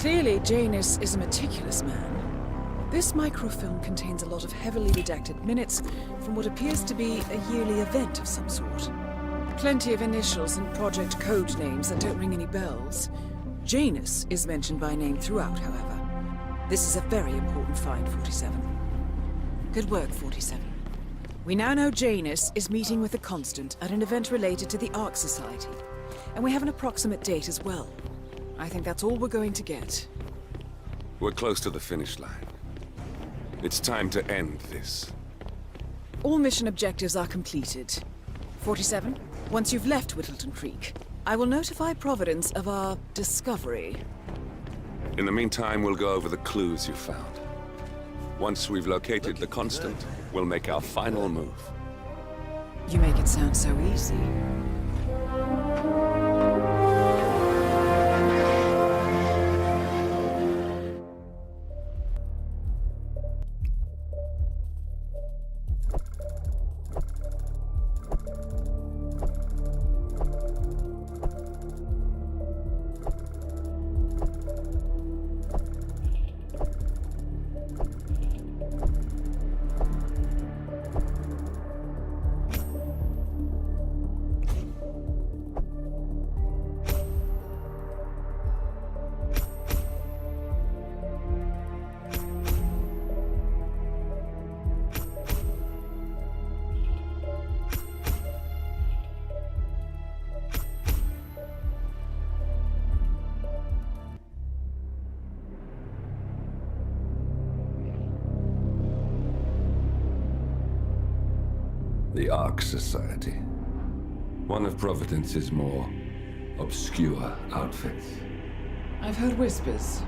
Clearly, Janus is a meticulous man. This microfilm contains a lot of heavily redacted minutes from what appears to be a yearly event of some sort. Plenty of initials and project code names that don't ring any bells. Janus is mentioned by name throughout, however. This is a very important find, 47. Good work, 47. We now know Janus is meeting with the Constant at an event related to the Ark Society, and we have an approximate date as well. I think that's all we're going to get. We're close to the finish line. It's time to end this. All mission objectives are completed. 47, once you've left Whittleton Creek, I will notify Providence of our discovery. In the meantime, we'll go over the clues you found. Once we've located the Constant, we'll make our final move. You make it sound so easy. The Ark Society. One of Providence's more obscure outfits. I've heard whispers.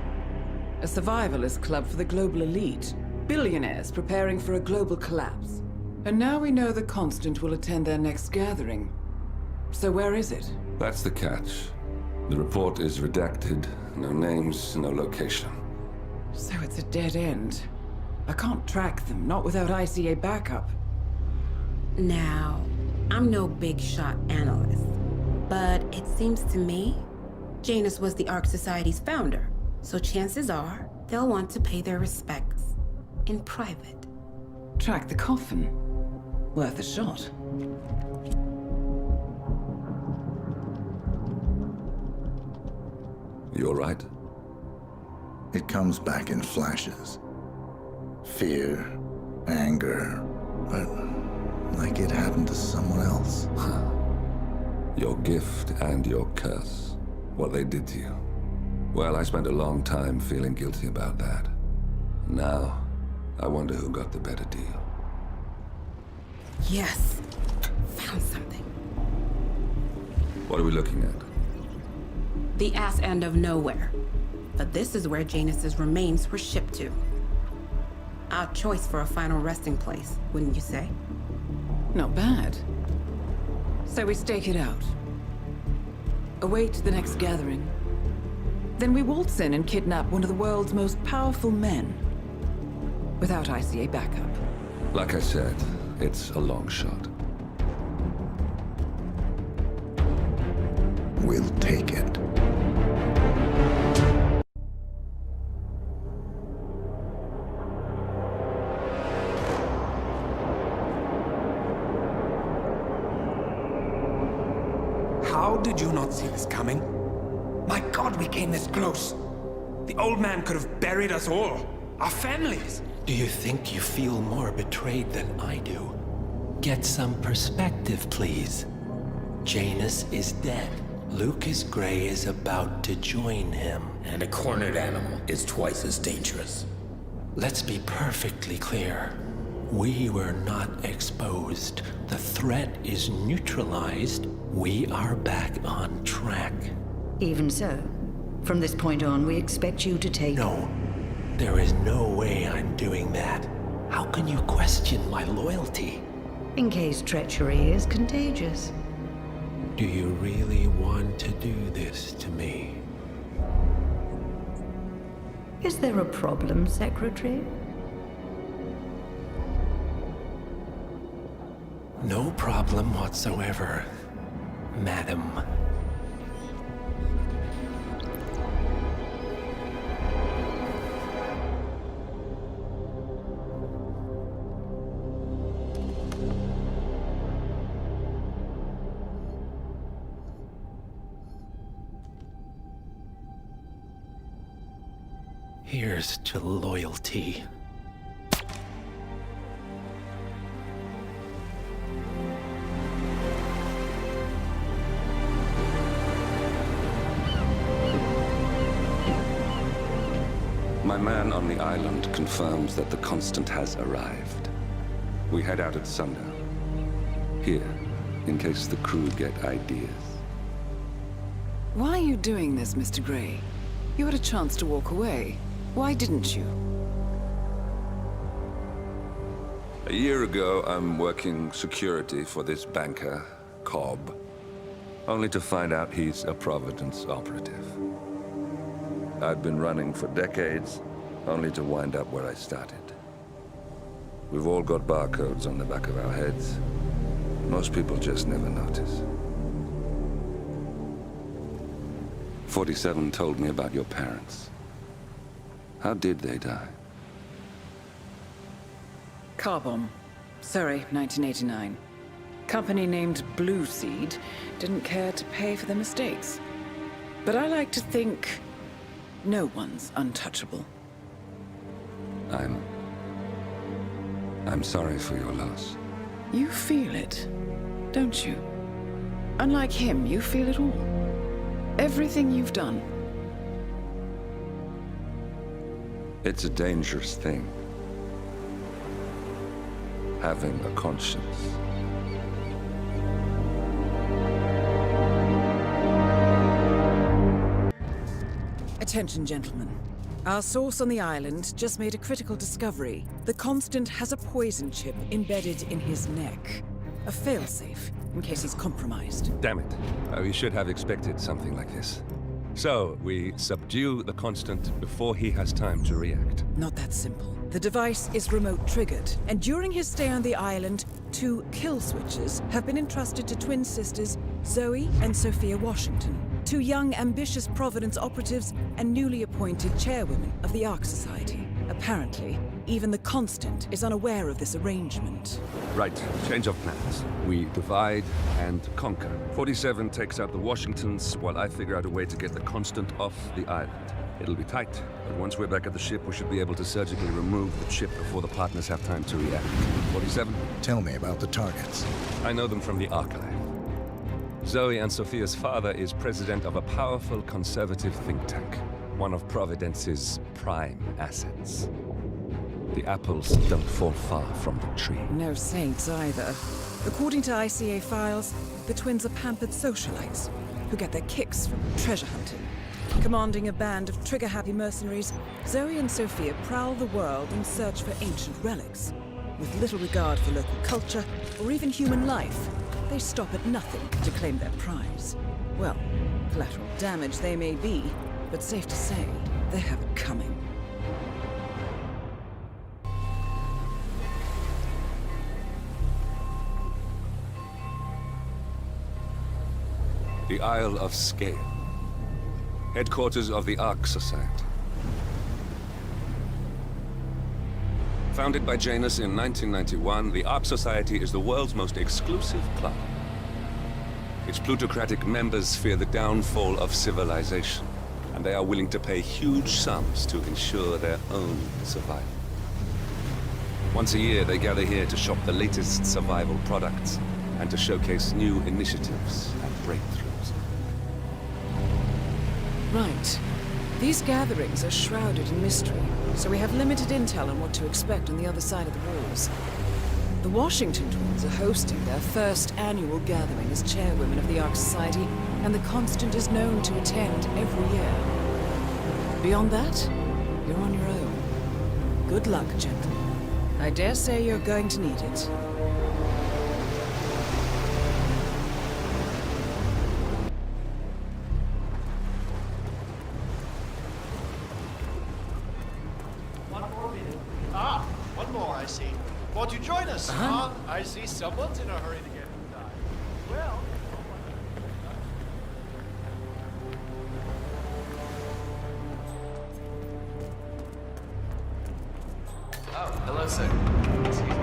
A survivalist club for the global elite. Billionaires preparing for a global collapse. And now we know the Constant will attend their next gathering. So where is it? That's the catch. The report is redacted. No names, no location. So it's a dead end. I can't track them, not without ICA backup. Now, I'm no big shot analyst, but it seems to me Janus was the Ark Society's founder, so chances are they'll want to pay their respects in private. Track the coffin. Worth a shot. You all right? It comes back in flashes. Fear, anger, but like it happened to someone else. Your gift and your curse. What they did to you. Well, I spent a long time feeling guilty about that. Now, I wonder who got the better deal. Yes. Found something. What are we looking at? The ass end of nowhere. But this is where Janus's remains were shipped to. Our choice for a final resting place, wouldn't you say? Not bad. So we stake it out. Await the next gathering. Then we waltz in and kidnap one of the world's most powerful men. Without ICA backup. Like I said, it's a long shot. We'll take it. How did you not see this coming? My God, we came this close. The old man could have buried us all. Our families. Do you think you feel more betrayed than I do? Get some perspective, please. Janus is dead. Lucas Gray is about to join him. And a cornered animal is twice as dangerous. Let's be perfectly clear. We were not exposed. The threat is neutralized. We are back on track. Even so, from this point on, we expect you to take... No. There is no way I'm doing that. How can you question my loyalty? In case treachery is contagious. Do you really want to do this to me? Is there a problem, Secretary? No problem whatsoever, Madam. Here's to loyalty. My man on the island confirms that the Constant has arrived. We head out at sundown. Here, in case the crew get ideas. Why are you doing this, Mr. Gray? You had a chance to walk away. Why didn't you? A year ago, I'm working security for this banker, Cobb, only to find out he's a Providence operative. I'd been running for decades, only to wind up where I started. We've all got barcodes on the back of our heads. Most people just never notice. 47 told me about your parents. How did they die? Car bomb. Surrey, 1989. Company named Blue Seed didn't care to pay for their mistakes. But I like to think no one's untouchable. I'm sorry for your loss. You feel it, don't you? Unlike him, you feel it all. Everything you've done. It's a dangerous thing. Having a conscience. Attention, gentlemen. Our source on the island just made a critical discovery. The Constant has a poison chip embedded in his neck. A failsafe, in case he's compromised. Damn it. We should have expected something like this. So, we subdue the Constant before he has time to react. Not that simple. The device is remote-triggered, and during his stay on the island, 2 kill switches have been entrusted to twin sisters Zoe and Sophia Washington, 2 young, ambitious Providence operatives and newly appointed chairwomen of the Ark Society. Apparently, even the Constant is unaware of this arrangement. Right, change of plans. We divide and conquer. 47 takes out the Washingtons, while I figure out a way to get the Constant off the island. It'll be tight, but once we're back at the ship, we should be able to surgically remove the chip before the partners have time to react. 47? Tell me about the targets. I know them from the archive. Zoe and Sophia's father is president of a powerful conservative think tank, one of Providence's prime assets. The apples don't fall far from the tree. No saints either. According to ICA files, the twins are pampered socialites who get their kicks from treasure hunting. Commanding a band of trigger-happy mercenaries, Zoe and Sophia prowl the world in search for ancient relics. With little regard for local culture or even human life, they stop at nothing to claim their prize. Well, collateral damage they may be, but safe to say, they have it coming. The Isle of Scale. Headquarters of the Ark Society. Founded by Janus in 1991, the Ark Society is the world's most exclusive club. Its plutocratic members fear the downfall of civilization, and they are willing to pay huge sums to ensure their own survival. Once a year, they gather here to shop the latest survival products and to showcase new initiatives and breakthroughs. Right. These gatherings are shrouded in mystery, so we have limited intel on what to expect on the other side of the walls. The Washington twins are hosting their first annual gathering as chairwomen of the Ark Society, and the Constant is known to attend every year. Beyond that, you're on your own. Good luck, gentlemen. I dare say you're going to need it. One more, I see. Won't you join us? I see someone's in a hurry to get inside. Well... Oh, hello, sir. Excuse me.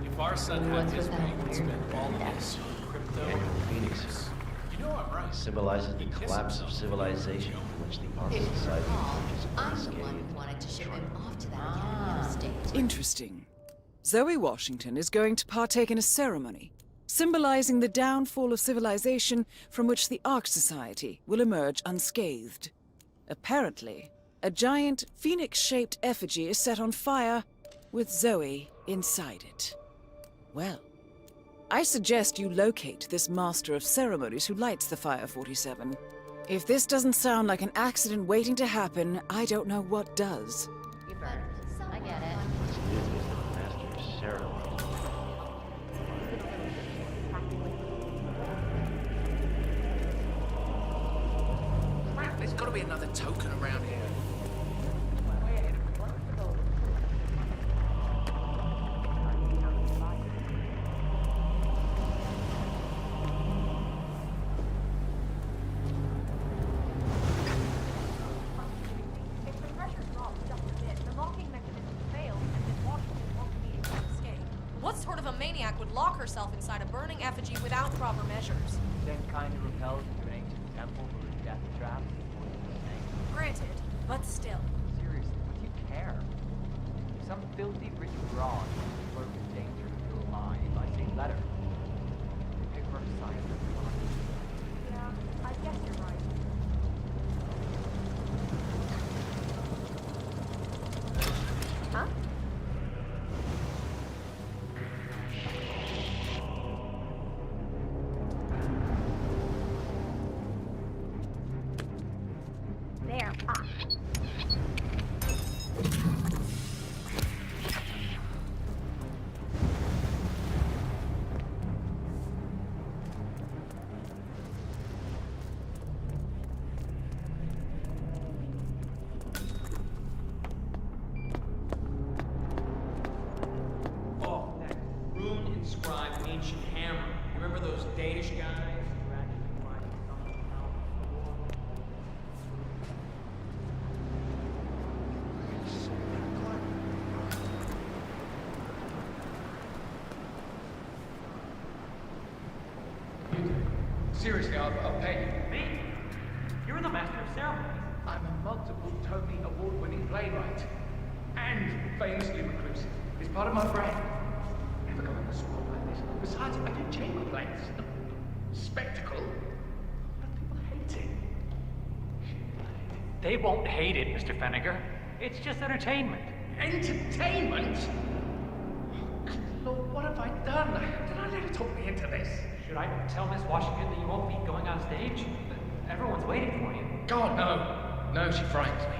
If our son had his way, he'd spend all of his crypto and Phoenix. You know I'm right. Symbolizes the collapse of civilization in which the Ark Society is unscathed. Wanted to ship him off to that state. Interesting. Zoe Washington is going to partake in a ceremony, symbolizing the downfall of civilization from which the Ark Society will emerge unscathed. Apparently, a giant phoenix-shaped effigy is set on fire, with Zoe inside it. Well, I suggest you locate this master of ceremonies who lights the fire, 47. If this doesn't sound like an accident waiting to happen, I don't know what does. I get it. Master of ceremony. There's got to be another token around here. If the pressure drops just a bit, the locking mechanism fails and then Washington won't be able to escape. What sort of a maniac would lock herself inside a burning effigy without proper measures? Same kind of repels into an ancient temple or a death trap. Granted, but still. Seriously, what do you care? If some filthy rich broad flirt with danger to your mind by saying letter, they pick her side of the line. Yeah, I guess you're right. Huh? There. Ah. Seriously, I'll pay you. Me? You're the master of ceremonies. I'm a multiple Tony award-winning playwright. And famously reclusive. It's part of my brand. Never go on the spot like this. Besides, I do chamber plays. Spectacle. But people hate it. They won't hate it, Mr. Fenniger. It's just entertainment. Entertainment? Lord, what have I done? Did I let her talk me into this? Should I tell Miss Washington that you won't be going on stage? Everyone's waiting for you. God, no. No, she frightens me.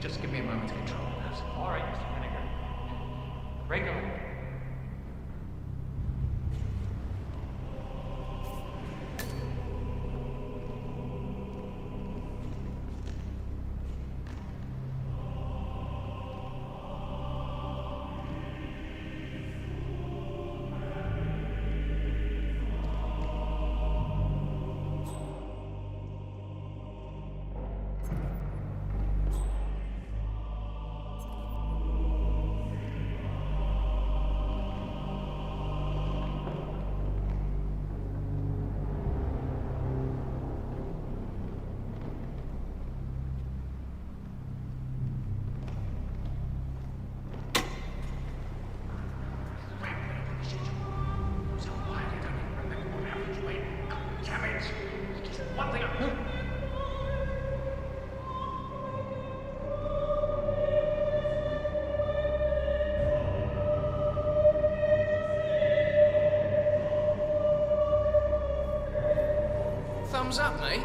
Just give me a moment to control this. All right, Mr. Fenniger. Regular. Thumbs up, mate.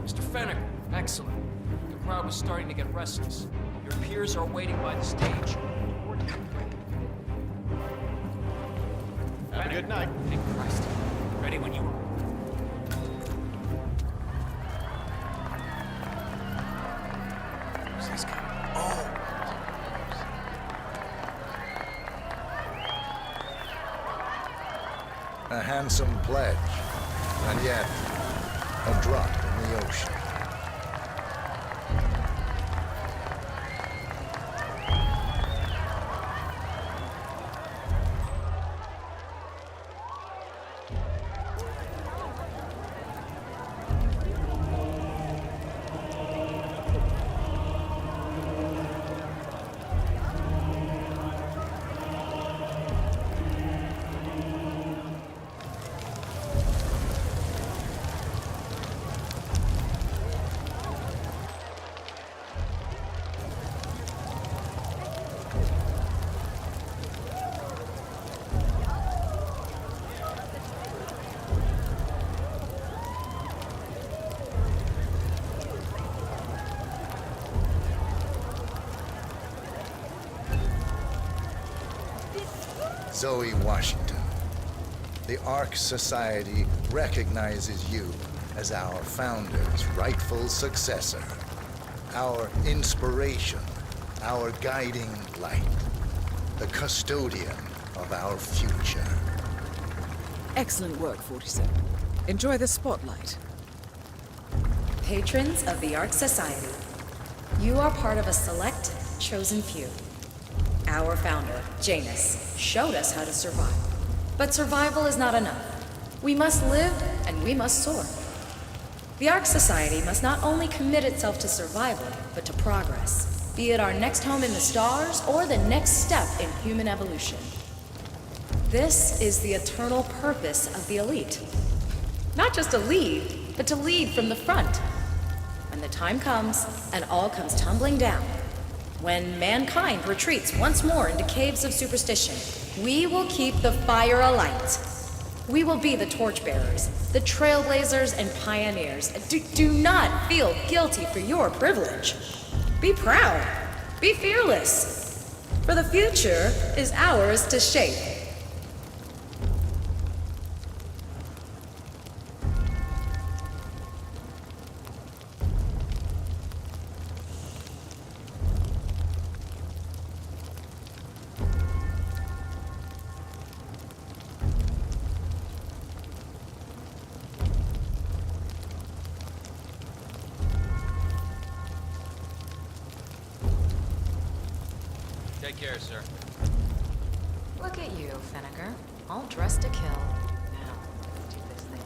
Mr. Fenniger, excellent. The crowd was starting to get restless. Your peers are waiting by the stage. Have a good night. Thank Christ. Ready when you are. Who's this guy? Oh! A handsome pledge, and yet a drop in the ocean. Zoe Washington, the Ark Society recognizes you as our founder's rightful successor, our inspiration, our guiding light, the custodian of our future. Excellent work, 47. Enjoy the spotlight. Patrons of the Ark Society, you are part of a select, chosen few. Our founder, Janus, showed us how to survive. But survival is not enough. We must live and we must soar. The Ark Society must not only commit itself to survival, but to progress, be it our next home in the stars or the next step in human evolution. This is the eternal purpose of the elite. Not just to lead, but to lead from the front. When the time comes and all comes tumbling down, when mankind retreats once more into caves of superstition, we will keep the fire alight. We will be the torchbearers, the trailblazers and pioneers. Do not feel guilty for your privilege. Be proud. Be fearless. For the future is ours to shape. Take care, sir. Look at you, Finnegar. All dressed to kill. Now, let's do this thing.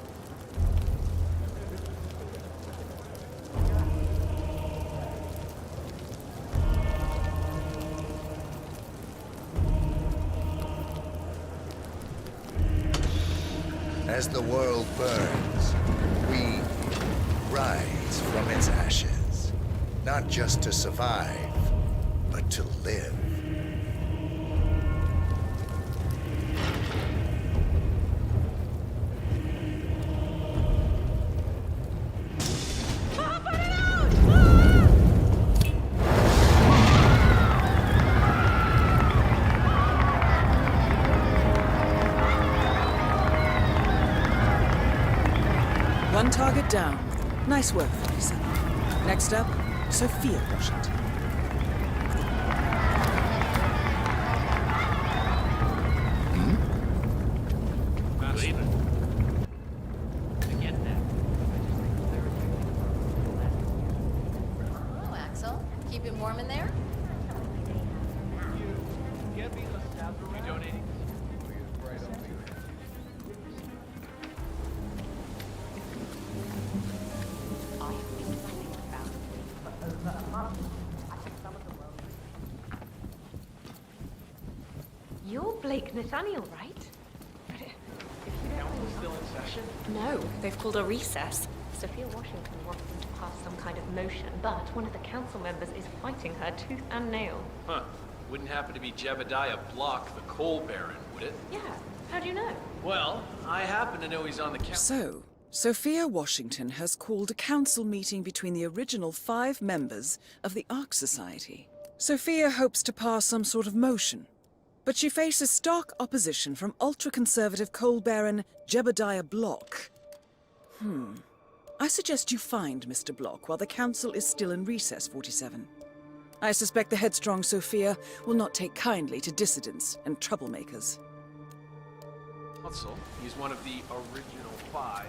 As the world burns, we rise from its ashes. Not just to survive, but to live. One target down. Nice work, 47. Next up, Sophia Washington. Good evening. Forget that. Hello, Axel. Keeping warm in there? You donating? You're Blake Nathaniel, right? Council's still in session? No, they've called a recess. Sophia Washington wants them to pass some kind of motion, but one of the council members is fighting her tooth and nail. Huh. Wouldn't happen to be Jebediah Block, the coal baron, would it? Yeah, how'd you know? Well, I happen to know he's on the council. So, Sophia Washington has called a council meeting between the original 5 members of the Ark Society. Sophia hopes to pass some sort of motion, but she faces stark opposition from ultra-conservative coal baron Jebediah Block. I suggest you find Mr. Block while the council is still in recess, 47. I suspect the headstrong Sophia will not take kindly to dissidents and troublemakers. Council, he's one of the original 5.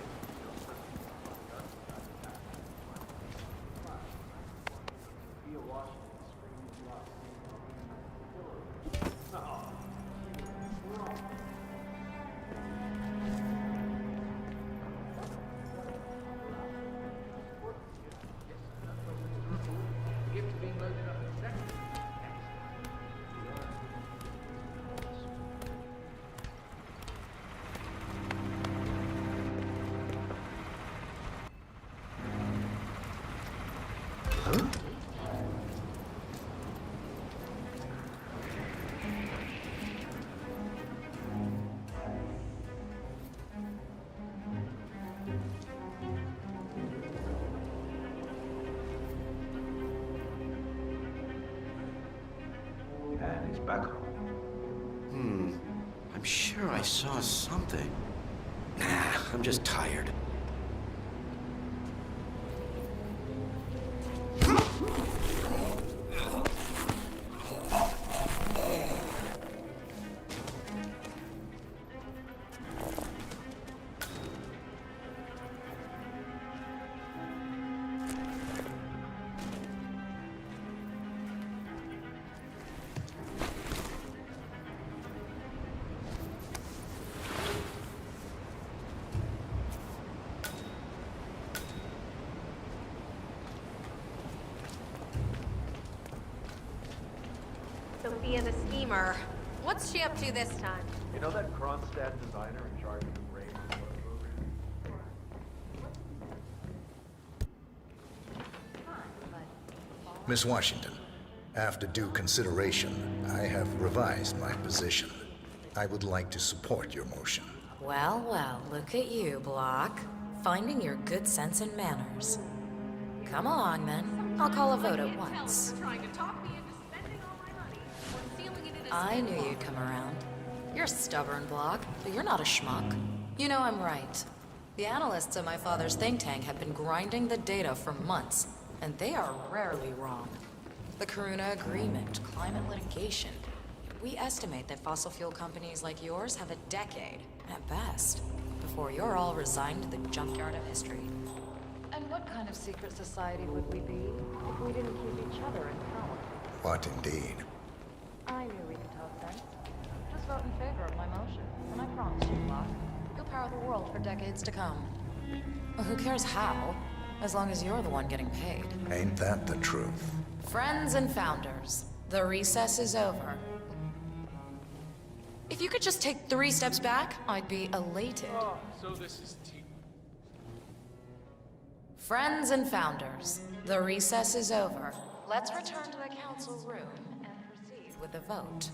Gift being loaded up in a second. And he's back home. I'm sure I saw something. Nah, I'm just tired. Sophia the schemer. What's she up to this time? You know that Kronstadt designer in charge of the raid? Miss Washington, after due consideration, I have revised my position. I would like to support your motion. Well, well, look at you, Block. Finding your good sense and manners. Come along, then. I'll call a vote at once. I knew you'd come around. You're stubborn, Block, but you're not a schmuck. You know I'm right. The analysts at my father's think tank have been grinding the data for months, and they are rarely wrong. The Karuna Agreement, climate litigation. We estimate that fossil fuel companies like yours have a decade, at best, before you're all resigned to the junkyard of history. And what kind of secret society would we be if we didn't keep each other in power? What indeed? I vote in favor of my motion, and I promise you, Block, you'll power the world for decades to come. Who cares how, as long as you're the one getting paid? Ain't that the truth? Friends and founders, the recess is over. If you could just take 3 steps back, I'd be elated. Oh, so this is tea. Friends and founders, the recess is over. Let's return to the council room and proceed with the vote.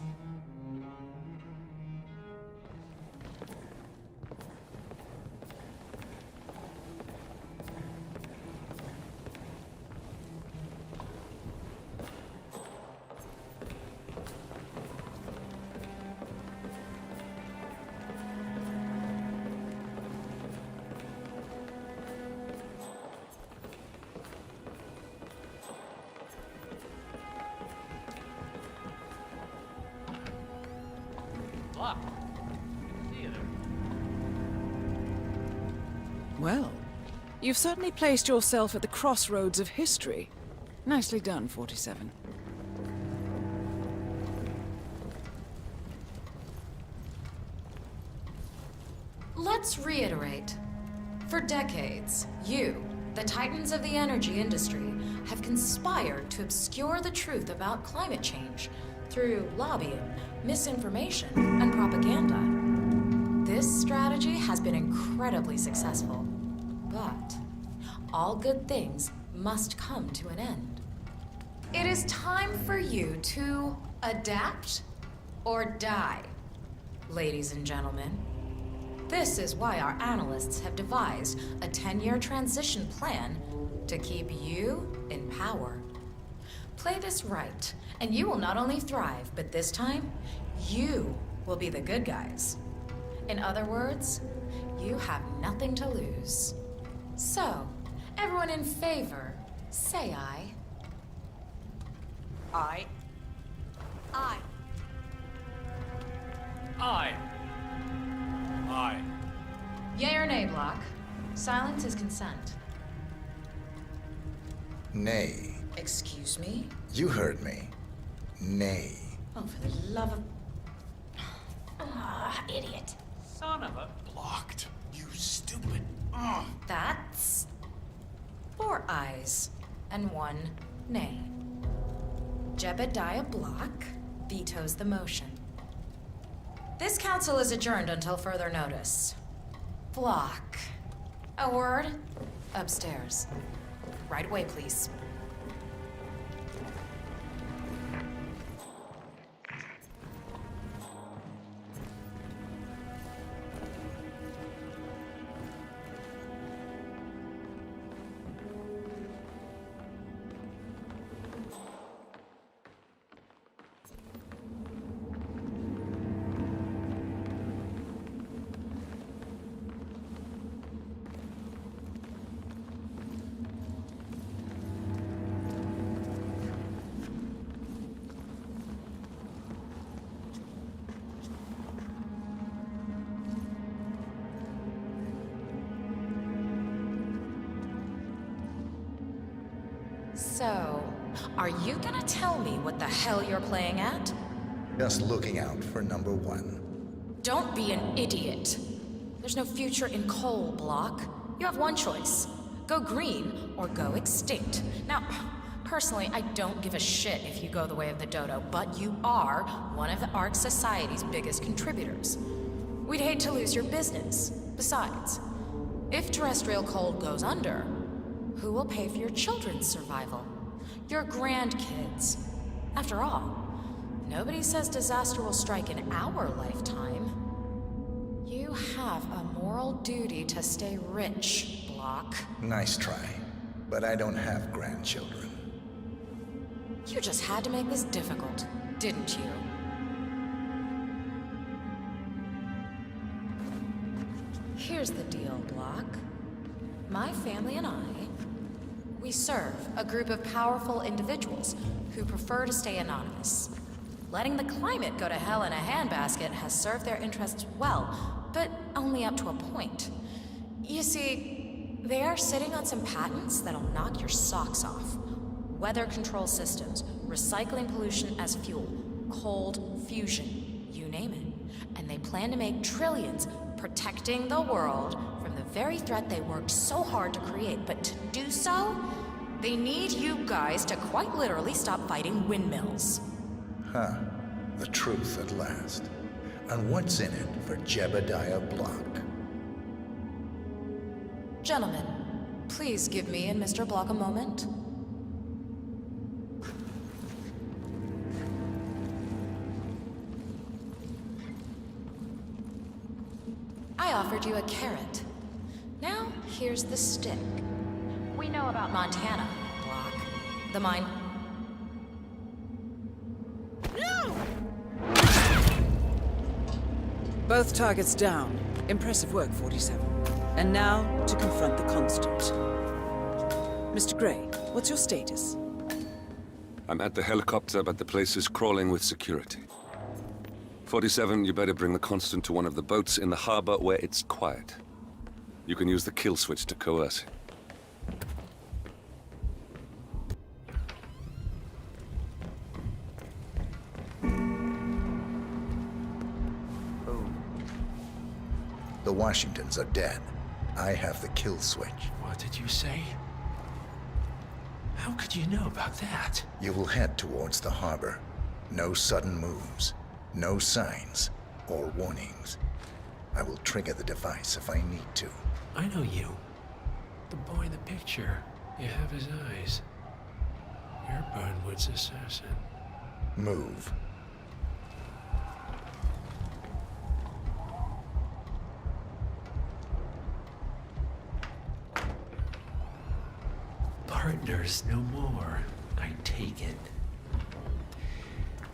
Block. Good to see you there. Well, you've certainly placed yourself at the crossroads of history. Nicely done, 47. Let's reiterate. For decades, you, the titans of the energy industry, have conspired to obscure the truth about climate change through lobbying, misinformation, and propaganda. This strategy has been incredibly successful, but all good things must come to an end. It is time for you to adapt or die, ladies and gentlemen. This is why our analysts have devised a 10-year transition plan to keep you in power. Play this right, and you will not only thrive, but this time, you will be the good guys. In other words, you have nothing to lose. So, everyone in favor, say aye. Aye. Aye. Aye. Aye. Yay or nay, Block? Silence is consent. Nay. Excuse me? You heard me. Nay. Oh, for the love of... Ah, idiot. Son of a... Blocked. You stupid. Ugh. That's... 4 ayes and 1 nay. Jebediah Block vetoes the motion. This council is adjourned until further notice. Block. A word? Upstairs. Right away, please. So, are you gonna tell me what the hell you're playing at? Just looking out for number 1. Don't be an idiot. There's no future in coal, Block. You have one choice. Go green or go extinct. Now, personally, I don't give a shit if you go the way of the dodo, but you are one of the Ark Society's biggest contributors. We'd hate to lose your business. Besides, if terrestrial coal goes under, who will pay for your children's survival? Your grandkids. After all, nobody says disaster will strike in our lifetime. You have a moral duty to stay rich, Block. Nice try. But I don't have grandchildren. You just had to make this difficult, didn't you? Here's the deal, Block. My family and I, we serve a group of powerful individuals who prefer to stay anonymous. Letting the climate go to hell in a handbasket has served their interests well, but only up to a point. You see, they are sitting on some patents that'll knock your socks off. Weather control systems, recycling pollution as fuel, cold fusion, you name it. and they plan to make trillions protecting the world from the very threat they worked so hard to create. But to do so, they need you guys to quite literally stop fighting windmills. Huh. The truth at last. And what's in it for Jebediah Block? Gentlemen, please give me and Mr. Block a moment. I offered you a carrot. Now, here's the stick. We know about Montana, Block. The mine... Both targets down. Impressive work, 47. And now, to confront the Constant. Mr. Gray, what's your status? I'm at the helicopter, but the place is crawling with security. 47, you better bring the Constant to one of the boats in the harbor where it's quiet. You can use the kill switch to coerce it. The Washingtons are dead. I have the kill switch. What did you say? How could you know about that? You will head towards the harbor. No sudden moves. No signs or warnings. I will trigger the device if I need to. I know you. The boy in the picture. You have his eyes. You're Burnwood's assassin. Move. Partners no more, I take it.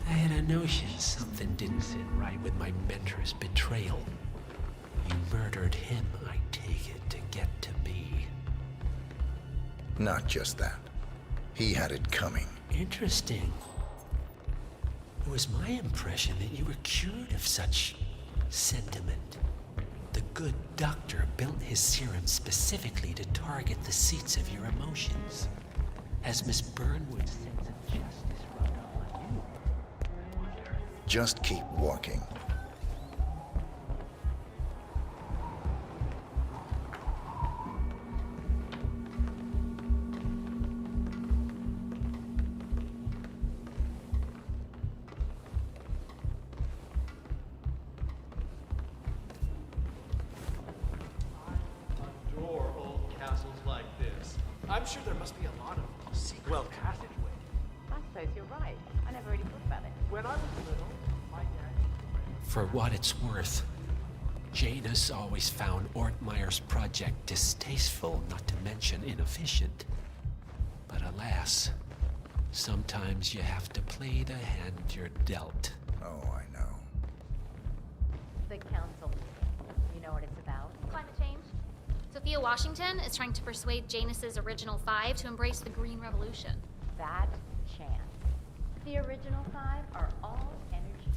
I had a notion something didn't sit right with my mentor's betrayal. You murdered him, I take it, to get to me. Not just that. He had it coming. Interesting. It was my impression that you were cured of such sentiment. The good doctor built his serum specifically to target the seats of your emotions. Has Miss Burnwood's sense of justice rubbed off on you? Just keep walking. I'm sure there must be a lot of secret passageways. I suppose you're right. I never really thought about it. When I was little, my dad... For what it's worth, Janus always found Ortmeyer's project distasteful, not to mention inefficient. But alas, sometimes you have to play the hand you're dealt. Oh, I know. The council. You know what it's about? Climate change. Sophia Washington is trying to persuade Janus's original five to embrace the Green Revolution. That chance. The original five are all energy.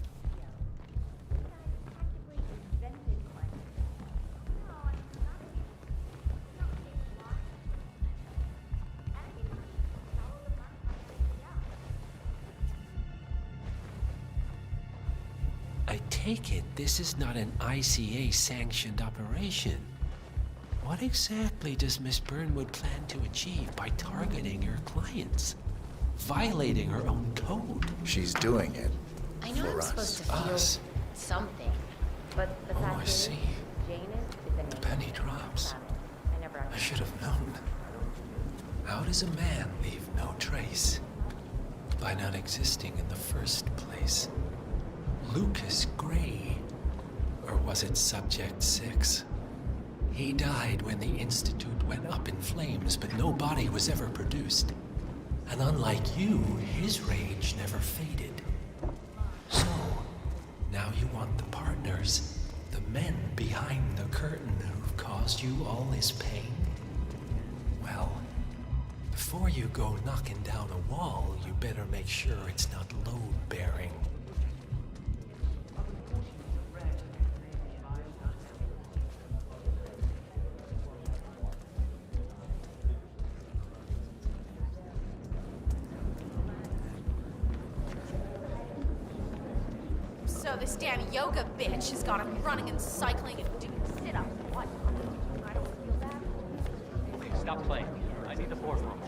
You guys practically invented climate change. I take it this is not an ICA-sanctioned operation. What exactly does Miss Burnwood plan to achieve by targeting her clients? Violating her own code? She's doing it. I know I'm supposed to feel Us. something, but the fact I is, see. Janus is a name. The penny drops. I never I should have known. How does a man leave no trace? By not existing in the first place. Lucas Gray. Or was it Subject 6? He died when the Institute went up in flames, but no body was ever produced. And unlike you, his rage never faded. So, now you want the partners, the men behind the curtain who've caused you all this pain? Well, before you go knocking down a wall, you better make sure it's not load-bearing. So this damn yoga bitch has got him running and cycling and doing sit-ups and whatnot. I don't feel bad. Stop playing. I need the boardroom.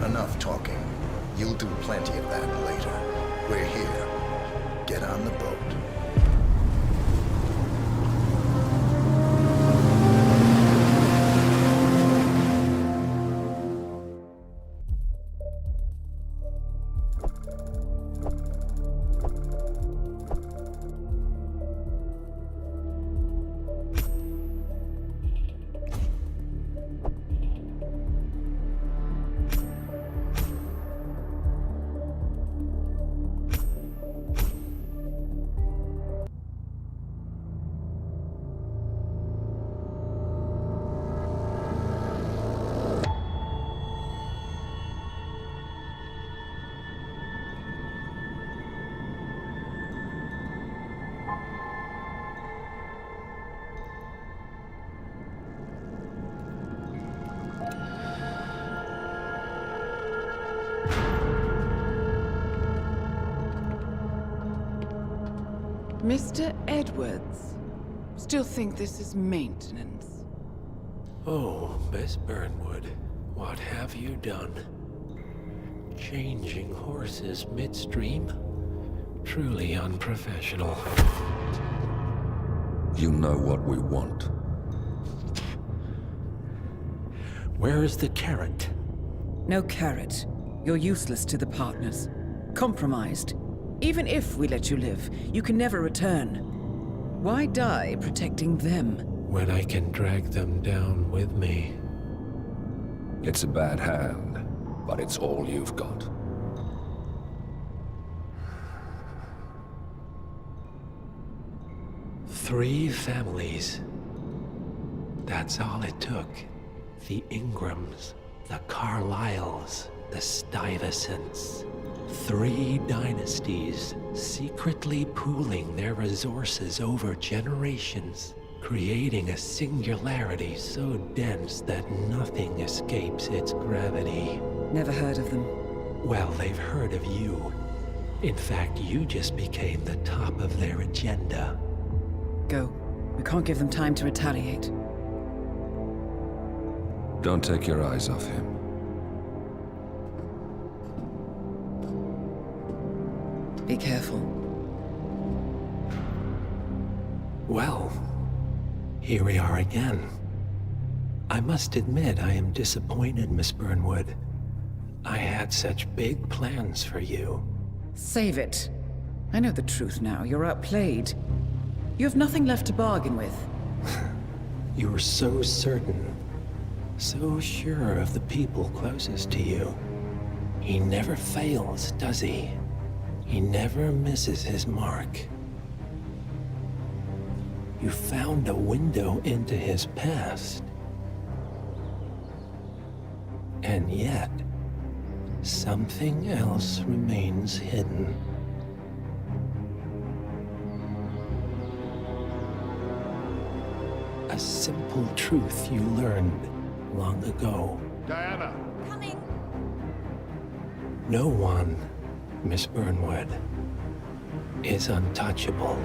Enough talking. You'll do plenty of that later. We're here. Get on the boat. Mr. Edwards, still think this is maintenance? Oh, Miss Burnwood, what have you done? Changing horses midstream? Truly unprofessional. You know what we want. Where is the carrot? No carrot. You're useless to the partners. Compromised. Even if we let you live, you can never return. Why die protecting them? When I can drag them down with me. It's a bad hand, but it's all you've got. Three families. That's all it took. The Ingrams, the Carlyles, the Stuyvesants. 3 dynasties, secretly pooling their resources over generations, creating a singularity so dense that nothing escapes its gravity. Never heard of them. Well, they've heard of you. In fact, you just became the top of their agenda. Go. We can't give them time to retaliate. Don't take your eyes off him. Be careful. Well, here we are again. I must admit I am disappointed, Miss Burnwood. I had such big plans for you. Save it. I know the truth now. You're outplayed. You have nothing left to bargain with. You were so certain, so sure of the people closest to you. He never fails, does he? He never misses his mark. You found a window into his past. And yet, something else remains hidden. A simple truth you learned long ago. Diana! Coming! No one, Miss Burnwood, is untouchable.